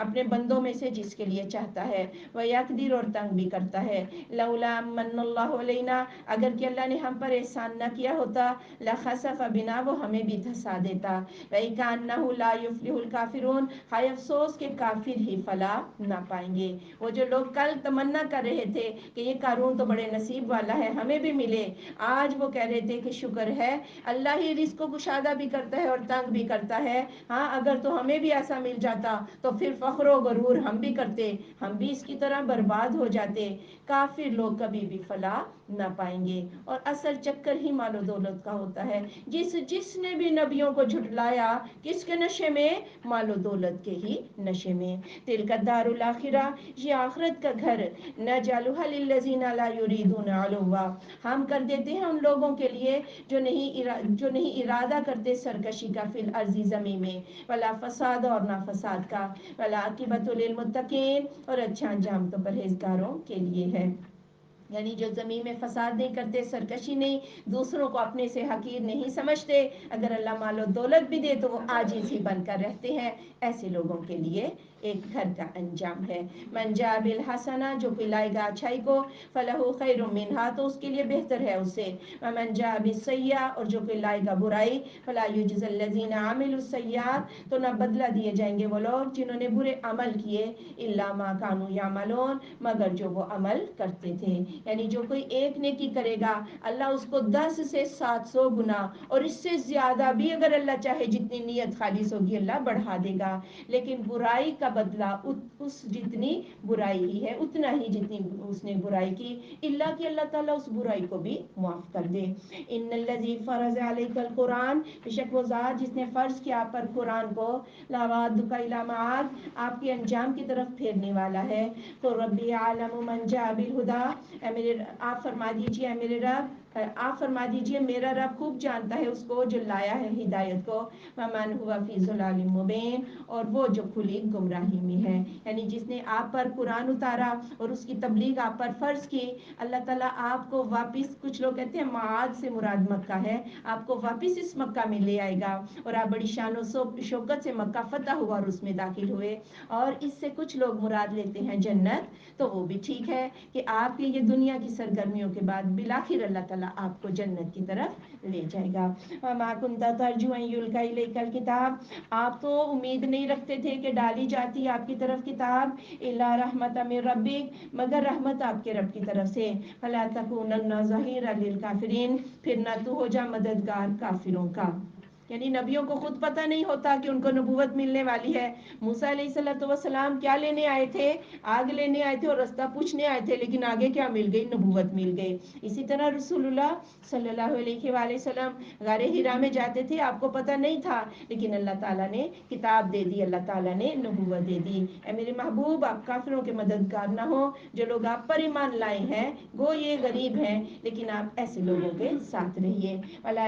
اپنے بندوں میں سے جس کے لیے چاہتا ہے، وَيَقْدِرُ، اور تنگ بھی کرتا ہے، لولا من اللہ علینا، اگر کہ اللہ نے ہم پر احسان نہ کیا ہوتا، لخسف بنا، وہ ہمیں بھی دھسا دیتا، وَإِكَأَنَّهُ لَا يُفْلِحُ الْكَافِرُونَ، ہائے افسوس کہ کافر ہی فلاح نہ پائیں گے۔ وہ جو لوگ کل تمنا کر رہے تھے کہ یہ قارون تو بڑے نصیب والا ہے، ہمیں بھی ملے، آج وہ کہہ رہے تھے کہ شکر ہے اللہ ہی رزق کو کشادہ بھی کرتا ہے اور تنگ بھی کرتا ہے، ہاں اگر تو ہمیں بھی ایسا مل جاتا تو پھر فخر و غرور ہم بھی کرتے، ہم بھی اس کی طرح برباد ہو جاتے۔ کافر لوگ کبھی بھی فلاح نہ پائیں گے، اور اصل چکر ہی مال و دولت کا ہوتا ہے۔ جس نے بھی نبیوں کو جھٹلایا، کس کے نشے میں؟ مال و دولت کے ہی نشے میں۔ تلک الدار الاخرہ، یہ آخرت کا گھر، نجعلھا للذین لا یریدون علوا، ہم کر دیتے ہیں ان لوگوں کے لیے جو نہیں ارادہ کرتے سرکشی کا، فی الارض، زمین میں، ولا فساد، اور نہ فساد کا، والعاقبۃ للمتقین، اور اچھا انجام تو پرہیزگاروں کے لیے ہے۔ یعنی جو زمین میں فساد نہیں کرتے، سرکشی نہیں، دوسروں کو اپنے سے حقیر نہیں سمجھتے، اگر اللہ مال و دولت بھی دے تو وہ عاجز ہی بن کر رہتے ہیں، ایسے لوگوں کے لیے ایک گھر کا انجام ہے۔ من جاء بالحسنہ، جو کوئی لائے گا اچھائی کو، فلہ خیر منہا، تو اس کے لیے بہتر ہے اس سے، ومن جاء بالسیئہ، اور جو کوئی لائے گا برائی، فلا یجزی الذین عملوا السیئات، تو نہ بدلہ دیے جائیں گے وہ لوگ جنہوں نے برے عمل کیے، الا ما کانوا یعملون، مگر جو وہ عمل کرتے تھے۔ یعنی جو کوئی ایک نیکی کرے گا، اللہ اس کو 10 سے 700 گنا، اور اس سے زیادہ بھی اگر اللہ چاہے جتنی نیت خالص ہوگی اللہ بڑھا دے گا، لیکن برائی کا بدلہ اس جتنی برائی ہی ہے، اتنا ہی جتنی اس نے برائی کی، اللہ کہ اللہ تعالیٰ اس برائی کو بھی معاف کر دے۔ ان الذی فرض علیک القرآن، بے شک وہ ذات جس نے فرض کیا آپ پر قرآن کو، لرادک الی معاد، آپ کے انجام کی طرف پھیرنے والا ہے، تو ربی اعلم من جاء بالہدی، آپ فرما دیجئے اے میرے رب، آپ فرما دیجئے میرا رب خوب جانتا ہے اس کو جو لایا ہے ہدایت کو، ومن هو فی ضلال مبین، اور وہ جو کھلی گمراہی میں ہے۔ یعنی جس نے آپ پر قرآن اتارا اور اس کی تبلیغ آپ پر فرض کی، اللہ تعالیٰ آپ کو واپس، کچھ لوگ کہتے ہیں معاد سے مراد مکہ ہے، آپ کو واپس اس مکہ میں لے آئے گا، اور آپ بڑی شان و شوکت سے مکہ فتح ہوا اور اس میں داخل ہوئے، اور اس سے کچھ لوگ مراد لیتے ہیں جنت، تو وہ بھی ٹھیک ہے کہ آپ کی یہ دنیا کی سرگرمیوں کے بعد بالآخر اللہ تعالیٰ آپ کو جنت کی طرف لے جائے گا۔ وَمَا كُنْتَ تَرْجُو أَن يُلْقَىٰ إِلَيْكَ الْكِتَابُ، آپ تو امید نہیں رکھتے تھے کہ ڈالی جاتی آپ کی طرف کتاب، إِلَّا رَحْمَةً مِّن رَّبِّكَ، مگر رحمت آپ کے رب کی طرف سے، فَلَا تَكُونَنَّ ظَهِيرًا لِّلْكَافِرِينَ، پھر نہ تو ہو جا مددگار کافروں کا۔ یعنی نبیوں کو خود پتہ نہیں ہوتا کہ ان کو نبوت ملنے والی ہے۔ موسیٰ علیہ السلام کیا لینے آئے تھے؟ آگ لینے آئے تھے اور رستہ پوچھنے آئے تھے، لیکن آگے کیا مل گئی؟ نبوت مل گئی۔ اسی طرح رسول اللہ صلی اللہ علیہ وآلہ وسلم غار حرا میں جاتے تھے، آپ کو پتہ نہیں تھا، لیکن اللہ تعالیٰ نے کتاب دے دی، اللہ تعالیٰ نے نبوت دے دی۔ اے میرے محبوب، آپ کافروں کے مددگار نہ ہو، جو لوگ آپ پر ایمان لائے ہیں گو یہ غریب ہیں، لیکن آپ ایسے لوگوں کے ساتھ رہیے۔ وَلَا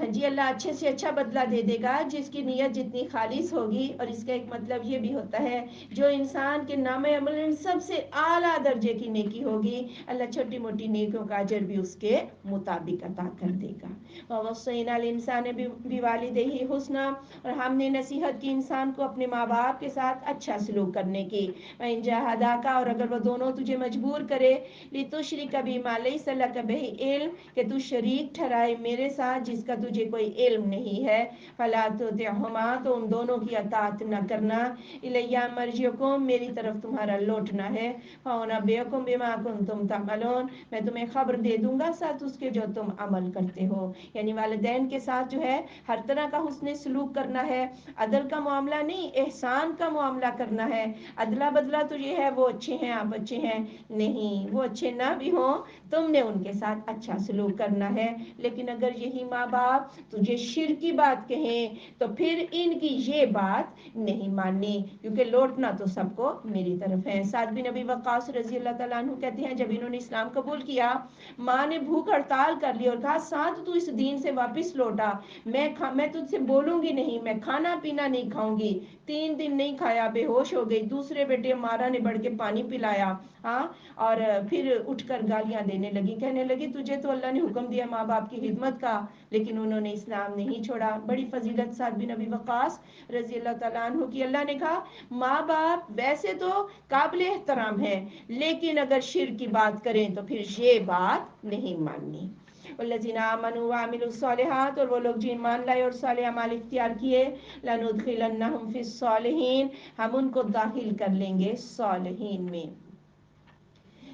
ہاں جی، اللہ اچھے سے اچھا بدلہ دے دے گا جس کی نیت جتنی خالص ہوگی. اور اس کا ایک مطلب یہ بھی ہوتا ہے جو انسان کے نام عمل میں سب سے اعلیٰ درجے کی نیکی ہوگی اللہ چھوٹی موٹی نیکیوں کا اجر بھی اس کے مطابق عطا کر دے گا. وَوَصَّيْنَا الْإِنسَانَ بِوَالِدَيْهِ حُسْنًا اور ہم نے نصیحت کی انسان کو اپنے ماں باپ کے ساتھ اچھا سلوک کرنے کی. وَإِنْ جَاهَدَاكَ اور اگر وہ دونوں تجھے مجبور کرے لِتُشْرِكَ بِمَا لَيْسَ لَكَ بِهِ عِلْمٌ کہ تو شریک ٹھہرائے میرے ساتھ جس کا تجھے کوئی علم نہیں ہے. فَلَا تُطِعْهُمَا تو ان دونوں کی اطاعت نہ کرنا. إِلَيَّ مَرْجِعُكُمْ میری طرف تمہارا لوٹنا ہے. فَأُنَبِّئُكُم بِمَا كُنتُمْ تَعْمَلُونَ میں تمہیں خبر دے دوں گا ساتھ اس کے جو تم عمل کرتے ہو. یعنی والدین کے ساتھ جو ہے ہر طرح کا حسن سلوک کرنا ہے. عدل کا معاملہ نہیں، احسان کا معاملہ کرنا ہے. ادلا بدلا تو یہ ہے وہ اچھے ہیں آپ اچھے ہیں، نہیں، وہ اچھے نہ بھی ہوں تم نے ان کے ساتھ اچھا سلوک کرنا ہے. لیکن اگر یہی ماں باپ تجھے شرک کی بات کہیں تو پھر ان کی یہ بات نہیں ماننی کیونکہ لوٹنا تو سب کو میری طرف ہے. سعد بن ابی وقاص رضی اللہ تعالیٰ عنہ کہتے ہیں جب انہوں نے اسلام قبول کیا ماں نے بھوک ہڑتال کر لی اور کہا سعد تو اس دین سے واپس لوٹا، میں تجھ سے بولوں گی نہیں، میں کھانا پینا نہیں کھاؤں گی. 3 دن نہیں کھایا، بے ہوش ہو گئی. دوسرے بیٹے مارا نے بڑھ کے پانی پلایا ہاں اور پھر اٹھ کر گالیاں دینے لگی، کہنے لگی تجھے تو اللہ نے حکم دیا ماں باپ کی خدمت کا لیکن انہوں نے اسلام نہیں چھوڑا. بڑی فضیلت سعد بن ابی وقاص رضی اللہ تعالیٰ عنہ کی. اللہ نے کہا ماں باپ ویسے تو قابل احترام ہے لیکن اگر شرک کی بات کریں تو پھر یہ بات نہیں ماننی. والذین آمنوا وعملوا الصالحات اور وہ لوگ جو ایمان لائے اور صالح اعمال اختیار کیے لندخلنہم فی الصالحین ہم ان کو داخل کر لیں گے صالحین میں.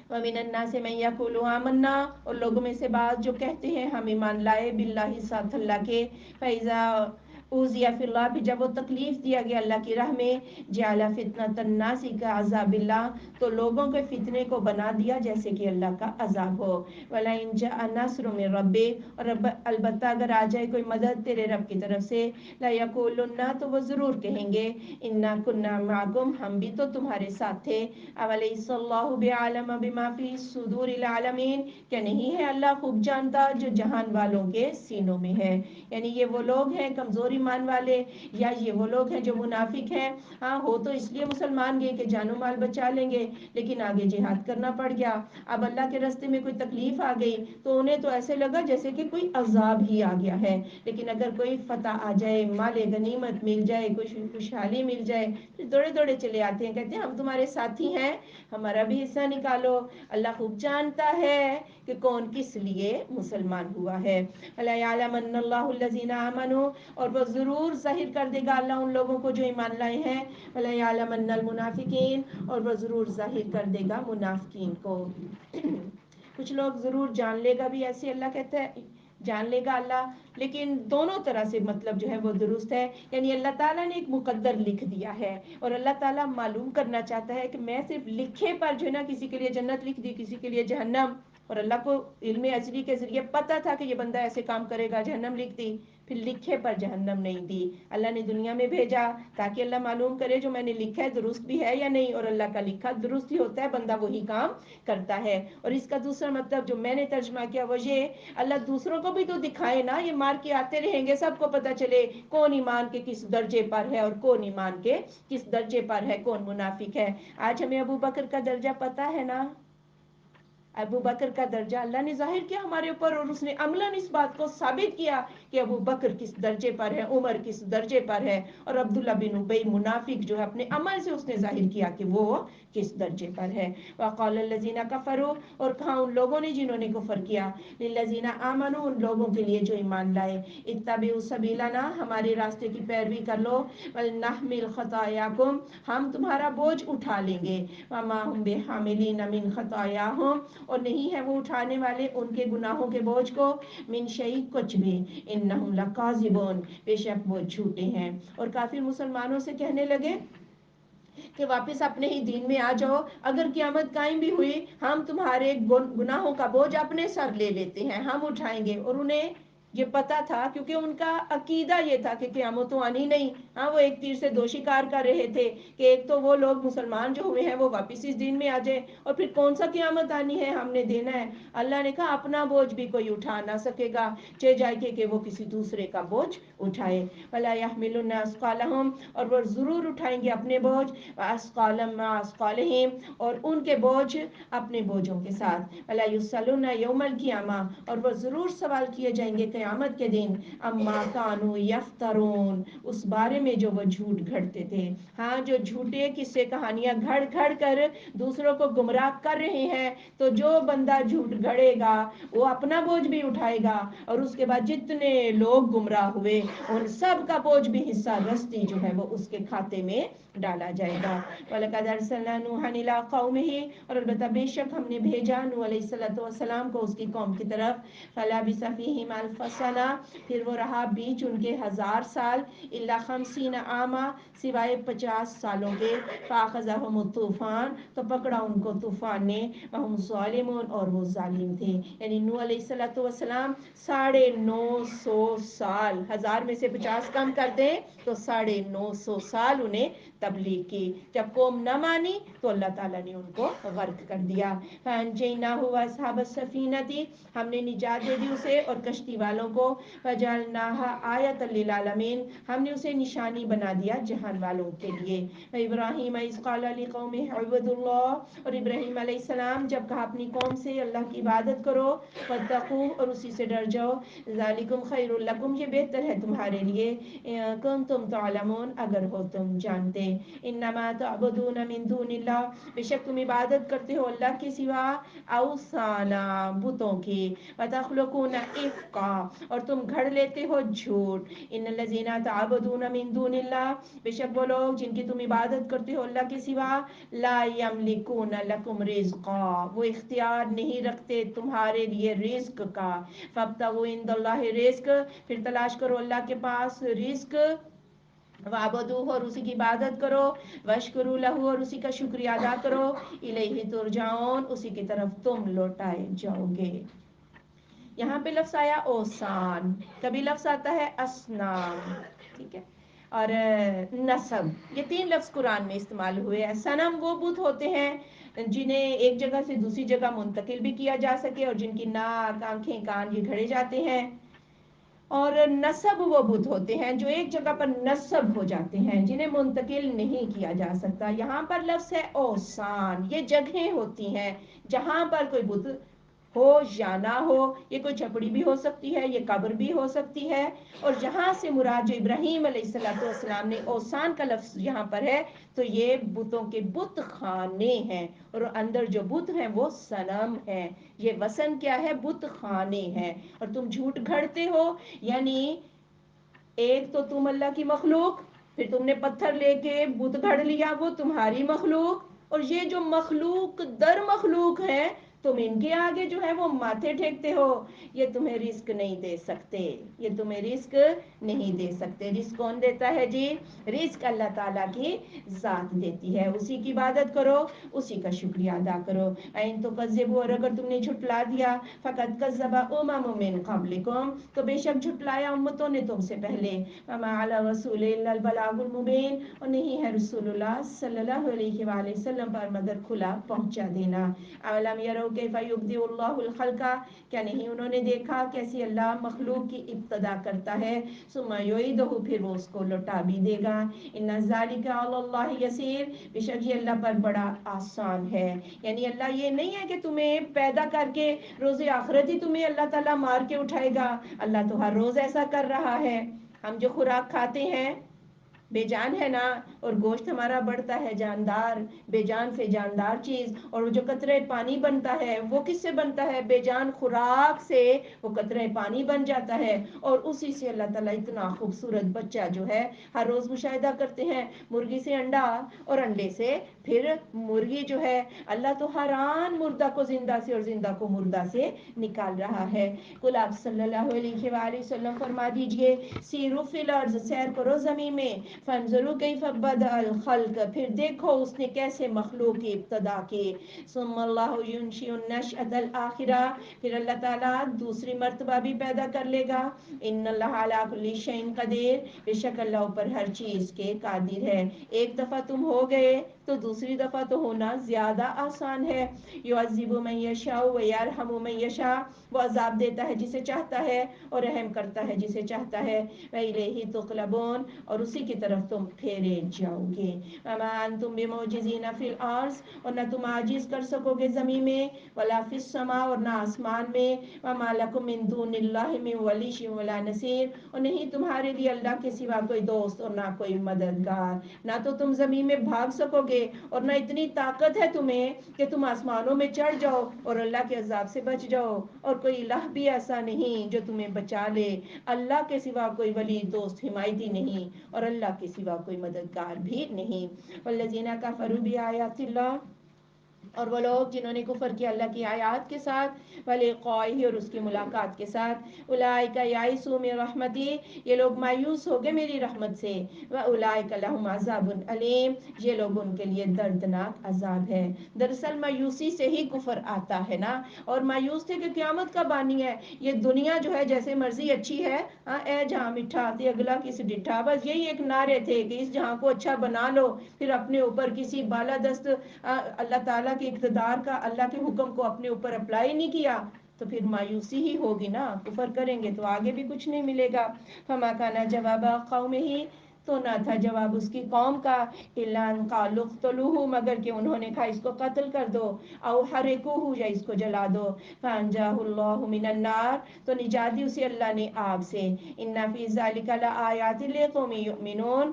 وَمِنَ النَّاسِ مَن يَقُولُ آمَنَّا اور لوگوں میں سے بعض جو کہتے ہیں ہم ایمان لائے باللہ ساتھ اللہ کے. فَإِذَا اوذِیَ فِی اللہ پھر جب وہ تکلیف دیا گیا اللہ کی راہ میں جعل فتنۃ الناس کعذاب اللہ تو لوگوں کے فتنے کو بنا دیا جیسے کہ اللہ کا عذاب ہو. وَلَئِن جَاءَ نَصْرٌ مِّن رَّبِّکَ اور البتہ اگر آ جائے کوئی مدد تیرے رب کی طرف سے لَیَقُولُنَّ تو وہ ضرور کہیں گے اِنَّا كُنَّا مَعَکُمْ ہم بھی تو تمہارے ساتھ تھے. أَوَلَيْسَ اللَّهُ بِعَالِمٍ بِمَا فِي صُدُورِ الْعَالَمِينَ کیا نہیں ہے اللہ خوب جانتا جو جہان والوں کے سینوں میں ہے. یعنی یہ وہ لوگ ہیں کمزور ایمان والے یا یہ وہ لوگ ہیں جو منافق ہیں. ہاں ہو تو اس لیے مسلمان گئے کہ جان و مال بچا لیں گے لیکن آگے جہاد کرنا پڑ گیا. اب اللہ کے راستے میں کوئی تکلیف آ گئی تو انہیں تو ایسے لگا جیسے کہ کوئی عذاب ہی آ گیا ہے. لیکن اگر کوئی فتح آ جائے، مال غنیمت مل جائے، کچھ خوشحالی مل جائے پھر دوڑے دوڑے چلے آتے ہیں، کہتے ہیں ہم تمہارے ساتھی ہیں ہمارا بھی حصہ نکالو. اللہ خوب جانتا ہے کہ کون کس لیے مسلمان ہوا ہے. وَلَيَعْلَمَنَّ اللَّهُ الَّذِينَ آمَنُوا اور وہ ضرور ظاہر کر دے گا اللہ ان لوگوں کو جو ایمان لائے ہیں. وَلَيَعْلَمَنَّ الْمُنَافِقِينَ اور وہ ضرور ظاہر کر دے گا منافقین کو. کچھ لوگ ضرور جان لے گا بھی ایسے اللہ کہتا ہے جان لے گا اللہ لیکن دونوں طرح سے مطلب جو ہے وہ درست ہے. یعنی اللہ تعالیٰ نے ایک مقدر لکھ دیا ہے اور اللہ تعالیٰ معلوم کرنا چاہتا ہے کہ میں صرف لکھے پر جو ہے نا کسی کے لیے جنت لکھ دی کسی کے لیے جہنم اور اللہ کو علم ازلی کے ذریعے پتہ تھا کہ یہ بندہ ایسے کام کرے گا جہنم لکھ دی پھر لکھے پر جہنم نہیں دی. اللہ نے دنیا میں بھیجا تاکہ اللہ معلوم کرے جو میں نے لکھا ہے درست بھی ہے یا نہیں اور اللہ کا لکھا درست ہی ہوتا ہے بندہ وہی کام کرتا ہے. اور اس کا دوسرا مطلب جو میں نے ترجمہ کیا وہ یہ اللہ دوسروں کو بھی تو دکھائے نا، یہ مار کے آتے رہیں گے سب کو پتہ چلے کون ایمان کے کس درجے پر ہے اور کون ایمان کے کس درجے پر ہے، کون منافق ہے. آج ہمیں ابو بکر کا درجہ پتہ ہے نا، ابو بکر کا درجہ اللہ نے ظاہر کیا ہمارے اوپر اور اس نے عملاً اس بات کو ثابت کیا کہ ابو بکر کس درجے پر ہے، عمر کس درجے پر ہے اور عبداللہ بن ابی منافق جو ہے اپنے عمل سے اس نے ظاہر کیا کہ وہ کس درجے پر ہے. وقال الذین کفروا اور کہا ان لوگوں نے جنہوں نے کفر کیا للذین آمنوا ان لوگوں کے لیے جو ایمان لائے اتبعوا سبیلنا ہمارے راستے کی پیروی کر لو ولنحمل خطایاکم ہم تمہارا بوجھ اٹھا لیں گے وما هم بحاملین من خطایاہم اور نہیں ہے وہ اٹھانے والے ان کے گناہوں کے بوجھ کو من شیء کچھ بھی انہم لکاذبون بے شک وہ جھوٹے ہیں. اور کافر مسلمانوں سے کہنے لگے کہ واپس اپنے ہی دین میں آ جاؤ، اگر قیامت قائم بھی ہوئی ہم تمہارے گناہوں کا بوجھ اپنے سر لے لیتے ہیں، ہم اٹھائیں گے. اور انہیں یہ پتا تھا کیونکہ ان کا عقیدہ یہ تھا کہ قیامت تو آنی نہیں. ہاں وہ ایک تیر سے دو شکار کر رہے تھے کہ ایک تو وہ لوگ مسلمان جو ہوئے ہیں وہ واپس اس دین میں آ جائے, اور پھر کون سا قیامت آنی ہے, ہم نے دینا ہے. اللہ نے کہا اپنا بوجھ بھی کوئی اٹھا نہ سکے گا, چاہے جائے کہ وہ کسی دوسرے کا بوجھ اٹھائے. وَلَا يَحْمِلُنَّ أَثْقَالَهُمْ, اور وہ ضرور اٹھائیں گے اپنے بوجھ, وَأَثْقَالًا مَّعَ أَثْقَالِهِمْ, اور ان کے بوجھ اپنے بوجھوں کے ساتھ. وَلَا يُسْأَلُونَ يَوْمَ الْقِيَامَةِ, اور وہ ضرور سوال کیے جائیں گے قیامت کے دن, عَمَّا كَانُوا يَفْتَرُونَ, اس بارے میں جو وہ جھوٹ گھڑتے تھے. ہاں جو جھوٹے قصے کہانیاں گھڑ گھڑ کر دوسروں کو گمراہ کر رہے ہیں, تو جو بندہ جھوٹ گھڑے گا وہ اپنا بوجھ بھی اٹھائے گا, اور اس کے بعد جتنے لوگ گمراہ ہوئے ان سب کا بوجھ بھی حصہ رستی جو ہے وہ اس کے کھاتے میں ڈالا جائے گا. وَلَقَدْ أَرْسَلْنَا نُوحًا إِلَىٰ قَوْمِهِ, اور البتہ بے شک ہم نے بھیجا نوح علیہ السلام کو اس کی قوم کی طرف. فَلَبِثَ فِيهِمْ أَلْفَ سَنَةٍ, پھر وہ رہا بیچ ان کے 1000 سال, إِلَّا 50 عَامًا, سوائے 50 سالوں کے. فَأَخَذَهُمُ الطُّوفَانُ, تو پکڑا ان کو طوفان نے, وَهُمْ ظَالِمُونَ, اور وہ ظالم تھے. یعنی نوح علیہ السلام 950 سال, 1000 میں سے 50 کم کر دیں تو 950 سال انہیں تبلیغ کی. جب قوم نہ مانی تو اللہ تعالیٰ نے ان کو غرق کر دیا. فَأَنْجَيْنَاهُ وَأَصْحَابَ السَّفِينَةِ, ہم نے نجات دے دی اسے اور کشتی والوں کو. فَجَعَلْنَاهَا آیَةً لِّلْعَالَمِينَ, ہم نے اسے نشانی بنا دیا جہان والوں کے لیے. وَإِبْرَاهِيمَ إِذْ قَالَ لِقَوْمِهِ اعْبُدُوا اللَّهَ, اور ابراہیم علیہ السلام جب کہا اپنی قوم سے اللہ کی عبادت کرو, وَاتَّقُوهُ, اور اسی سے ڈر جاؤ. ذَلِكُمْ خَيْرٌ لَكُمْ, یہ بہتر ہے تمہارے لیے. كُنتُمْ تَعْلَمُونَ, اگر ہو تم جانتے. إِنَّمَا تَعْبُدُونَ مِن دُونِ اللَّهِ, بے شک تم عبادت کرتے ہو اللہ کے سوا اوثانا, بتوں کی. وَتَخْلُقُونَ إِفْكًا, اور تم گھڑ لیتے ہو جھوٹ. إِنَّ الَّذِينَ تَعْبُدُونَ مِن دُونِ اللَّهِ, بے شک وہ لوگ جن کی تم عبادت کرتے ہو اللہ کے سوا, لا يملكون لكم رزقا, وہ اختیار نہیں رکھتے تمہارے لیے رزق کا. فابتغوا عند اللہ رزق, پھر تلاش کرو اللہ کے پاس رزق. وَاعْبُدُوهُ, اور اسی کی عبادت کرو. وَاشْكُرُوا لَهُ, اور اسی کا شکریہ ادا کرو. إِلَيْهِ تُرْجَعُونَ, اسی کی طرف تم لوٹائے جاؤ گے. یہاں پہ لفظ آیا اوسان, کبھی لفظ آتا ہے اسنام, ٹھیک ہے, اور نسب, یہ 3 لفظ قرآن میں استعمال ہوئے ہیں. صنم وہ بت ہوتے ہیں جنہیں ایک جگہ سے دوسری جگہ منتقل بھی کیا جا سکے, اور جن کی ناک, آنکھیں, کان یہ گھڑے جاتے ہیں. اور نسب وہ بت ہوتے ہیں جو ایک جگہ پر نسب ہو جاتے ہیں, جنہیں منتقل نہیں کیا جا سکتا. یہاں پر لفظ ہے اوسان, یہ جگہیں ہوتی ہیں جہاں پر کوئی بت ہو یا نہ ہو. یہ کوئی چھپڑی بھی ہو سکتی ہے, یہ قبر بھی ہو سکتی ہے. اور جہاں سے مراد جو ابراہیم علیہ السلام نے اوسان کا لفظ یہاں پر ہے, تو یہ بتوں کے بت خانے ہیں, اور اندر جو بت ہیں وہ صنم ہیں. یہ وثن کیا ہے, بت خانے ہیں. اور تم جھوٹ گھڑتے ہو, یعنی ایک تو تم اللہ کی مخلوق, پھر تم نے پتھر لے کے بت گھڑ لیا, وہ تمہاری مخلوق. اور یہ جو مخلوق در مخلوق ہیں, تم ان کے آگے جو ہے وہ ماتھے ٹھیکتے ہو. یہ تمہیں رزق نہیں دے سکتے, یہ تمہیں رزق نہیں دے سکتے. رزق کون دیتا ہے جی؟ رزق اللہ تعالیٰ کی ذات دیتی ہے. اسی کی عبادت کرو, اسی کا شکریہ ادا کرو. وَإِن تُكَذِّبُوا, اور اگر تم نے جھٹلا دیا, فَقَدْ كَذَّبَ أُمَمٌ مِّن قَبْلِكُمْ, تو بے شک جھٹلایا امتوں نے تم سے پہلے. وَمَا عَلَى الرَّسُولِ إِلَّا الْبَلَاغُ الْمُبِينُ, اور نہیں ہے رسول اللہ صلی اللہ علیہ وآلہ وسلم پر مگر کھلا پہنچا دینا. أَوَلَمْ يَرَوْا كَيْفَ يُبْدِئُ اللَّهُ الْخَلْقَ, کیا نہیں انہوں نے دیکھا کیسی اللہ مخلوق کی ابتدا کرتا ہے, ثُمَّ يُعِيدُهُ, پھر وہ اس کو لوٹا بھی دے گا. إِنَّ ذَلِكَ عَلَى اللَّهِ يَسِيرٌ, بے شک یہ اللہ پر بڑا آسان ہے. یعنی اللہ یہ نہیں ہے کہ تمہیں پیدا کر کے روز آخرت ہی تمہیں اللہ تعالیٰ مار کے اٹھائے گا. اللہ تو ہر روز ایسا کر رہا ہے. ہم جو خوراک کھاتے ہیں بے جان ہے نا, اور گوشت ہمارا بڑھتا ہے جاندار, بے جان سے جاندار چیز. اور جو قطرے پانی بنتا ہے وہ کس سے بنتا ہے؟ بے جان خوراک سے وہ قطرے پانی بن جاتا ہے. اور اسی سے اللہ تعالیٰ اتنا خوبصورت بچہ جو ہے ہر روز مشاہدہ کرتے ہیں, مرغی سے انڈا اور انڈے سے پھر مرغی جو ہے. اللہ تو ہر آن مردہ کو زندہ سے اور زندہ کو مردہ سے نکال رہا ہے. قل آپ صلی اللہ علیہ وآلہ وسلم فرما دیجئے, سیروا فی الارض, سیر کرو زمین میں, فانظروا کیف بدأ الخلق، پھر دیکھو اس نے کیسے مخلوق کی ابتدا کی. ثم اللہ ینشئ النشأۃ الآخرہ، پھر اللہ تعالیٰ دوسری مرتبہ بھی پیدا کر لے گا. ان اللہ علی کل شیء قدیر، بے شک اللہ اوپر ہر چیز کے قادر ہے. ایک دفعہ تم ہو گئے تو دوسری دفعہ تو ہونا زیادہ آسان ہے. یعذب من یشاء ویرحم من یشاء، وہ عذاب دیتا ہے جسے چاہتا ہے اور رحم کرتا ہے جسے چاہتا ہے. وَإِلَيْهِ تُقْلَبُونَ، اور اسی کی طرف تم پھیرے جاؤ گے. وَمَا أَنْتُمْ بِمُعْجِزِينَ فِي الْأَرْضِ، اور نہ تم عاجز کر سکو گے زمین میں. وَلَا فِي السَّمَاءِ، اور نہ آسمان میں. وَمَا لَكُم مِّن دُونِ اللَّهِ مِن وَلِيٍّ وَلَا نَصِيرٍ، اور نہیں تمہارے لیے اللہ کے سوا کوئی دوست اور نہ کوئی مددگار. نہ تو تم زمین میں بھاگ سکو گے اور نہ اتنی طاقت ہے تمہیں کہ تم آسمانوں میں چڑھ جاؤ اور اللہ کے عذاب سے بچ جاؤ. اور کوئی الہ بھی ایسا نہیں جو تمہیں بچا لے. اللہ کے سوا کوئی ولی، دوست، حمایتی نہیں، اور اللہ کے سوا کوئی مددگار بھی نہیں. والذین کفروا بآیات اللہ، اور وہ لوگ جنہوں نے کفر کیا اللہ کی آیات کے ساتھ، ولقائہ، اور اس کی ملاقات کے ساتھ. اولئک یئسوا من رحمتی، یہ لوگ مایوس ہو گئے میری رحمت سے. واولئک لهم عذاب علیم، یہ لوگ ان کے لیے دردناک عذاب ہے. دراصل مایوسی سے ہی کفر آتا ہے نا. اور مایوس تھے کہ قیامت کب آنی ہے، یہ دنیا جو ہے جیسے مرضی اچھی ہے، اے جہاں مٹھا تے اگلا کس ڈٹھا، بس یہی ایک نعرے تھے کہ اس جہاں کو اچھا بنا لو، پھر اپنے اوپر کسی بالادست اللہ تعالیٰ کے اقتدار کا، اللہ کے حکم کو اپنے اوپر اپلائی نہیں کیا تو پھر مایوسی ہی ہوگی نا. کفر کریں گے تو آگے بھی کچھ نہیں ملے گا. فما کان جواب قومہ، تو نہ تھا جواب اس کی قوم کا، الا ان قالوا اقتلوہ، مگر کہ انہوں نے کہا اس کو قتل کر دو، او حرقوہ، یا اس کو جلا دو. فانجاہ اللہ من النار، تو نجات دی اسے اللہ نے آگ سے. ان فی ذلک لآیات لقوم یؤمنون،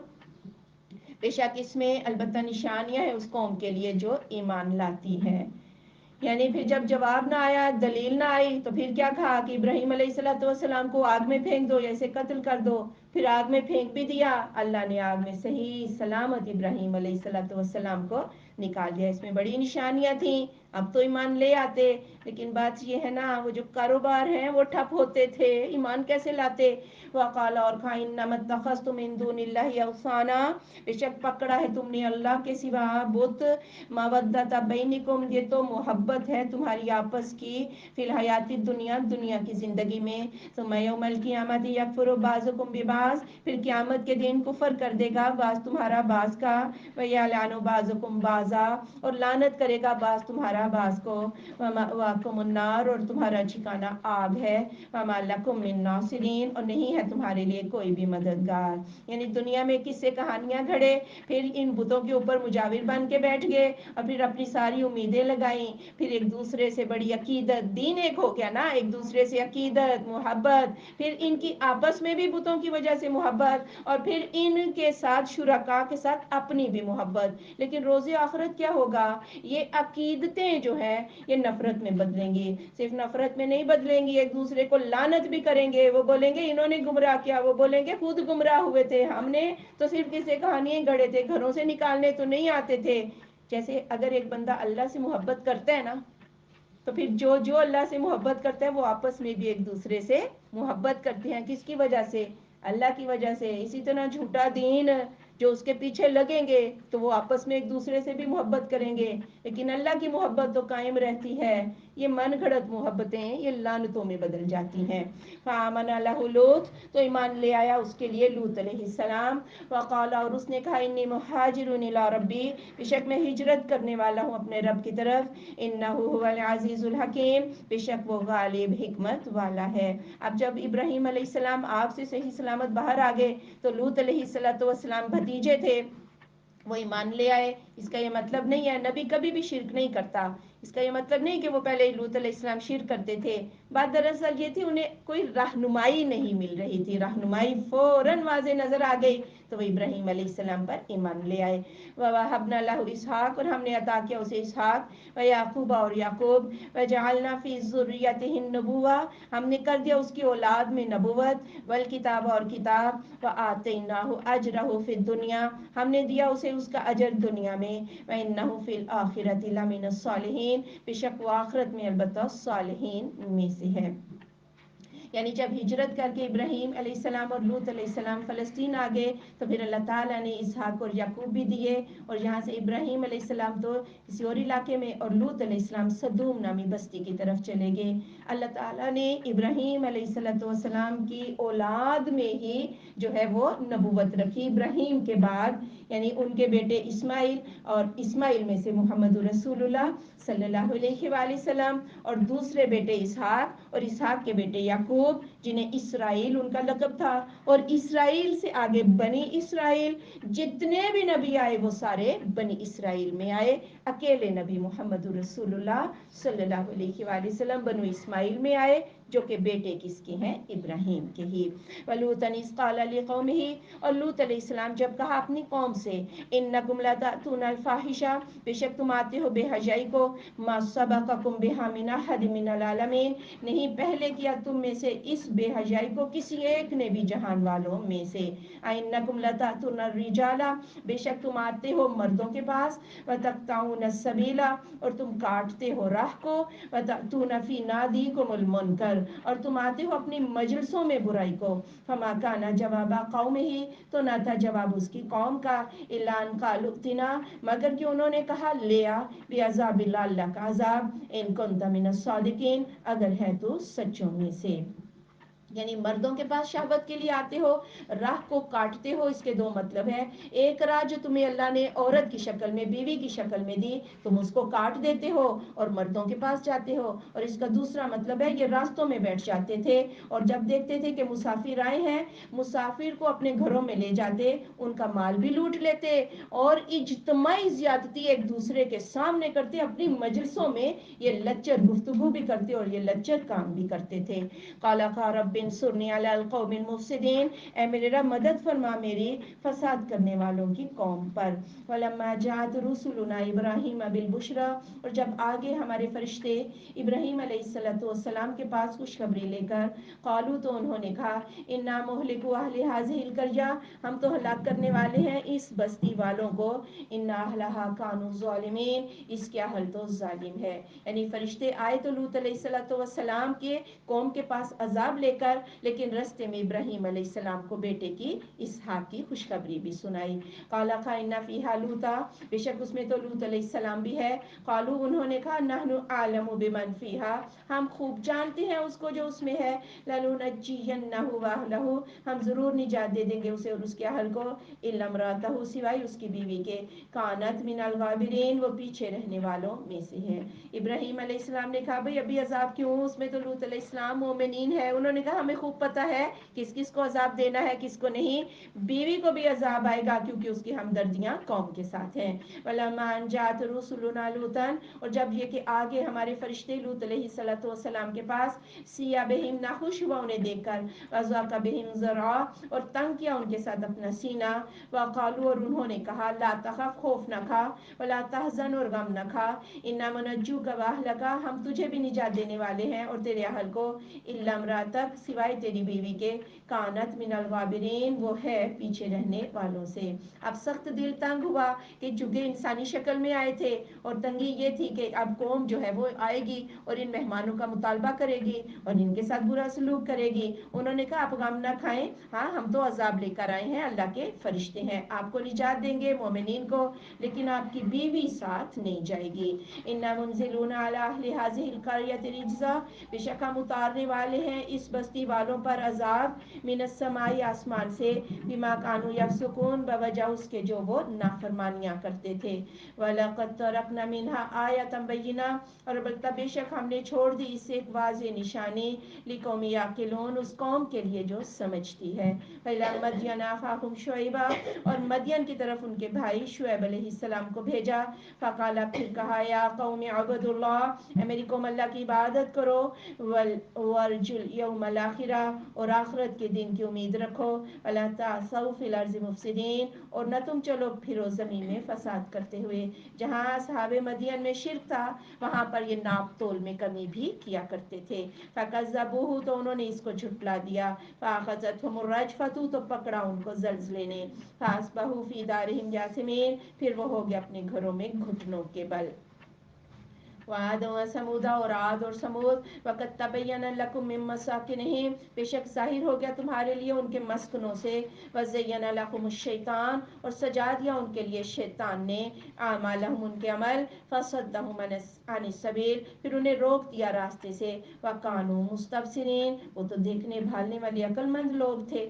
بے شک اس میں البتہ نشانیاں ہیں اس قوم کے لیے جو ایمان لاتی ہے. یعنی پھر جب جواب نہ آیا، دلیل نہ آئی، تو پھر کیا کہا کہ ابراہیم علیہ السلام کو آگ میں پھینک دو یا اسے قتل کر دو. پھر آگ میں پھینک بھی دیا، اللہ نے آگ میں صحیح سلامت ابراہیم علیہ السلام کو نکال دیا. اس میں بڑی نشانیاں تھیں. اب تو ایمان لے آتے، لیکن بات یہ ہے نا، وہ جو کاروبار ہیں وہ ٹھپ ہوتے تھے، ایمان کیسے لاتے. وقال، اور کہا، انما اتخذتم من دون اللہ اوثانا، بے شک پکڑا ہے تم نے اللہ کے سوا بت. مودۃ بینکم، یہ تو محبت ہے تمہاری آپس کی. فی الحیات الدنیا، دنیا کی زندگی میں. ثم یوم القیامۃ یکفر بعضکم ببعض، پھر قیامت کے دن کفر کر دے گا بعض تمہارا بعض کا. ویلعن بعضکم بعضا، اور لعنت کرے گا بعض تمہارا بعض کو. ومأواکم النار، اور تمہارا ٹھکانہ آگ ہے. وما لکم من ناصرین، اور نہیں ہے تمہارے لیے کوئی بھی مددگار. یعنی دنیا میں قصے کہانیاں گھڑے، پھر ان بتوں کے اوپر مجاور بن کے بیٹھ گئے اور پھر اپنی ساری امیدیں لگائیں. پھر ایک دوسرے سے بڑی عقیدت، دین ایک ہو گیا نا، ایک دوسرے سے عقیدت، محبت، پھر ان کی آپس میں بھی بتوں کی وجہ سے محبت، اور پھر ان کے ساتھ شرکاء کے ساتھ اپنی بھی محبت. لیکن روز آخرت کیا ہوگا، یہ عقیدتیں جو ہیں یہ نفرت میں بدلیں گی. صرف نفرت میں نہیں بدلیں گی، ایک دوسرے کو لعنت بھی کریں گے. وہ بولیں گے انہوں نے گمراہ کیا، وہ بولیں گے خود گمراہ ہوئے تھے، ہم نے تو صرف قصے کہانیاں گڑے تھے، گھروں سے نکالنے تو نہیں آتے تھے. جیسے اگر ایک بندہ اللہ سے محبت کرتا ہے نا، تو پھر جو اللہ سے محبت کرتا ہے وہ آپس میں بھی ایک دوسرے سے محبت کرتے ہیں. کس کی وجہ سے، اللہ کی وجہ سے. اسی طرح جھوٹا دین جو اس کے پیچھے لگیں گے تو وہ آپس میں ایک دوسرے سے بھی محبت کریں گے. لیکن اللہ کی محبت تو قائم رہتی ہے. یہ من گھڑت محبتیں یہ لعنتوں میں بدل جاتی ہیں. فآمن لہ لوط، تو ایمان لے آیا اس کے لیے لوط علیہ السلام. وقال، اور اس نے کہا، انی مہاجر الی ربی، بے شک میں ہجرت کرنے والا ہوں اپنے رب کی طرف. انہ هو العزیز الحکیم، بے شک وہ غالب حکمت والا ہے. اب جب ابراہیم علیہ السلام آگ سے صحیح سلامت باہر آ گئے تو لوط علیہ السلام بھتیجے تھے، وہ ایمان لے آئے. اس کا یہ مطلب نہیں ہے، نبی کبھی بھی شرک نہیں کرتا. اس کا یہ مطلب نہیں کہ وہ پہلے لوط علیہ السلام شرک کرتے تھے. بات دراصل یہ تھی انہیں کوئی رہنمائی نہیں مل رہی تھی. رہنمائی فوراً واضح نظر آ گئی تو وہ ابراہیم علیہ السلام پر ایمان لے آئے. وَوَهَبْنَا لَهُ اسحاق، اور ہم نے عطا کیا اسے اسحاق. وَيَعْقُوبَ، اور یعقوب. وَجَعَلْنَا فِي ذُرِّيَّتِهِ النُّبُوَّةَ، ہم نے کر دیا اس کی اولاد میں نبوت. وَالْكِتَابَ، اور کتاب. وَآتَيْنَاهُ أَجْرَهُ فِي الدُّنْيَا، ہم نے دیا اسے اس کا اجر دنیا میں. وَإِنَّهُ فِي الْآخِرَةِ لَمِنَ الصَّالِحِينَ، بے شک وہ آخرت میں البتہ صالحین میں سے ہے. یعنی جب ہجرت کر کے ابراہیم علیہ السلام اور لوط علیہ السلام فلسطین آ گئے تو پھر اللہ تعالیٰ نے اسحاق اور یعقوب بھی دیے، اور یہاں سے ابراہیم علیہ السلام تو کسی اور علاقے میں اور لوط علیہ السلام صدوم نامی بستی کی طرف چلے گئے۔ اللہ تعالیٰ نے ابراہیم علیہ السلام کی اولاد میں ہی جو ہے وہ نبوت رکھی، ابراہیم کے بعد یعنی ان کے بیٹے اسماعیل، اور اسماعیل میں سے محمد رسول اللہ صلی اللہ علیہ وآلہ وسلم، اور دوسرے بیٹے اسحاق، اور اسحاق کے بیٹے یعقوب جنہیں اسرائیل ان کا لقب تھا، اور اسرائیل سے آگے بنی اسرائیل، جتنے بھی نبی آئے وہ سارے بنی اسرائیل میں آئے، اکیلے نبی محمد رسول اللہ صلی اللہ علیہ وآلہ وسلم بنو اسماعیل میں آئے، جو کہ بیٹے کس کے ہیں؟ ابراہیم کے ہی۔ وَلُوطًا إِذْ قَالَ لِقَوْمِهِ، اور لوط علیہ السلام جب کہا اپنی قوم سے، إِنَّكُمْ لَتَأْتُونَ الْفَاحِشَةَ، بے شک تم آتے ہو بے حیائی کو، مَا سَبَقَكُمْ بِهَا مِنْ أَحَدٍ مِنَ الْعَالَمِينَ، نہیں پہلے کیا تم میں سے اس بے حیائی کو کسی ایک نے بھی جہان والوں میں سے، أَإِنَّكُمْ لَتَأْتُونَ الرِّجَالَ، بے شک تم آتے ہو مردوں کے پاس، وَتَقْطَعُونَ السَّبِيلَ، اور تم کاٹتے ہو راہ کو، وَتَأْتُونَ فِي نَادِيكُمُ الْمُنْكَرَ، اور تم آتے ہو اپنی مجلسوں میں برائی کو، فَمَا كَانَ جَوَابَ قَوْمِهِ، تو نہ تھا جواب اس کی قوم کا، إِلَّا أَنْ قَالُوا ائْتِنَا، مگر کہ انہوں نے کہا لے آ، بِعَذَابِ اللَّهِ، اللہ کا عذاب، إِن كُنْتَ مِنَ الصَّادِقِينَ، اگر ہے تو سچوں میں سے۔ یعنی مردوں کے پاس شہوت کے لیے آتے ہو، راہ کو کاٹتے ہو، اس کے دو مطلب ہیں، ایک راہ جو تمہیں اللہ نے عورت کی شکل میں، بیوی کی شکل میں دی، تم اس کو کاٹ دیتے ہو اور مردوں کے پاس جاتے ہو، اور اس کا دوسرا مطلب ہے یہ راستوں میں بیٹھ جاتے تھے، اور جب دیکھتے تھے کہ مسافر آئے ہیں، مسافر کو اپنے گھروں میں لے جاتے، ان کا مال بھی لوٹ لیتے، اور اجتماعی زیادتی ایک دوسرے کے سامنے کرتے، اپنی مجلسوں میں یہ لچر گفتگو بھی کرتے اور یہ لچر کام بھی کرتے تھے۔ قَالَ رَبِّ انصُرْنِی عَلَى الْقَوْمِ الْمُفْسِدِينَ، اے میرے رب مدد فرما میری فساد کرنے والوں کی قوم پر۔ وَلَمَّا جَاءَتْ رُسُلُنَا إِبْرَاهِيمَ بِالْبُشْرَىٰ، اور جب آگے ہمارے فرشتے ابراہیم علیہ السلام کے پاس خوشخبری لے کر، قالوا، تو انہوں نے کہا، اِنَّا مُهْلِكُو أَهْلِ هَٰذِهِ الْقَرْيَةِ، ہم تو ہلاک کرنے والے ہیں اس بستی والوں کو، إِنَّ أَهْلَهَا كَانُوا ظَالِمِينَ، اس کے اہل تو ظالم ہے۔ یعنی فرشتے آئے تو لوط علیہ السلام کے قوم کے پاس عذاب لے کر، لیکن رستے میں ابراہیم علیہ السلام کو بیٹے کی اسحاق کی خوشخبری بھی سنائی۔ قَالَ إِنَّ فِيهَا لُوطًا، بے شک اس میں تو لوط علیہ السلام بھی ہے، قالوا، انہوں نے کہا، نحن اعلم بمن فیہا، ہم خوب جانتے ہیں اس کو جو اس میں ہے، لننجینہ واہلہ، ہم ضرور نجات دے دیں گے اسے اور اس کے اہل کو، الا امرأتہ، سوائے اس کی بیوی کے، کانت من الغابرین، وہ پیچھے رہنے والوں میں سے ہے۔ ابراہیم علیہ السلام نے کہا بھئی ابھی عذاب کیوں، اس میں تو لوط علیہ السلام مومنین ہے، انہوں نے کہا ہمیں خوب پتہ ہے کس کس کو عذاب دینا ہے کس کو نہیں، بیوی کو بھی عذاب آئے گا کیونکہ اس کی ہمدردیاں قوم کے ساتھ ہیں۔ وَلَمَّا أَن جَاءَتْ رُسُلُنَا لُوطًا، اور جب یہ کہ آگے ہمارے فرشتے لوط علیہ السلام کے پاس، سِیَّ بِہِمْ، ناخوش ہوا انہیں دیکھ کر، وَضَاقَ بِہِمْ ذَرْعًا، اور تنگ کیا ان کے ساتھ اپنا سینہ، وَقَالُوا، اور انہوں نے کہا، لَا تَخَفْ، خوف نہ کھا، وَلَا تَحْزَنْ، اور غم نہ کھا، إِنَّا مُنَجُّوكَ وَأَهْلَكَ، ہم تجھے بھی نجات دینے والے ہیں اور تیرے اہل کو، إِلَّا امْرَأَتَكَ، سوائے تیری بیوی کے، کانت من الغابرین، وہ ہے پیچھے رہنے والوں سے۔ اب سخت دل تنگ ہوا کہ چونکہ انسانی شکل میں آئے تھے، اور تنگی یہ تھی کہ اب قوم جو ہے وہ آئے گی اور ان مہمانوں کا مطالبہ کرے گی اور ان کے ساتھ برا سلوک کرے گی، انہوں نے کہا آپ غم نہ کھائیں، ہاں ہم تو عذاب لے کر آئے ہیں، اللہ کے فرشتے ہیں، آپ کو نجات دیں گے مومنین کو، لیکن آپ کی بیوی ساتھ نہیں جائے گی۔ إِنَّا مُنزِلُونَ عَلَىٰ أَهْلِ هَٰذِهِ الْقَرْيَةِ رِجْزًا، بے شک ہم اتارنے والے ہیں اس بستی والوں پر عذاب، من السماء، آسمان سے، بما كانوا يفسقون، بوجہ اس کے جو وہ نافرمانیاں کرتے تھے، وَلَقَدْ تَرَكْنَا مِنْهَا آيَةً بَيِّنَةً، اور البتہ بے شک ہم نے چھوڑ دی اس سے ایک واضح نشانی، لِقَوْمٍ يَعْقِلُونَ، اس قوم کے لیے جو سمجھتی ہے۔ وَإِلَىٰ مَدْيَنَ أَخَاهُمْ شُعَيْبًا، اور مدین کی طرف ان کے بھائی شعیب علیہ السلام کو بھیجا، فَقَالَ، پھر کہا، یا قوم اعبدوا اللہ، اے میری قوم اللہ کی عبادت کرو، وَارْجُوا الْيَوْمَ الْآخِرَ، اور آخرت کے دن کی امید رکھو، وَلَا تَعْثَوْا فِي الْأَرْضِ مُفْسِدِينَ، اور نہ تم چلو پھرو زمین میں فساد کرتے ہوئے۔ جہاں اصحاب مدین میں شرک تھا وہاں پر یہ ناپ تول میں کمی بھی کیا کرتے تھے، فَكَذَّبُوهُ، تو انہوں نے اس کو جھٹلا دیا، فَأَخَذَتْهُمُ الرَّجْفَةُ، تو پکڑا ان کو زلزلے نے، فَأَصْبَحُوا فِي دَارِهِمْ جَاثِمِينَ، پھر وہ ہو گئے اپنے گھروں میں گھٹنوں کے بل۔ وعاد و سمودا اور عاد اور سمود وقت تبین لکم من مساکنہم بے شک ظاہر ہو گیا تمہارے لیے ان کے مسکنوں سے وزین لکم الشیطان اور سجا دیا ان کے لیے شیطان نے اعمالہم ان کے عمل فصدہم عن السبیل پھر انہیں روک دیا راستے سے وکانوا مستبصرین وہ تو دیکھنے بھالنے والے عقل مند لوگ تھے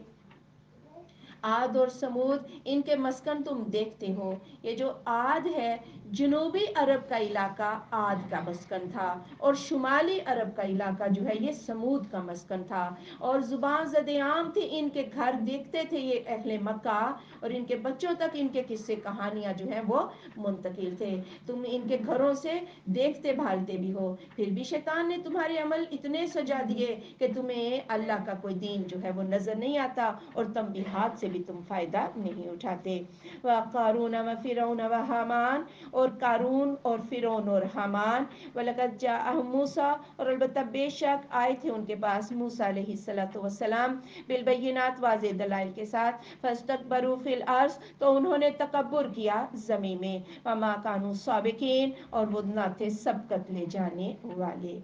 عاد اور سمود ان کے مسکن تم دیکھتے ہو یہ جو عاد ہے جنوبی عرب کا علاقہ عاد کا مسکن تھا اور شمالی عرب کا علاقہ جو ہے یہ سمود کا مسکن تھا اور زبان زد عام تھی ان کے گھر دیکھتے تھے یہ اہل مکہ اور ان کے بچوں تک ان کے قصے کہانیاں جو ہیں وہ منتقل تھے تم ان کے گھروں سے دیکھتے بھالتے بھی ہو پھر بھی شیطان نے تمہارے عمل اتنے سجا دیے کہ تمہیں اللہ کا کوئی دین جو ہے وہ نظر نہیں آتا اور تنبیہات سے بھی تم فائدہ نہیں اٹھاتے وقارون وفرعون وحامان اور قارون اور فرعون اور حامان وَلَقَدْ جَاءَهُم موسیٰ اور البتہ بے شک آئے تھے ان کے پاس موسیٰ علیہ السلام بالبینات واضح دلائل کے ساتھ فاستکبروا فی الارض تو انہوں نے تکبر کیا زمین میں وما کانوا سابقین اور وہ نہ تھے سبقت لے جانے والے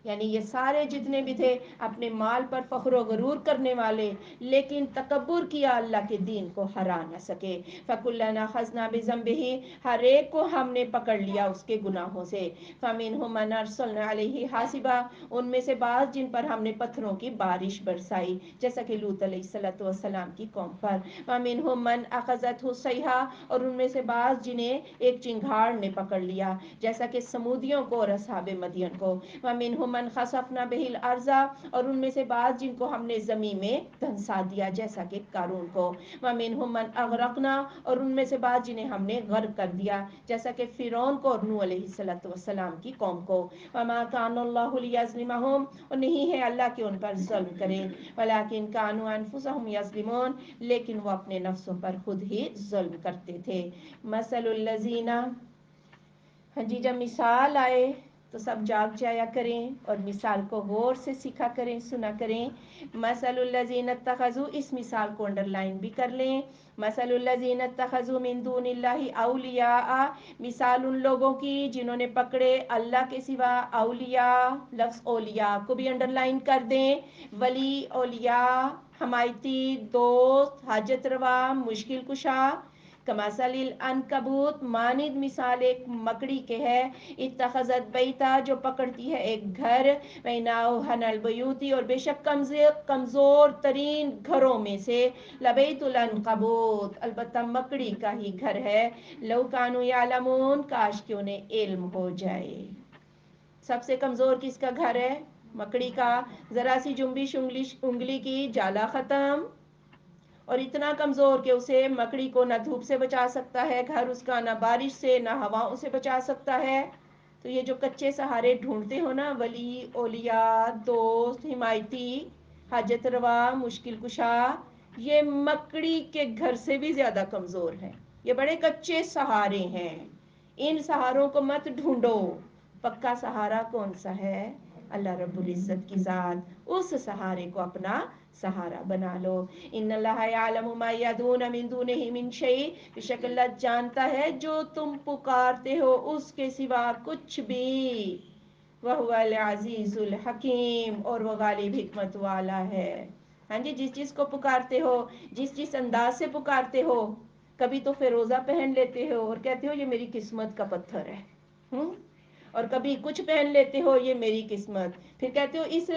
یعنی یہ سارے جتنے بھی تھے اپنے مال پر فخر و غرور کرنے والے لیکن تکبر کیا اللہ کے دین کو ہرا نہ سکے فَكُلًّا أَخَذْنَا بِذَنبِهِ ہر ایک کو ہم نے پکڑ لیا اس کے گناہوں سے فَمِنْهُم مَّنْ أَرْسَلْنَا عَلَيْهِ حَاصِبًا ان میں سے بعض جن پر ہم نے پتھروں کی بارش برسائی جیسا کہ لوط علیہ السلام کی قوم پر وَمِنْهُم مَّنْ أَخَذَتْهُ الصَّيْحَةُ اور ان میں سے بعض جنہیں ایک چنگھاڑ نے پکڑ لیا جیسا کہ سمودیوں کو اور اصحاب مدین کو وَمِنْهُم مَّنْ خَسَفْنَا بِهِ الْأَرْضَ اور ان میں سے بعض جن کو ہم نے زمین میں دھنسا دیا جیسا کہ قارون کو وَمِنْهُم مَّنْ أَغْرَقْنَا اور ان میں سے بعض جنہیں ہم نے غرق کر دیا جیسا کہ فرعون کو اور نوح علیہ السلام کی قوم کو وَمَا كَانَ اللَّهُ لِيَظْلِمَهُمْ اور نہیں ہے اللہ کہ ان پر ظلم کرے وَلَكِنْ كَانُوا أَنفُسَهُمْ يَظْلِمُونَ لیکن وہ اپنے نفسوں پر خود ہی ظلم کرتے تھے مَثَلُ الَّذِينَ ہاں جی جب مثال آئے تو سب جاگ جایا کریں اور مثال کو غور سے سیکھا کریں سنا کریں مثل الذین اتخذوا اس مثال کو انڈر لائن بھی کر لیں مثل الذین اتخذوا من دون اللہ اولیاء مثال ان لوگوں کی جنہوں نے پکڑے اللہ کے سوا اولیاء لفظ اولیاء کو بھی انڈر لائن کر دیں ولی اولیاء حمایتی دوست حاجت روا مشکل کشا کمثل العنکبوت مانند مثال ایک مکڑی کے ہے اتخذت بیتا جو پکڑتی ہے ایک گھر وَإِنَّ الْبُيُوتِ اور بے شک کمزور ترین گھروں میں سے لَبَيْتُ الْعَنْكَبُوتِ البتہ مکڑی کا ہی گھر ہے لَوْ كَانُوا يَعْلَمُونَ کاش کہ انہیں علم ہو جائے سب سے کمزور کس کا گھر ہے مکڑی کا ذرا سی جنبش انگلی کی جالا ختم اور اتنا کمزور کہ اسے مکڑی کو نہ دھوپ سے بچا سکتا ہے گھر اس کا نہ بارش سے نہ ہواؤں سے بچا سکتا ہے تو یہ جو کچے سہارے ڈھونڈتے ہو نا ولی اولیاء دوست حمایتی حاجت روا مشکل کشا یہ مکڑی کے گھر سے بھی زیادہ کمزور ہے یہ بڑے کچے سہارے ہیں ان سہاروں کو مت ڈھونڈو پکا سہارا کون سا ہے اللہ رب العزت کی ذات اس سہارے کو اپنا سہارا بنا لو ان اللہ یعلم ما یدعون من دونہ من شیء بے شک اللہ جانتا ہے جو تم پکارتے ہو اس کے سوا کچھ بھی وَهُوَ الْعَزِيزُ الْحَكِيمُ اور وہ غالب حکمت والا ہے ہاں جی جس چیز کو پکارتے ہو جس انداز سے پکارتے ہو کبھی تو فیروزہ پہن لیتے ہو اور کہتے ہو یہ میری قسمت کا پتھر ہے اور کبھی کچھ پہن لیتے ہو یہ میری قسمت پھر کہتے ہو اس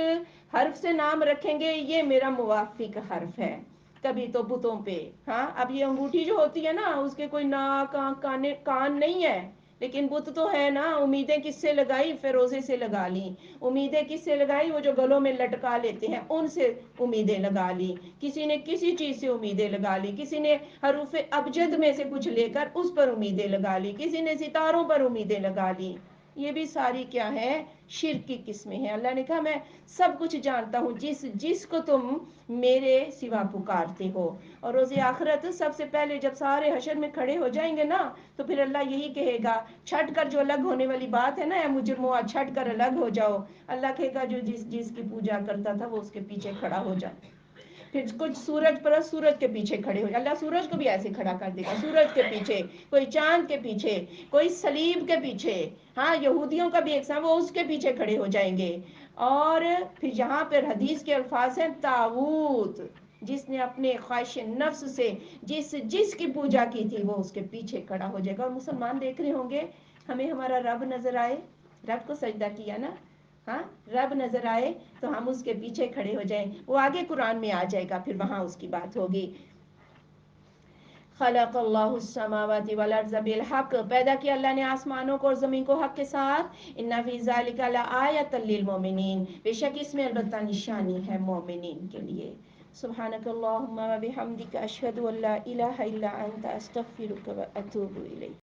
حرف سے نام رکھیں گے یہ میرا موافق حرف ہے کبھی تو بتوں پہ ہاں اب یہ انگوٹھی جو ہوتی ہے نا اس کے کوئی ناک آنکھ کان نہیں ہے لیکن بت تو ہے نا امیدیں کس سے لگائی فیروزے سے لگا لی امیدیں کس سے لگائی وہ جو گلوں میں لٹکا لیتے ہیں ان سے امیدیں لگا لی کسی نے کسی چیز سے امیدیں لگا لی کسی نے حروف ابجد میں سے کچھ لے کر اس پر امیدیں لگا لی کسی نے ستاروں پر امیدیں لگا لی یہ بھی ساری کیا ہے شرک کی قسمیں ہیں اللہ نے کہا میں سب کچھ جانتا ہوں جس کو تم میرے سوا پکارتے ہو اور روز آخرت سب سے پہلے جب سارے حشر میں کھڑے ہو جائیں گے نا تو پھر اللہ یہی کہے گا چھٹ کر جو الگ ہونے والی بات ہے نا اے مجرمو چھٹ کر الگ ہو جاؤ اللہ کہے گا جو جس کی پوجا کرتا تھا وہ اس کے پیچھے کھڑا ہو جائے پھر کچھ سورج پرست سورج کے پیچھے کھڑے ہو جائے، اللہ سورج کو بھی ایسے کھڑا کر دے گا، سورج کے پیچھے، کوئی چاند کے پیچھے، کوئی صلیب کے پیچھے، ہاں یہودیوں کا بھی ایک وہ اس کے پیچھے کھڑے ہو جائیں گے۔ اور پھر یہاں پر حدیث کے الفاظ ہیں طاغوت، جس نے اپنے خواہش نفس سے جس کی پوجا کی تھی وہ اس کے پیچھے کھڑا ہو جائے گا۔ اور مسلمان دیکھ رہے ہوں گے، ہمیں ہمارا رب نظر آئے، رب کو سجدہ کیا نا، ہاں رب نظر آئے تو ہم اس کے پیچھے کھڑے ہو جائیں، وہ آگے قرآن میں آ جائے گا، پھر وہاں اس کی بات ہوگی۔ خلق اللہ السماوات والارض بالحق، پیدا کیا اللہ نے آسمانوں کو اور زمین کو حق کے ساتھ۔ ان فی ذلک لآیۃ للمؤمنین، بے شک اس میں البتہ نشانی ہے مومنین کے لیے۔ سبحانک اللہم و بحمدک، اشہد ان لا الہ الا انت، استغفرک و اتوب الیک۔